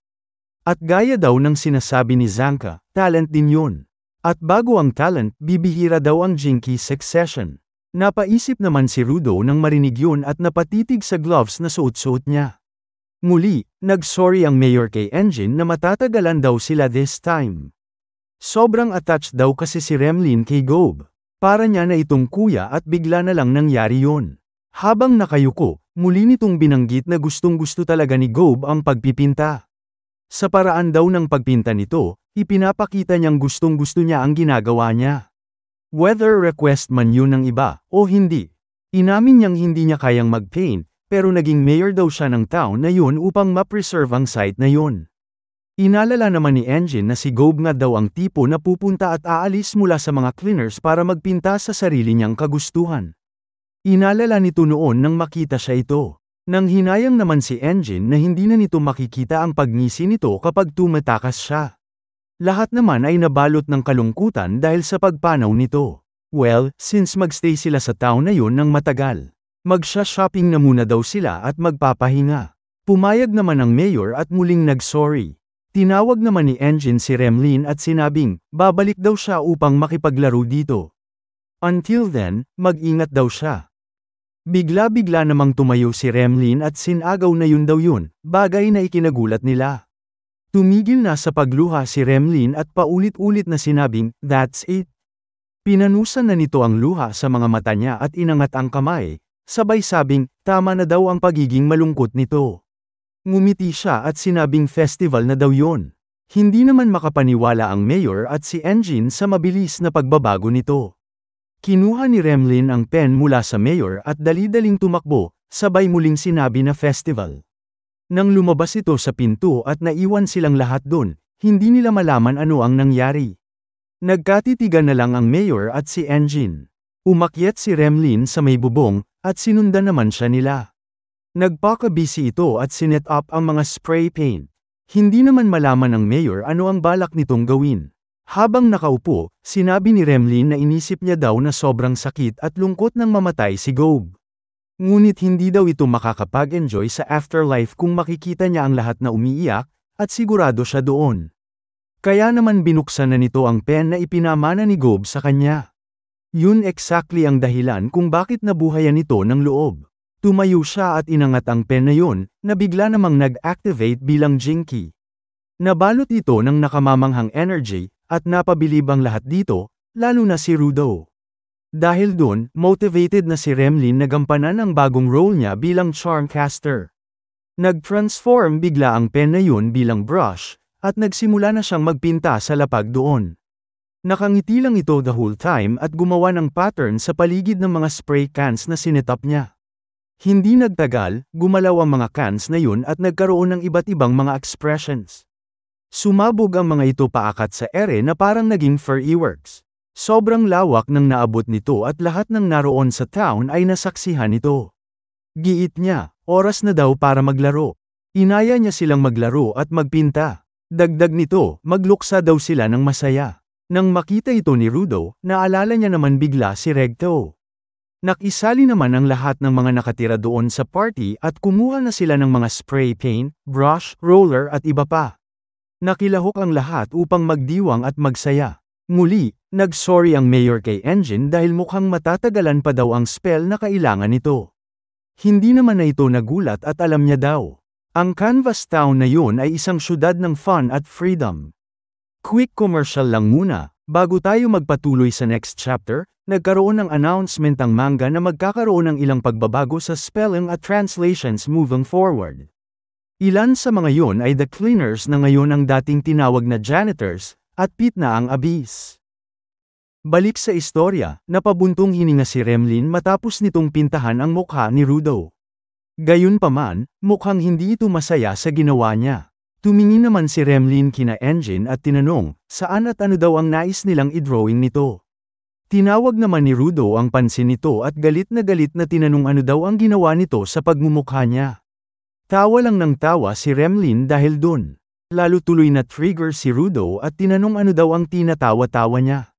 At gaya daw ng sinasabi ni Zanka, talent din yun. At bago ang talent, bibihira daw ang jinky succession. Napaisip naman si Rudo nang marinig yun at napatitig sa gloves na suot-suot niya. Muli, nag-sorry ang mayor kay Engine na matatagalan daw sila this time. Sobrang attached daw kasi si Remlin kay Gob. Para niya na itong kuya at bigla na lang nangyari yun. Habang nakayuko, muli nitong binanggit na gustong-gusto talaga ni Gob ang pagpipinta. Sa paraan daw ng pagpinta nito, ipinapakita niyang gustong-gusto niya ang ginagawa niya. Whether request man yun ng iba, o hindi. Inamin niyang hindi niya kayang mag-paint, pero naging mayor daw siya ng town na yun upang ma-preserve ang site na yun. Inalala naman ni Engine na si Gob nga daw ang tipo na pupunta at aalis mula sa mga cleaners para magpinta sa sarili niyang kagustuhan. Inalala nito noon nang makita siya ito. Nang hinayang naman si Engine na hindi na nito makikita ang pagngisi nito kapag tumatakas siya. Lahat naman ay nabalot ng kalungkutan dahil sa pagpanaw nito. Well, since magstay sila sa town na yun ng matagal, magsha-shopping na muna daw sila at magpapahinga. Pumayag naman ang mayor at muling nag-sorry. Tinawag naman ni Engine si Remlin at sinabing, babalik daw siya upang makipaglaro dito. Until then, mag-ingat daw siya. Bigla-bigla namang tumayo si Remlin at sinagaw na yun daw yun, bagay na ikinagulat nila. Tumigil na sa pagluha si Remlin at paulit-ulit na sinabing, that's it. Pinanusan na nito ang luha sa mga mata niya at inangat ang kamay, sabay sabing, tama na daw ang pagiging malungkot nito. Ngumiti siya at sinabing festival na daw yun. Hindi naman makapaniwala ang mayor at si Engine sa mabilis na pagbabago nito. Kinuha ni Remlin ang pen mula sa mayor at dali-daling tumakbo, sabay muling sinabi na festival. Nang lumabas ito sa pinto at naiwan silang lahat dun, hindi nila malaman ano ang nangyari. Nagkatitigan na lang ang mayor at si Engine. Umakyat si Remlin sa may bubong, at sinundan naman siya nila. Nagpaka-busy ito at sinet up ang mga spray paint. Hindi naman malaman ng mayor ano ang balak nitong gawin. Habang nakaupo, sinabi ni Remlin na inisip niya daw na sobrang sakit at lungkot nang mamatay si Gob. Ngunit hindi daw ito makakapag-enjoy sa afterlife kung makikita niya ang lahat na umiiyak, at sigurado siya doon. Kaya naman binuksan na nito ang pen na ipinamana ni Gob sa kanya. Yun exactly ang dahilan kung bakit nabuhayan ito ng loob. Tumayo siya at inangat ang pen na yun, na bigla namang nag-activate bilang jinky. Nabalot ito ng nakamamanghang energy, at napabilib ang lahat dito, lalo na si Rudo. Dahil dun, motivated na si Remlin na gampanan ang bagong role niya bilang Charmcaster. Nag-transform bigla ang pen na yun bilang brush, at nagsimula na siyang magpinta sa lapag doon. Nakangiti lang ito the whole time at gumawa ng pattern sa paligid ng mga spray cans na sinetap niya. Hindi nagtagal, gumalaw ang mga cans na yun at nagkaroon ng iba't ibang mga expressions. Sumabog ang mga ito paakat sa ere na parang naging fireworks. Sobrang lawak ng naabot nito at lahat ng naroon sa town ay nasaksihan nito. Giit niya, oras na daw para maglaro. Inaya niya silang maglaro at magpinta. Dagdag nito, magluksa daw sila ng masaya. Nang makita ito ni Rudo, naalala niya naman bigla si Regto. Nakisali naman ang lahat ng mga nakatira doon sa party at kumuha na sila ng mga spray paint, brush, roller at iba pa. Nakilahok ang lahat upang magdiwang at magsaya. Muli, nag-sorry ang mayor kay Engine dahil mukhang matatagalan pa daw ang spell na kailangan nito. Hindi naman na ito nagulat at alam niya daw. Ang Canvas Town na yun ay isang syudad ng fun at freedom. Quick commercial lang muna, bago tayo magpatuloy sa next chapter, nagkaroon ng announcement ang manga na magkakaroon ng ilang pagbabago sa spelling at translations moving forward. Ilan sa mga yon ay The Cleaners na ngayon ang dating tinawag na Janitors, at Pit na ang Abyss. Balik sa istorya, napabuntong hininga si Remlin matapos nitong pintahan ang mukha ni Rudo. Gayunpaman, mukhang hindi ito masaya sa ginawa niya. Tumingin naman si Remlin kina Engine at tinanong, saan at ano daw ang nais nilang i-drawing nito. Tinawag naman ni Rudo ang pansin nito at galit na tinanong ano daw ang ginawa nito sa pagmumukha niya. Tawa lang ng tawa si Remlin dahil dun. Lalo tuloy na trigger si Rudo at tinanong ano daw ang tinatawa-tawa niya.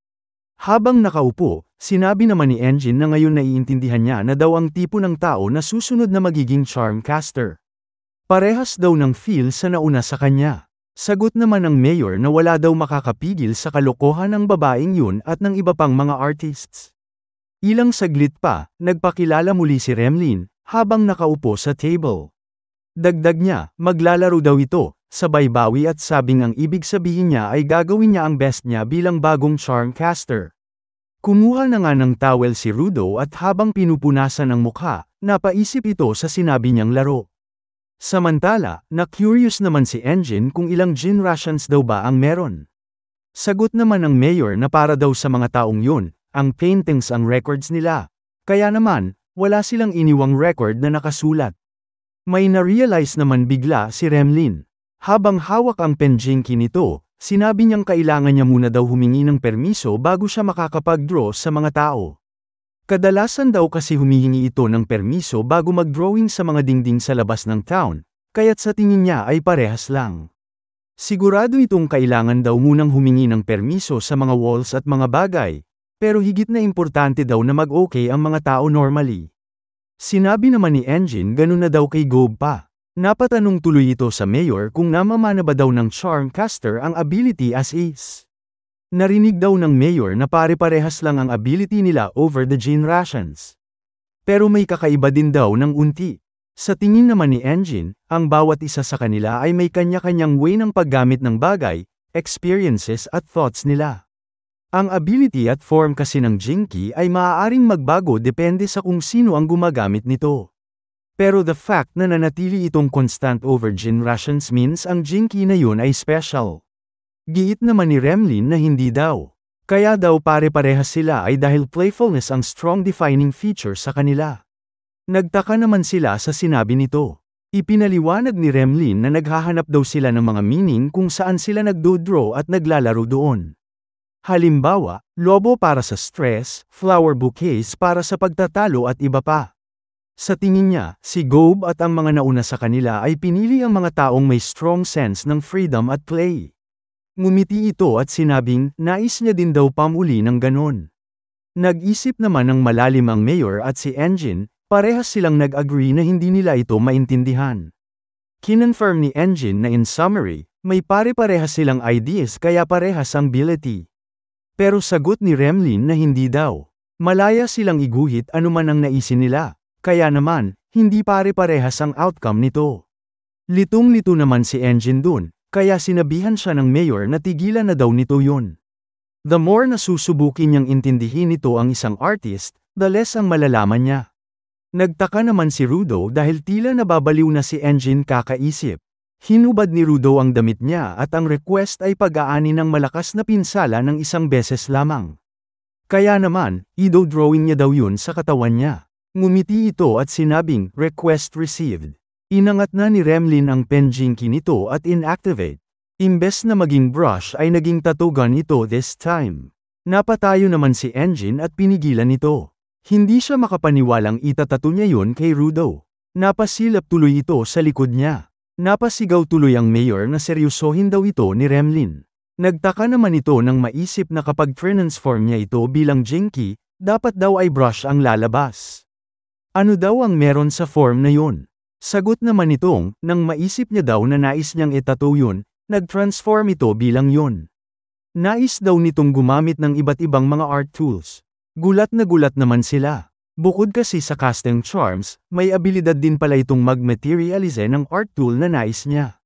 Habang nakaupo, sinabi naman ni Engine na ngayon naiintindihan niya na daw ang tipo ng tao na susunod na magiging charm caster. Parehas daw ng feel sa nauna sa kanya. Sagot naman ng mayor na wala daw makakapigil sa kalokohan ng babaeng yun at ng iba pang mga artists. Ilang saglit pa, nagpakilala muli si Remlin, habang nakaupo sa table. Dagdag niya, maglalaro daw ito, sabay bawi at sabing ang ibig sabihin niya ay gagawin niya ang best niya bilang bagong charm caster. Kumuha na nga ng towel si Rudo at habang pinupunasan ang mukha, napaisip ito sa sinabi niyang laro. Samantala, na-curious naman si Engine kung ilang gin rations daw ba ang meron. Sagot naman ng mayor na para daw sa mga taong yun, ang paintings ang records nila. Kaya naman, wala silang iniwang record na nakasulat. May na-realize naman bigla si Remlin. Habang hawak ang penjinki nito, sinabi niyang kailangan niya muna daw humingi ng permiso bago siya makakapag-draw sa mga tao. Kadalasan daw kasi humihingi ito ng permiso bago mag-drawing sa mga dingding sa labas ng town, kaya't sa tingin niya ay parehas lang. Sigurado itong kailangan daw munang humingi ng permiso sa mga walls at mga bagay, pero higit na importante daw na mag-okay ang mga tao normally. Sinabi naman ni Engine ganun na daw kay Gob pa. Napatanong tuloy ito sa mayor kung namamana ba daw ng charm caster ang ability as is. Narinig daw ng mayor na pare-parehas lang ang ability nila over the gin rations. Pero may kakaiba din daw ng unti. Sa tingin naman ni Engine, ang bawat isa sa kanila ay may kanya-kanyang way ng paggamit ng bagay, experiences at thoughts nila. Ang ability at form kasi ng Jinky ay maaaring magbago depende sa kung sino ang gumagamit nito. Pero the fact na nanatili itong constant over gin rations means ang Jinky na yun ay special. Giit naman ni Remlin na hindi daw. Kaya daw pare-parehas sila ay dahil playfulness ang strong defining feature sa kanila. Nagtaka naman sila sa sinabi nito. Ipinaliwanag ni Remlin na naghahanap daw sila ng mga meaning kung saan sila nagdo-draw at naglalaro doon. Halimbawa, lobo para sa stress, flower bouquets para sa pagtatalo at iba pa. Sa tingin niya, si Gob at ang mga nauna sa kanila ay pinili ang mga taong may strong sense ng freedom at play. Ngumiti ito at sinabing, nais niya din daw pamuli ng ganon. Nag-isip naman ng malalim ang mayor at si Engine, parehas silang nag-agree na hindi nila ito maintindihan. Kinonfirm ni Engine na in summary, may pare-parehas silang ideas kaya parehas ang ability. Pero sagot ni Remlin na hindi daw. Malaya silang iguhit anuman ang naisin nila, kaya naman, hindi pare-parehas ang outcome nito. Litong-lito naman si Engine dun. Kaya sinabihan siya ng mayor na tigilan na daw nito yun. The more na susubukin niyang intindihin nito ang isang artist, the less ang malalaman niya. Nagtaka naman si Rudo dahil tila nababaliw na si Engine kakaisip. Hinubad ni Rudo ang damit niya at ang request ay pag-aani ng malakas na pinsala ng isang beses lamang. Kaya naman, ido-drawing niya daw yun sa katawan niya. Ngumiti ito at sinabing, request received. Inangat na ni Remlin ang penjinki nito at inactivate. Imbes na maging brush ay naging tatugan ito this time. Napatayo naman si Engine at pinigilan ito. Hindi siya makapaniwalang itatato niya yun kay Rudo. Napasilap tuloy ito sa likod niya. Napasigaw tuloy ang mayor na seryosohin daw ito ni Remlin. Nagtaka naman ito nang maisip na kapag transform niya ito bilang Jinky, dapat daw ay brush ang lalabas. Ano daw ang meron sa form na yun? Sagot naman nitong, nang maisip niya daw na nais niyang itattoo yun, nag-transform ito bilang yun. Nais daw nitong gumamit ng iba't ibang mga art tools. Gulat naman sila. Bukod kasi sa casting charms, may abilidad din pala itong mag-materialize ng art tool na nais niya.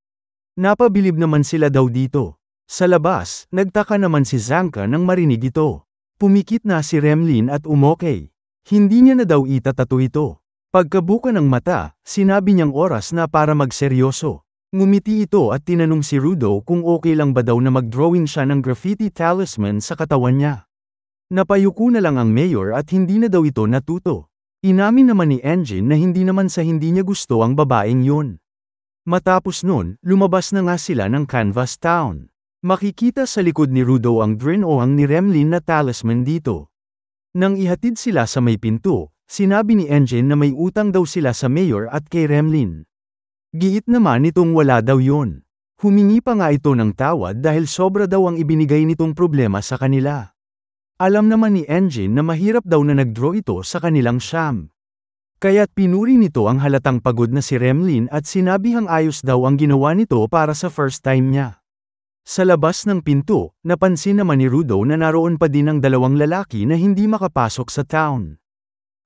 Napabilib naman sila daw dito. Sa labas, nagtaka naman si Zanka nang marinig ito. Pumikit na si Remlin at umokey. Hindi niya na daw itatato ito. Pagkabuka ng mata, sinabi niyang oras na para magseryoso. Ngumiti ito at tinanong si Rudo kung okay lang ba daw na mag-drawing siya ng graffiti talisman sa katawan niya. Napayuko na lang ang mayor at hindi na daw ito natuto. Inamin naman ni Engine na hindi naman sa hindi niya gusto ang babaeng yun. Matapos nun, lumabas na nga sila ng Canvas Town. Makikita sa likod ni Rudo ang Drinoang ni Remlin na talisman dito. Nang ihatid sila sa may pinto, sinabi ni Engine na may utang daw sila sa mayor at kay Remlin. Giit naman nitong wala daw yun. Humingi pa nga ito ng tawad dahil sobra daw ang ibinigay nitong problema sa kanila. Alam naman ni Engine na mahirap daw na nag-draw ito sa kanilang siyam. Kaya't pinuri nito ang halatang pagod na si Remlin at sinabihang ayos daw ang ginawa nito para sa first time niya. Sa labas ng pinto, napansin naman ni Rudo na naroon pa din ang dalawang lalaki na hindi makapasok sa town.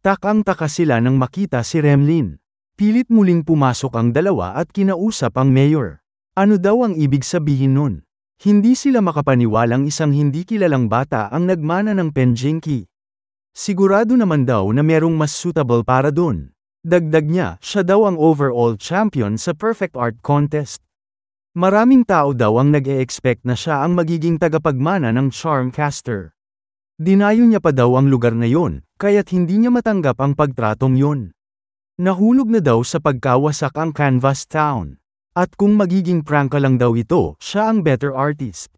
Takang-taka sila nang makita si Remlin. Pilit muling pumasok ang dalawa at kinausap ang mayor. Ano daw ang ibig sabihin nun? Hindi sila makapaniwalang isang hindi kilalang bata ang nagmana ng penjinki. Sigurado naman daw na merong mas suitable para dun. Dagdag niya, siya daw ang overall champion sa Perfect Art Contest. Maraming tao daw ang nag-e-expect na siya ang magiging tagapagmana ng Charmcaster. Dinayo niya pa daw ang lugar na yon, kaya't hindi niya matanggap ang pagtratong yon. Nahulog na daw sa pagkawasak ang Canvas Town. At kung magiging prangka lang daw ito, siya ang better artist.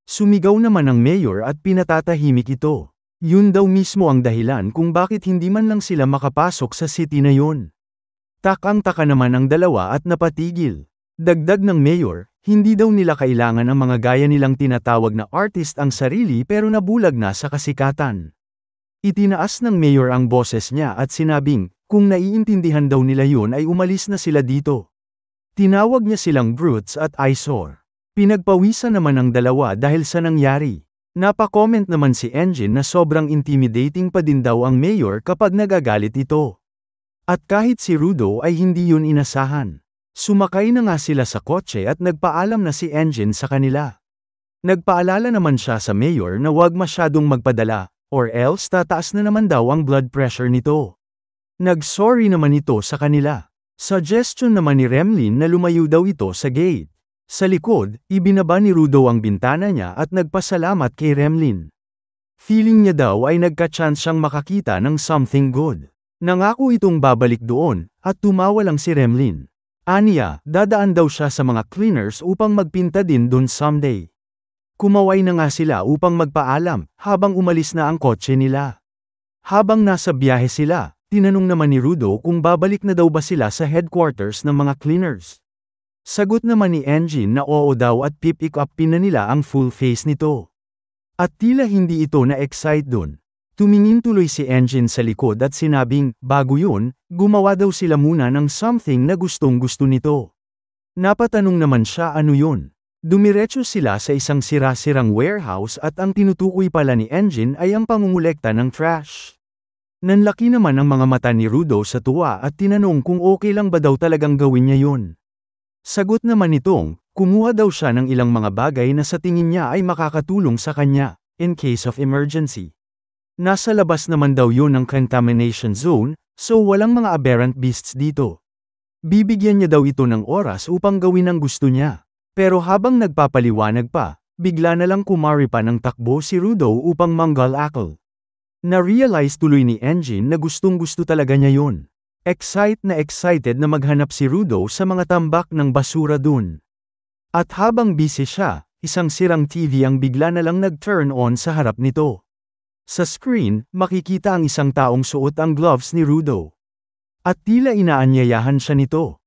Sumigaw naman ang mayor at pinatatahimik ito. Yun daw mismo ang dahilan kung bakit hindi man lang sila makapasok sa city na yon. Takang-taka naman ang dalawa at napatigil. Dagdag ng mayor, hindi daw nila kailangan ang mga gaya nilang tinatawag na artist ang sarili pero nabulag na sa kasikatan. Itinaas ng mayor ang boses niya at sinabing, kung naiintindihan daw nila yun ay umalis na sila dito. Tinawag niya silang brutes at eyesore. Pinagpawisan naman ang dalawa dahil sa nangyari. Napa-comment naman si Engine na sobrang intimidating pa din daw ang mayor kapag nagagalit ito. At kahit si Rudo ay hindi yun inasahan. Sumakay na nga sila sa kotse at nagpaalam na si Engine sa kanila. Nagpaalala naman siya sa mayor na huwag masyadong magpadala, or else tataas na naman daw ang blood pressure nito. Nag-sorry naman ito sa kanila. Suggestion naman ni Remlin na lumayo daw ito sa gate. Sa likod, ibinaba ni Rudo ang bintana niya at nagpasalamat kay Remlin. Feeling niya daw ay nagka-chance siyang makakita ng something good. Nangako itong babalik doon, at tumawa lang si Remlin. Aniya, dadaan daw siya sa mga cleaners upang magpinta din dun someday. Kumaway na nga sila upang magpaalam, habang umalis na ang kotse nila. Habang nasa biyahe sila, tinanong naman ni Rudo kung babalik na daw ba sila sa headquarters ng mga cleaners. Sagot naman ni Engine na oo daw at pipick up na nila ang full face nito. At tila hindi ito na-excite dun. Tumingin tuloy si Engine sa likod at sinabing, bago yun, gumawa daw sila muna ng something na gustong-gusto nito. Napatanong naman siya ano yun. Dumiretso sila sa isang sira-sirang warehouse at ang tinutukoy pala ni Engine ay ang pangungulekta ng trash. Nanlaki naman ang mga mata ni Rudo sa tuwa at tinanong kung okay lang ba daw talagang gawin niya yun. Sagot naman nitong, kumuha daw siya ng ilang mga bagay na sa tingin niya ay makakatulong sa kanya, in case of emergency. Nasa labas naman daw yun ng contamination zone, so walang mga aberrant beasts dito. Bibigyan niya daw ito ng oras upang gawin ang gusto niya. Pero habang nagpapaliwanag pa, bigla na lang kumari pa ng takbo si Rudo upang manggal-akal. Na-realize tuloy ni Engine na gustong-gusto talaga niya yun. Excited na maghanap si Rudo sa mga tambak ng basura dun. At habang busy siya, isang sirang TV ang bigla na lang nag-turn on sa harap nito. Sa screen, makikita ang isang taong suot ang gloves ni Rudo. At tila inaanyayahan siya nito.